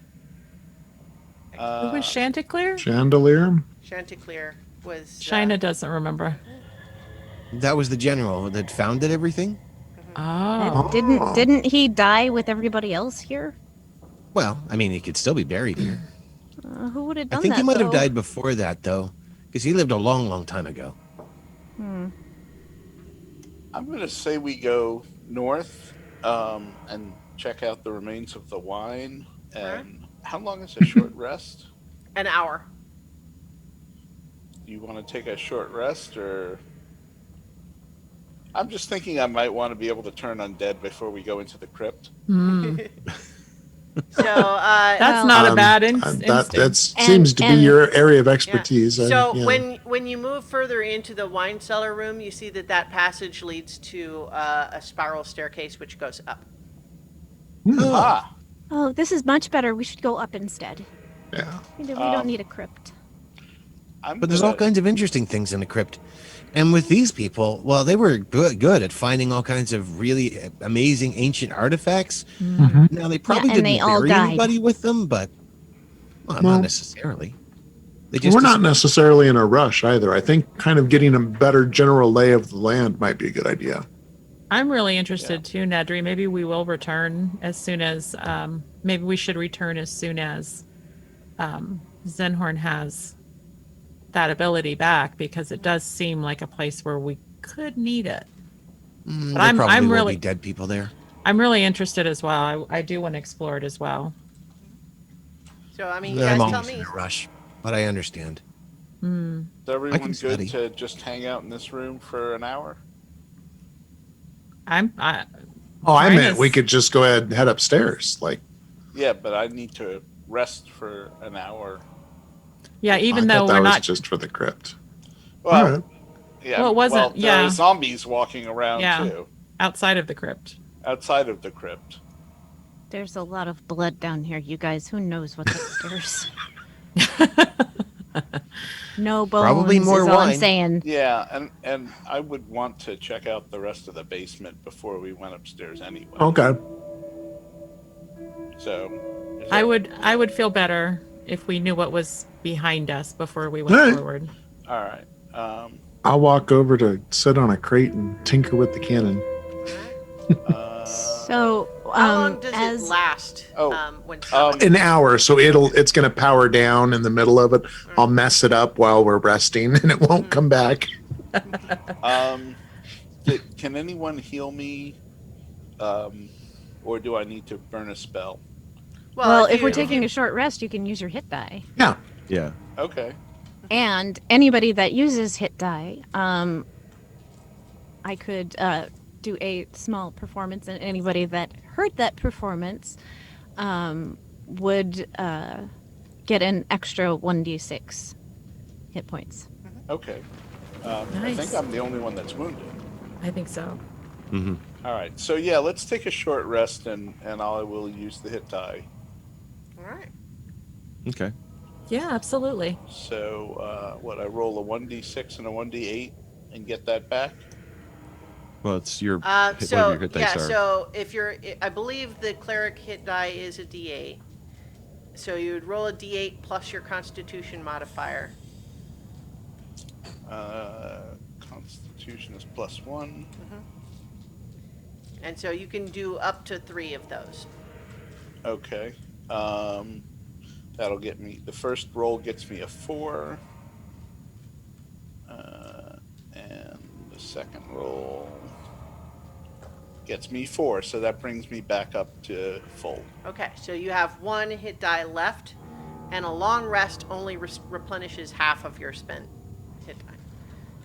Who was Chanticleer? Chandelier. Chanticleer was China doesn't remember. That was the general that founded everything? Oh. Didn't he die with everybody else here? Well, I mean, he could still be buried here. Who would have I done think that? he might have though? died before that, though, because he lived a long, long time ago. I'm going to say we go north and check out the remains of the wine. And how long is a short rest? an hour. Do you want to take a short rest, or? I'm just thinking I might want to be able to turn undead before we go into the crypt. So That's not a bad instinct. That seems to be your area of expertise. So yeah. when you move further into the wine cellar room, you see that passage leads to a spiral staircase which goes up. Ah, Oh, this is much better. We should go up instead. Yeah. We don't need a crypt. But there's all kinds of interesting things in the crypt. And with these people, well, they were good at finding all kinds of really amazing ancient artifacts. Now, they probably and didn't they all bury died. anybody with them, but well, not necessarily. They just We're not necessarily in a rush either. I think kind of getting a better general lay of the land might be a good idea. I'm really interested too, Nedry. Maybe we will return as soon as, maybe we should return as soon as Zenhorn has that ability back, because it does seem like a place where we could need it. But there probably I'm will really be dead people there. I'm really interested as well. I do want to explore it as well. So I mean, you I'm guys tell always in me. a rush, but I understand. Is everyone good study. to just hang out in this room for an hour? I Mine meant is- we could just go ahead and head upstairs. Like, Yeah, but I need to rest for an hour. Yeah, I even thought though that we're was not just for the crypt. Well, All right. yeah. Well, it wasn't- Well, there yeah. are zombies walking around Yeah. too, outside of the crypt. outside of the crypt. There's a lot of blood down here, you guys. Who knows what's upstairs? No bones Probably more is all I'm wine. saying. Yeah, and I would want to check out the rest of the basement before we went upstairs anyway. Okay. So, is I that- would feel better if we knew what was behind us before we went All right. forward. All right. I'll walk over to sit on a crate and tinker with the cannon. So, How long does as it last? Oh, When summoned? An hour, so it's going to power down in the middle of it. I'll mess it up while we're resting, and it won't come back. Can anyone heal me, or do I need to burn a spell? well, if you- we're taking a short rest, you can use your hit die. Yeah. Yeah. Okay. And anybody that uses hit die, I could do a small performance, and anybody that heard that performance would get an extra 1d6 hit points. Okay. I Nice. think I'm the only one that's wounded. I think so. All right. So yeah, let's take a short rest, and I will use the hit die. All right. Okay. Yeah, absolutely. So I roll a 1d6 and a 1d8 and get that back. Well, it's your So whatever your hit yeah, dice are. so if I believe the cleric hit die is a D8. So you would roll a D8 plus your Constitution modifier. Constitution is +1. And so you can do up to 3 of those. Okay. That'll get me. The first roll gets me a 4. And the second roll gets me 4. So that brings me back up to full. Okay, so you have 1 hit die left, and a long rest only replenishes half of your spent hit die.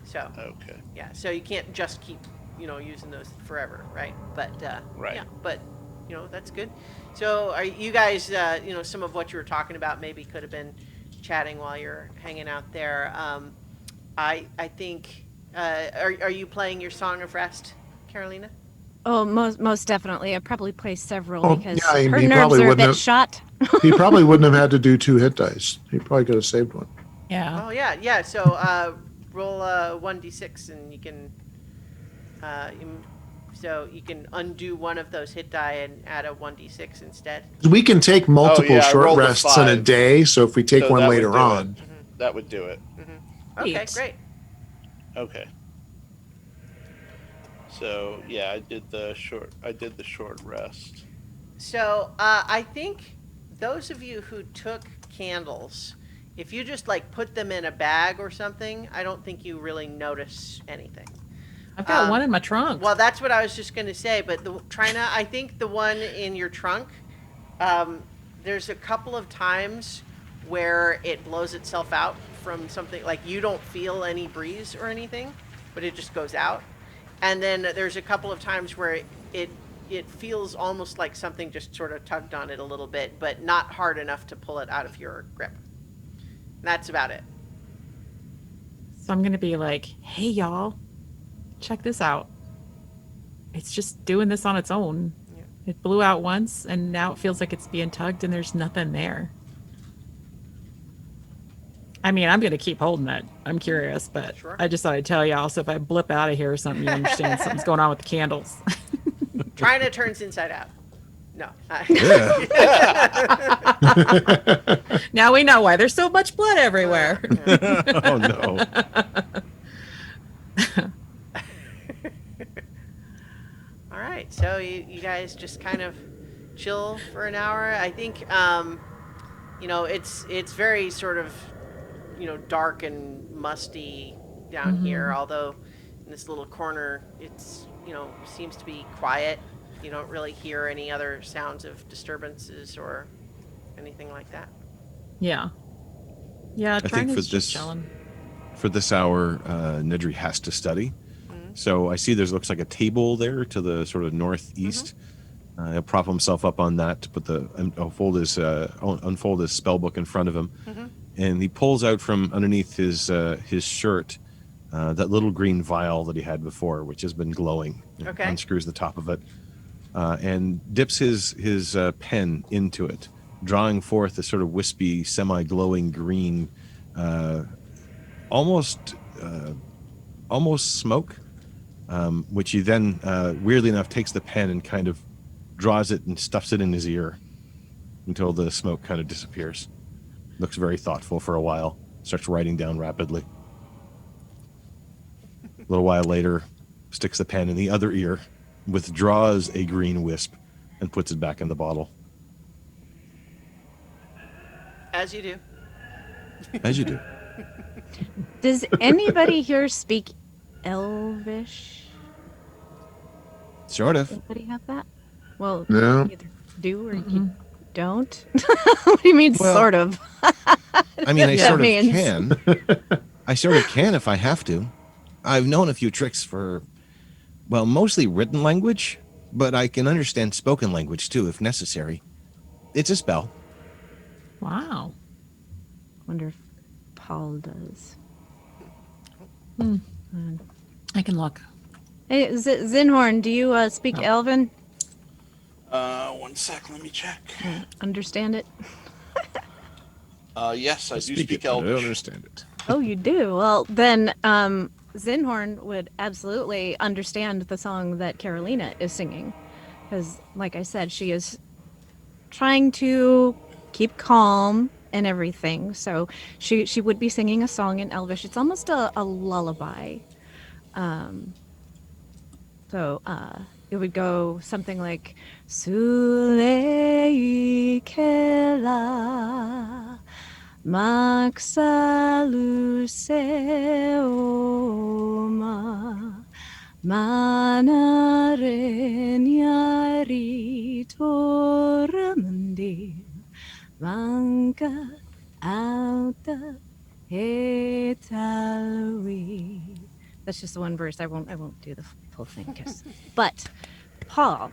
So Okay. yeah, so you can't just keep using those forever, right? But Right. yeah, but that's good. So are you guys some of what you were talking about maybe could have been chatting while you're hanging out there. I think are you playing your Song of Rest, Carolina? Oh, most definitely. I probably play several Oh, because yeah, her he nerves probably are a wouldn't bit have- shot. He probably wouldn't have had to do 2 hit dice. He probably could have saved one. Yeah. Oh yeah. So roll 1d6 and you can so you can undo one of those hit die and add a 1d6 instead. We can take multiple yeah, I short rolled a rests in a 5. day, so if we take So one that would later do on. it. That would do it. Okay, Neat. great. Okay. So yeah, I did the short rest. So I think those of you who took candles, if you just like put them in a bag or something, I don't think you really notice anything. I've got one in my trunk. Well, that's what I was just going to say. But Trina, I think the one in your trunk, there's a couple of times where it blows itself out from something, like you don't feel any breeze or anything, but it just goes out. And then there's a couple of times where it feels almost like something just sort of tugged on it a little bit, but not hard enough to pull it out of your grip. And that's about it. So I'm going to be like, hey, y'all, check this out. It's just doing this on its own. Yeah. It blew out once, and now it feels like it's being tugged, and there's nothing there. I mean, I'm going to keep holding it. I'm curious, but Sure. I just thought I'd tell y'all. So if I blip out of here or something, you understand something's going on with the candles. Trina turns inside out. No. Now we know why there's so much blood everywhere. Oh no. All right, so you guys just kind of chill for an hour. I think, it's very sort of, dark and musty down here, although in this little corner, it's, seems to be quiet. You don't really hear any other sounds of disturbances or anything like that. Yeah. Yeah, I think trying for to this chilling. for this hour, Nedry has to study. So I see there's looks like a table there to the sort of northeast. He'll prop himself up on that to put unfold his spell book in front of him, and he pulls out from underneath his shirt that little green vial that he had before, which has been glowing. Okay. Unscrews the top of it, and dips his pen into it, drawing forth a sort of wispy, semi-glowing green, almost smoke, which he then, weirdly enough, takes the pen and kind of draws it and stuffs it in his ear until the smoke kind of disappears. Looks very thoughtful for a while. Starts writing down rapidly. A little while later, sticks the pen in the other ear, withdraws a green wisp, and puts it back in the bottle. As you do. As you do. Does anybody here speak Elvish? Sort of. Anybody have that? Well, No. you either do or you don't. What do you mean, Well, sort of? I mean, I That sort of means- can. I sort of can if I have to. I've known a few tricks for, well, mostly written language, but I can understand spoken language too if necessary. It's a spell. Wow. Wonder if Paul does. I can look. Hey, Zinhorn, do you speak Elven? 1 sec, let me check. Understand it? Yes, I do speak it, but I don't Elvish. understand it. Oh, you do? Well, then Zinhorn would absolutely understand the song that Carolina is singing. Because, like I said, she is trying to keep calm and everything. So she would be singing a song in Elvish. It's almost a lullaby. So it would go something like Sulei Kela Maxaluseoma Manarenyari Toramundi Manka Auta Hetalui. That's just one verse. I won't do the full thing. But Paul,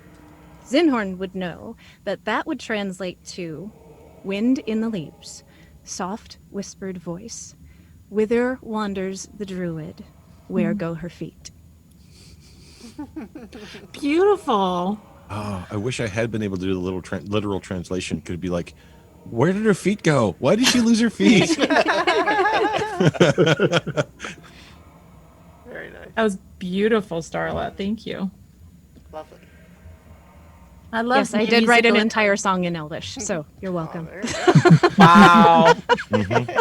Zinhorn would know that would translate to wind in the leaves, soft whispered voice, whither wanders the druid, where go her feet. Beautiful. Oh, I wish I had been able to do the literal translation. Could be like, Where did her feet go? Why did she lose her feet? Very nice. That was beautiful, Starla. Thank you. Lovely. I love. Yes, I did write an musical- entire song in Elvish, so you're Oh, welcome. there you go. Wow.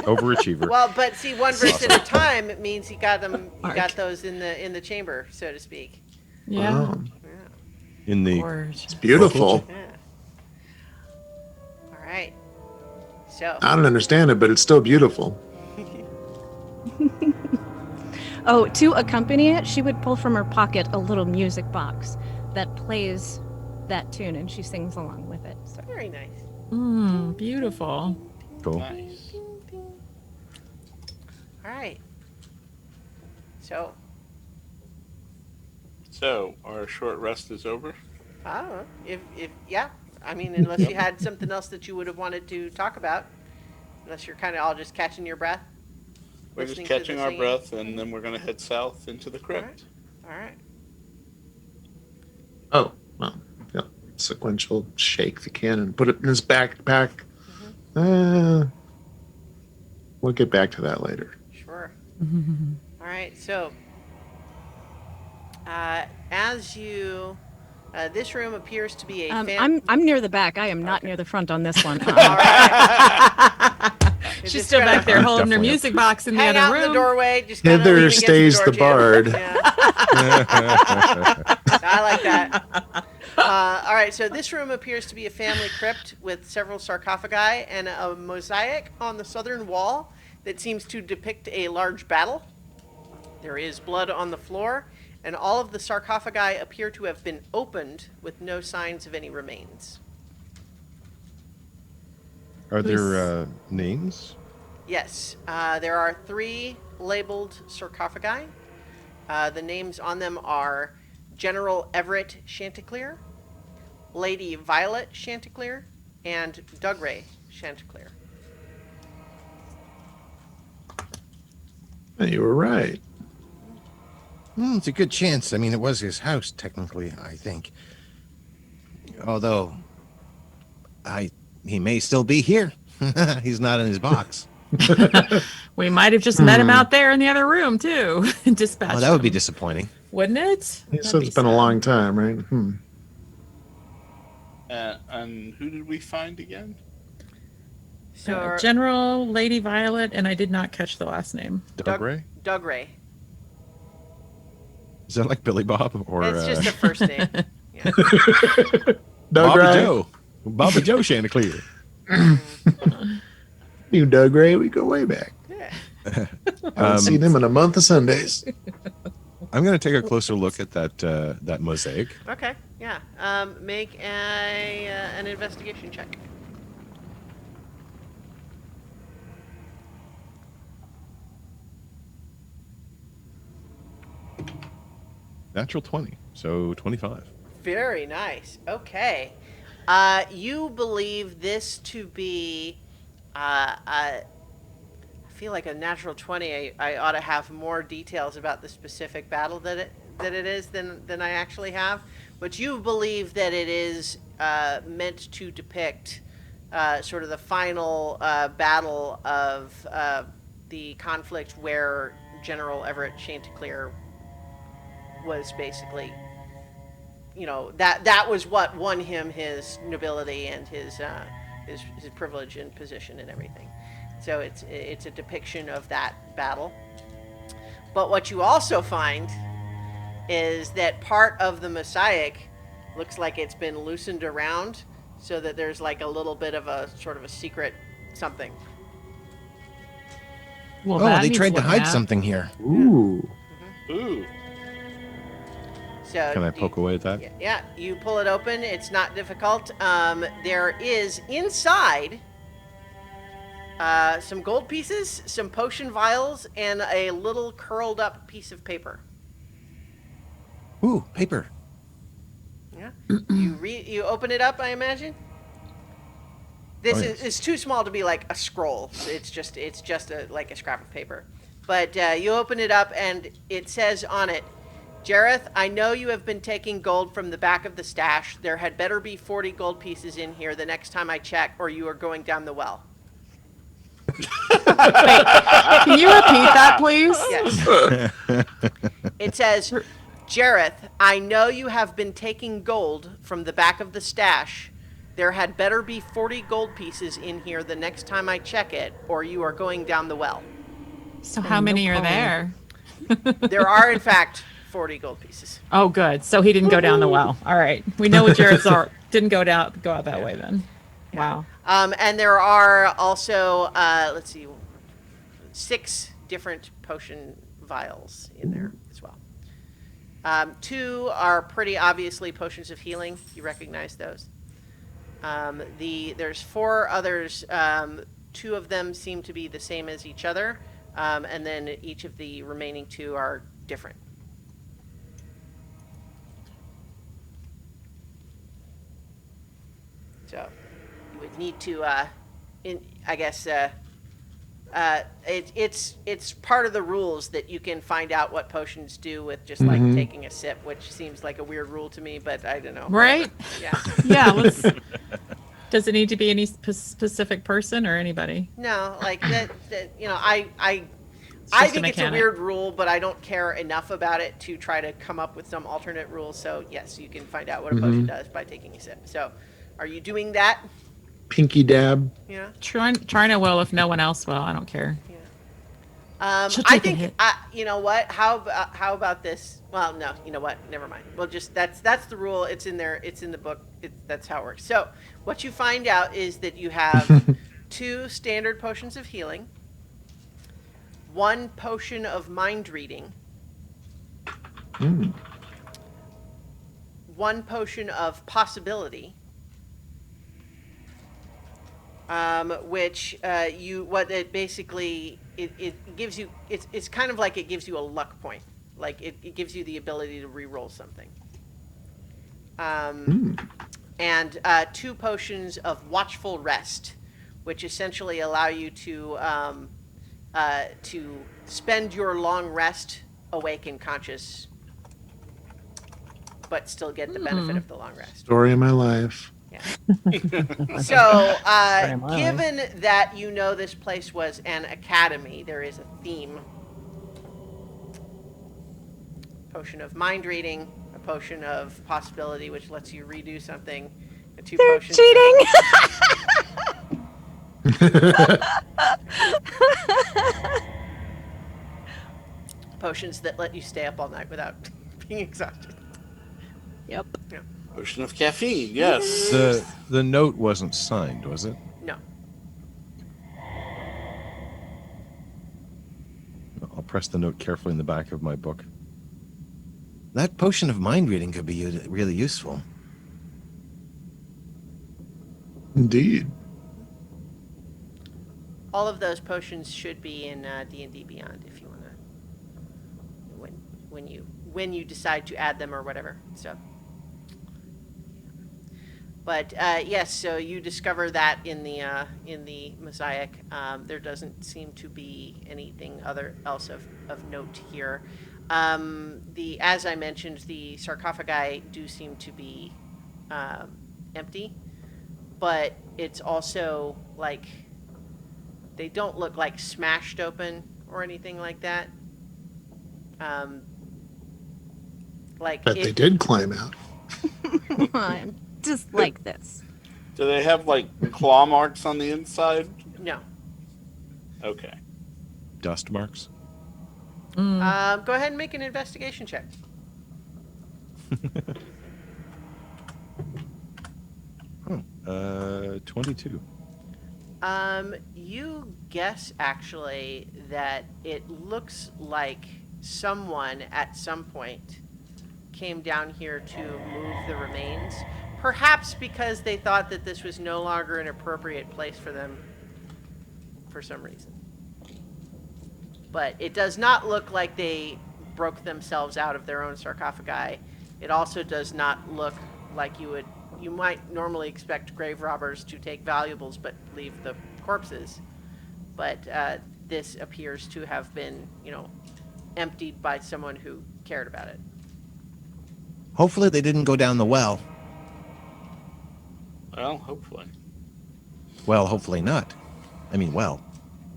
Overachiever. Well, but see, one verse at a time, it means you got them. You Mark. got those in the chamber, so to speak. Yeah. Wow. In the Gorgeous. Beautiful. Yeah. All right. So. I don't understand it, but it's still beautiful. Oh, to accompany it, she would pull from her pocket a little music box that plays that tune, and she sings along with it. So Very nice. Beautiful. cool. Nice. All right. So, So our short rest is over. I don't know. If yeah, I mean, unless you had something else that you would have wanted to talk about, unless you're kind of all just catching your breath. We're just listening to the catching our singing. breath, and then we're going to head south into the crypt. All right. Oh, well, yeah. Sequential shake the cannon, put it in his backpack. We'll get back to that later. Sure. All right. So, as you, this room appears to be a. I'm near the back. I am not near the front on this one. All right. She's still back there holding her music box in the Hang other out room. in the doorway. Just kinda Hither lean against stays door the jamb. bard. Yeah. I like that. All right, so this room appears to be a family crypt with several sarcophagi and a mosaic on the southern wall that seems to depict a large battle. There is blood on the floor, and all of the sarcophagi appear to have been opened with no signs of any remains. Are there names? Yes, there are 3 labeled sarcophagi. The names on them are General Everett Chanticleer, Lady Violet Chanticleer, and Dougray Chanticleer. You were right. It's a good chance. I mean, it was his house, technically, I think. Although, he may still be here. He's not in his box. We might have just met him out there in the other room too. Dispatched Oh, that would be him. disappointing. Wouldn't it? He That'd said be it's been a sad. long time, right? And who did we find again? So General Lady Violet, and I did not catch the last name. Doug Ray? Dougray. Is that like Billy Bob or It's just a first name. Yeah. Doug Bobby Ray. Joe? Bobby Joe Chanticleer. You Doug Ray, we go way back. Yeah. I haven't seen him in a month of Sundays. I'm going to take a closer look at that mosaic. Okay. Yeah. Make an investigation check. Natural 20, so 25. Very nice. Okay. You believe this to be, I feel like a natural 20. I ought to have more details about the specific battle that it is than I actually have. But you believe that it is meant to depict sort of the final battle of the conflict where General Everett Chanticleer was basically, you know, that was what won him his nobility and his privilege and position and everything. So it's a depiction of that battle. But what you also find is that part of the mosaic looks like it's been loosened around, so that there's like a little bit of a sort of a secret something. Well, Oh, that they needs tried to looking hide at. something here. Ooh. Ooh. So Can I poke away at that? Yeah, you pull it open. It's not difficult. There is inside some gold pieces, some potion vials, and a little curled up piece of paper. Ooh, paper. Yeah. You open it up, I imagine. This Oh, yes. is too small to be like a scroll. It's just like a scrap of paper. But you open it up and it says on it, Jareth, I know you have been taking gold from the back of the stash. There had better be 40 gold pieces in here the next time I check, or you are going down the well. Can you repeat that, please? Yes. It says, Jareth, I know you have been taking gold from the back of the stash. There had better be 40 gold pieces in here the next time I check it, or you are going down the well. So how many are there? There are, in fact, 40 gold pieces. Oh, good. So he didn't go down the well. All right. We know what Jared's are. Didn't go out that way then. Wow. And there are also, let's see, 6 different potion vials in there as well. 2 are pretty obviously potions of healing. You recognize those. There's 4 others. 2 of them seem to be the same as each other, and then each of the remaining 2 are different. So you would need to, it's part of the rules that you can find out what potions do with just like taking a sip, which seems like a weird rule to me, but I don't know. Right? Yeah. Yeah. Does it need to be any specific person or anybody? No, like that I just a think it's a mechanic. weird rule, but I don't care enough about it to try to come up with some alternate rule. So yes, you can find out what a potion does by taking a sip. So are you doing that? Pinky dab. Yeah. Trying to will if no one else will. I don't care. She'll I take a think hit. you know what? How about this? Well, no, you know what? Never mind. Well, just that's the rule. It's in there. It's in the book. That's how it works. So what you find out is that you have 2 standard potions of healing, 1 potion of mind reading, 1 potion of possibility. Which it gives you, it's kind of like it gives you a luck point, like it gives you the ability to re-roll something. And 2 potions of watchful rest, which essentially allow you to spend your long rest awake and conscious, but still get the benefit of the long rest. Story of my life. Yeah. So, Very much. given that you know this place was an academy, there is a theme. Potion of mind reading, a potion of possibility, which lets you redo something, and 2 They're potions. cheating. Potions that let you stay up all night without being exhausted. Yep. Yeah. Potion of caffeine, yes. The note wasn't signed, was it? No. I'll press the note carefully in the back of my book. That potion of mind reading could be really useful. Indeed. All of those potions should be in D&D Beyond if you want to, when you decide to add them or whatever. So, but yes, so you discover that in the mosaic, there doesn't seem to be anything else of note here. As I mentioned, the sarcophagi do seem to be empty, but it's also like they don't look like smashed open or anything like that. Bet they did climb out. Come on. Just like this. Do they have like claw marks on the inside? No. Okay. Dust marks? Go ahead and make an investigation check. 22. You guess actually that it looks like someone at some point came down here to move the remains, perhaps because they thought that this was no longer an appropriate place for them for some reason. But it does not look like they broke themselves out of their own sarcophagi. It also does not look like you might normally expect grave robbers to take valuables but leave the corpses. But this appears to have been, emptied by someone who cared about it. Hopefully they didn't go down the well. Well, hopefully. Well, hopefully not. I mean, well.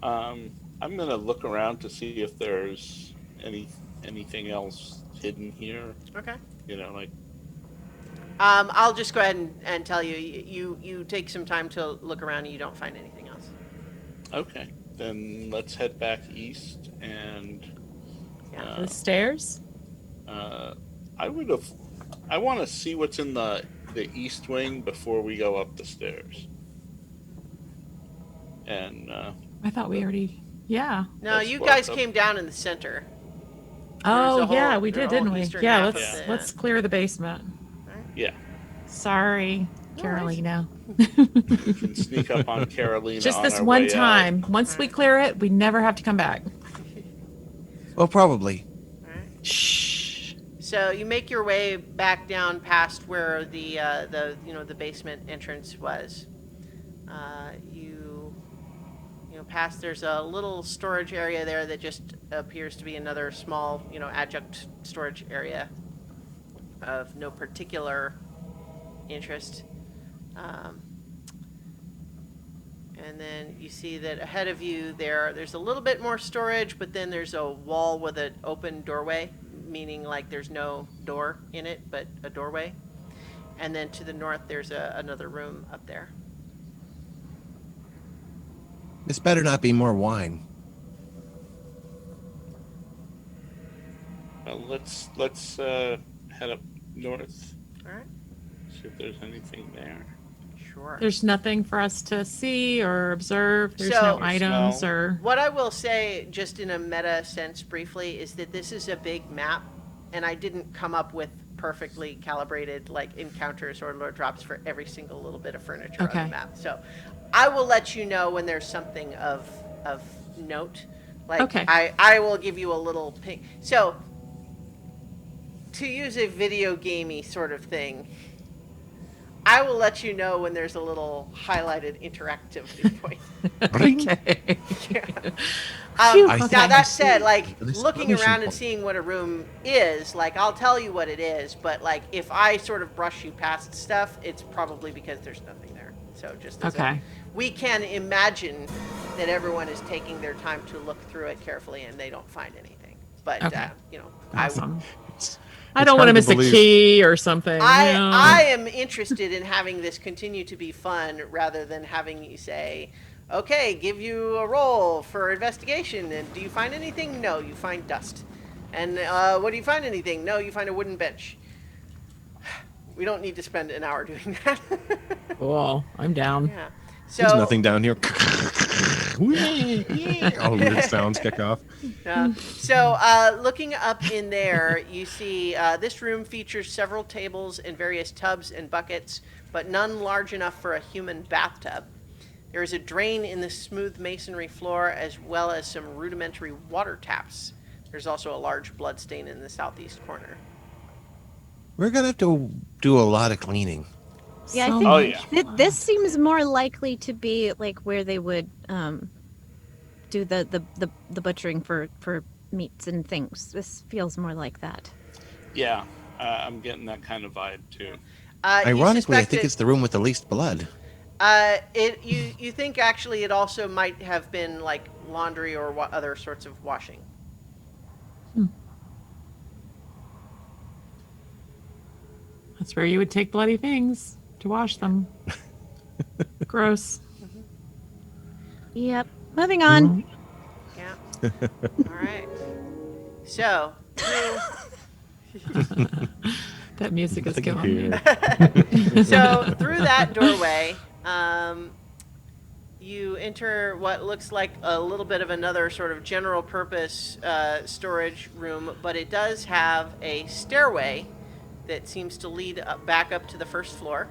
I'm gonna look around to see if there's anything else hidden here. Okay. You know, like I'll just go ahead and tell you. You take some time to look around and you don't find anything else. okay, then let's head back east and. The stairs? I want to see what's in the east wing before we go up the stairs. And I thought we already. Yeah. No, Let's you walk guys up. came down in the center. Oh, a whole- yeah, we there's did, a whole didn't we? eastern Yeah, half let's of the- let's clear the basement. yeah, Sorry, Carolina. we can sneak up on Carolina. Just on this our one way out. time. Once we clear it, we never have to come back. Well, probably. Shh. So you make your way back down past where the basement entrance was. You past there's a little storage area there that just appears to be another small adjunct storage area of no particular interest. And then you see that ahead of you there's a little bit more storage, but then there's a wall with an open doorway, meaning like there's no door in it, but a doorway. And then to the north, there's another room up there. This better not be more wine. Well, let's head up north. All right. See if there's anything there. Sure. There's nothing for us to see or observe. There's So- no items Smell. or. What I will say, just in a meta sense briefly, is that this is a big map, and I didn't come up with perfectly calibrated like encounters or lore drops for every single little bit of furniture on Okay. the map. So I will let you know when there's something of note. Like Okay. I will give you a little ping. So to use a video gamey sort of thing, I will let you know when there's a little highlighted interactivity point. Okay. Phew, Now okay. that said, like This looking punishing around and point. seeing what a room is, like I'll tell you what it is, but like if I sort of brush you past stuff, it's probably because there's nothing there. So just as Okay. we can imagine that everyone is taking their time to look through it carefully and they don't find anything. But Okay. Awesome. I It's don't want to hard miss a believe. key or something. no. I am interested in having this continue to be fun rather than having you say, okay, give you a roll for investigation. And do you find anything? No, you find dust. And what do you find anything? No, you find a wooden bench. We don't need to spend an hour doing that. Cool. I'm down. Yeah. So There's nothing down here. All weird sounds kick off. Looking up in there, you see this room features several tables and various tubs and buckets, but none large enough for a human bathtub. There is a drain in the smooth masonry floor, as well as some rudimentary water taps. There's also a large blood stain in the southeast corner. We're gonna have to do a lot of cleaning. Yeah, So I think Oh, yeah. this seems more likely to be like where they would do the butchering for meats and things. This feels more like that. Yeah, I'm getting that kind of vibe too. You Ironically, I suspect think it- it's the room with the least blood. You think actually it also might have been like laundry or other sorts of washing. That's where you would take bloody things to wash them. Gross. Yep. Moving on. Yeah. All right. So, That music is Nothing killing me. here. so through that doorway, you enter what looks like a little bit of another sort of general purpose storage room, but it does have a stairway that seems to lead back up to the first floor.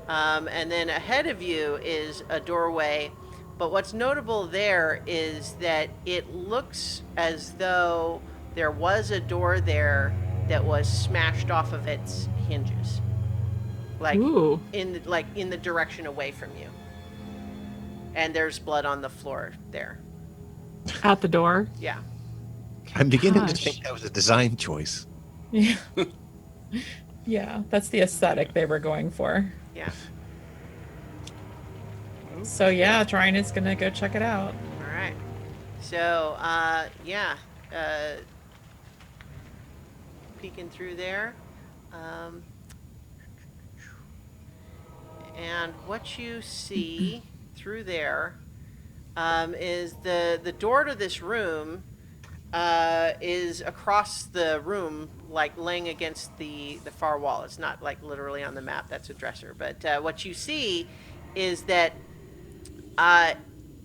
And then ahead of you is a doorway. But what's notable there is that it looks as though there was a door there that was smashed off of its hinges, like Ooh. in the direction away from you. And there's blood on the floor there. Out the door. Yeah. I'm beginning to Gosh. think that was a design choice. Yeah. Yeah, that's the aesthetic they were going for. Yeah. So yeah, Trine is gonna go check it out. All right. So, yeah, peeking through there. Um, and what you see through there is the door to this room is across the room, like laying against the far wall. It's not like literally on the map. That's a dresser. But what you see is that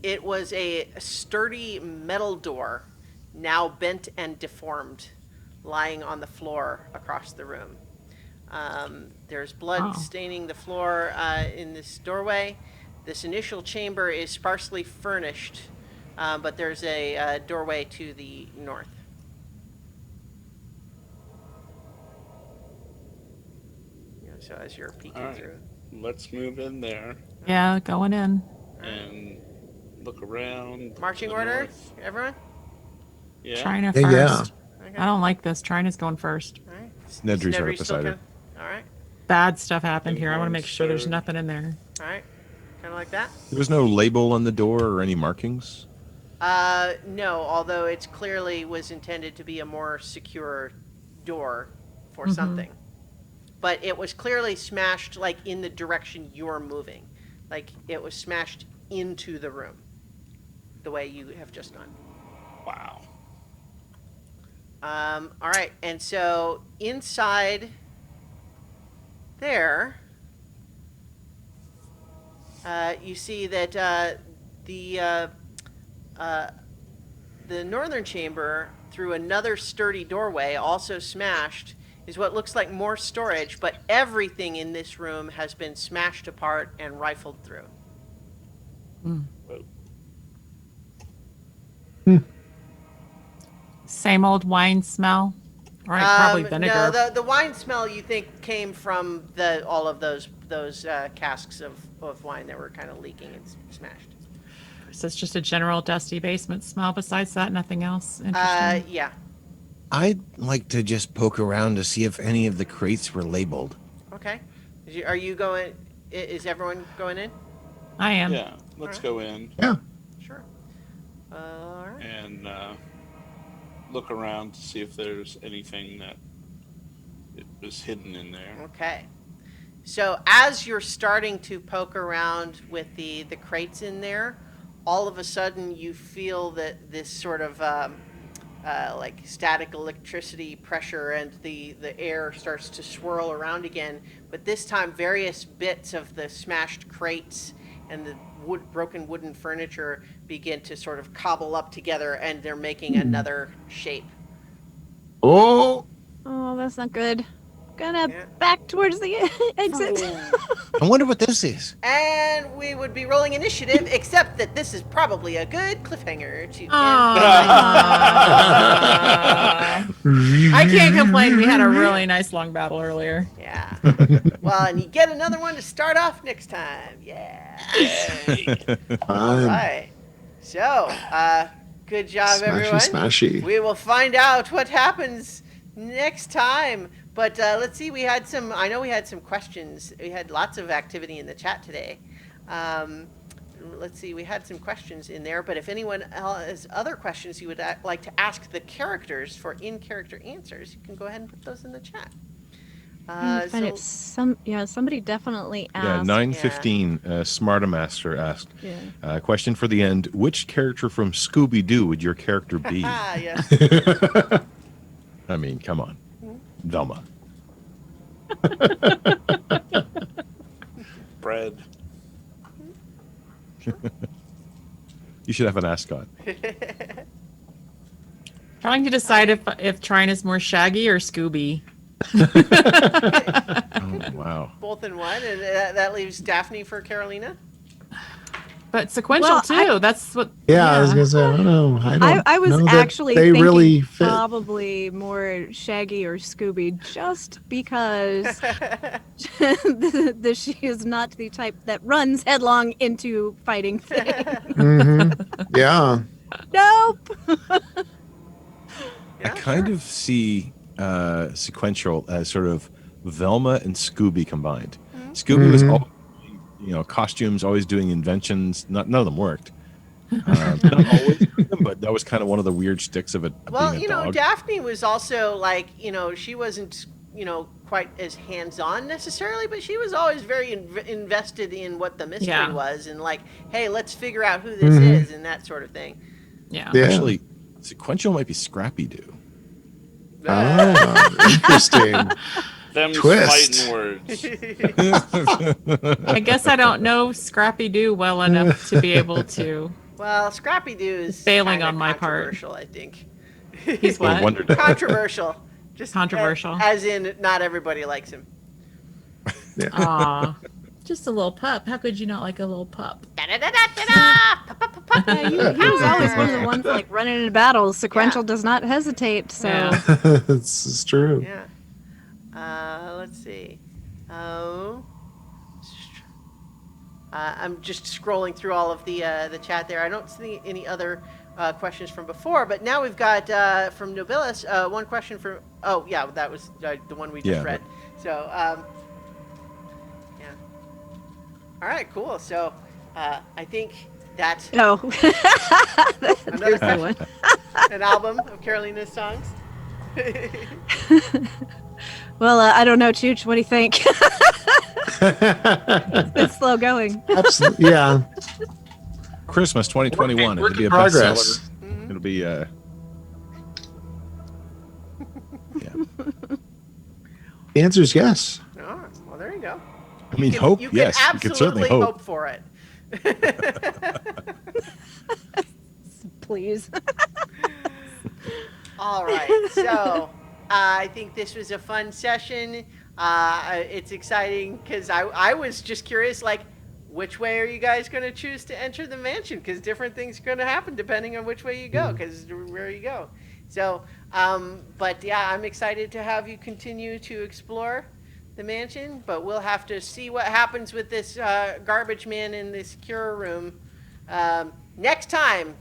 it was a sturdy metal door, now bent and deformed, lying on the floor across the room. There's blood Oh. staining the floor in this doorway. This initial chamber is sparsely furnished, but there's a doorway to the north. Yeah, so as you're peeking All right. through. Let's move in there Yeah, going in. and look around. to Marching the order, north. everyone? Yeah. Trina Yeah, yeah. first. Okay. I don't like this. Trina's going first. All right. Nedry's right Nedry's beside still her. kinda- All right. Bad stuff happened here. I want to Everyone's make sure there's third. nothing in there. All right. Kind of like that. There was no label on the door or any markings. No, although it's clearly was intended to be a more secure door for something. But it was clearly smashed like in the direction you're moving. Like it was smashed into the room. The way you have just gone. Wow. All right, and so inside there, you see that the northern chamber, through another sturdy doorway, also smashed, is what looks like more storage, but everything in this room has been smashed apart and rifled through. Whoa. Same old wine smell. Right, probably vinegar. No, the wine smell you think came from all of those casks of wine that were kind of leaking and smashed. So it's just a general dusty basement smell. Besides that, nothing else interesting. Yeah. I'd like to just poke around to see if any of the crates were labeled. Okay. Are you going? Is everyone going in? I am. Yeah. Let's go in Yeah. Sure. All right. and look around to see if there's anything that it was hidden in there. Okay. So as you're starting to poke around with the crates in there, all of a sudden you feel that this sort of like static electricity pressure, and the air starts to swirl around again. But this time, various bits of the smashed crates and the broken wooden furniture begin to sort of cobble up together, and they're making another shape. Oh, Oh, that's not good. Gonna Yeah. back towards the exit. I wonder what this is. And we would be rolling initiative, except that this is probably a good cliffhanger to end. I can't complain. We had a really nice long battle earlier. Yeah. Well, and you get another one to start off next time. Yeah. All fine. right. So, good job, Smashy, everyone. smashy. We will find out what happens next time. But let's see. I know we had some questions. We had lots of activity in the chat today. Let's see. We had some questions in there. But if anyone has other questions you would like to ask the characters for in-character answers, you can go ahead and put those in the chat. Somebody definitely Yeah, asked. 915. Smartamaster asked. Yeah. Question for the end: which character from Scooby Doo would your character be? Ah, yes. I mean, come on, Velma. Bread. You should have an ascot. Trying to decide if Trine is more Shaggy or Scooby. Oh, wow. Both in one, and that leaves Daphne for Carolina. But sequential Well, too. That's what. Yeah, I was gonna say, I don't know. I was know that actually they thinking really fit. probably more Shaggy or Scooby, just because she is not the type that runs headlong into fighting things. Yeah. Nope. I kind of see sequential as sort of Velma and Scooby combined. Scooby was always, costumes, always doing inventions. None of them worked. Not always, but that was kind of one of the weird sticks of it. Well, being a dog. Daphne was also like, she wasn't, quite as hands-on necessarily, but she was always very invested in what the mystery Yeah. was, and like, hey, let's figure out who this is, and that sort of thing. Yeah. Yeah. Actually, Sequential might be Scrappy Doo. Ah, interesting. Them Twist. fighting words. I guess I don't know Scrappy Doo well enough to be able to. Well, Scrappy Doo is Failing kinda on my part. controversial, I think. He's what? Wonder Dog. Controversial. Just Controversial. As in, not everybody likes him. Aw. Just a little pup. How could you not like a little pup? Da-da-da-da-da-da! Yeah, he was always one of the ones like running in battles. Sequential does not hesitate. So Yeah. This is true. Yeah. Let's see. I'm just scrolling through all of the chat there. I don't see any other questions from before, but now we've got from Nobilis one question from. Oh yeah, that was the one we just Yeah. read. So yeah. All right, cool. So I think that's no. another Here's the question. one. An album of Carolina's songs. Well, I don't know, Chooch. What do you think? It's slow going. Absolutely. Yeah. Christmas 2021. Work It'll be in a bestseller. progress. It'll be yeah. The answer is yes. Oh, well, there you go. I mean, You hope. can Yes, you absolutely can certainly hope. for it. Please. All right. So I think this was a fun session. It's exciting because I was just curious, like, which way are you guys going to choose to enter the mansion? Because different things are going to happen depending on which way you go, because where you go. So, but yeah, I'm excited to have you continue to explore the mansion, but we'll have to see what happens with this garbage man in the secure room next time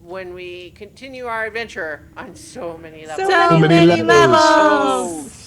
when we continue our adventure on so many levels. So many levels.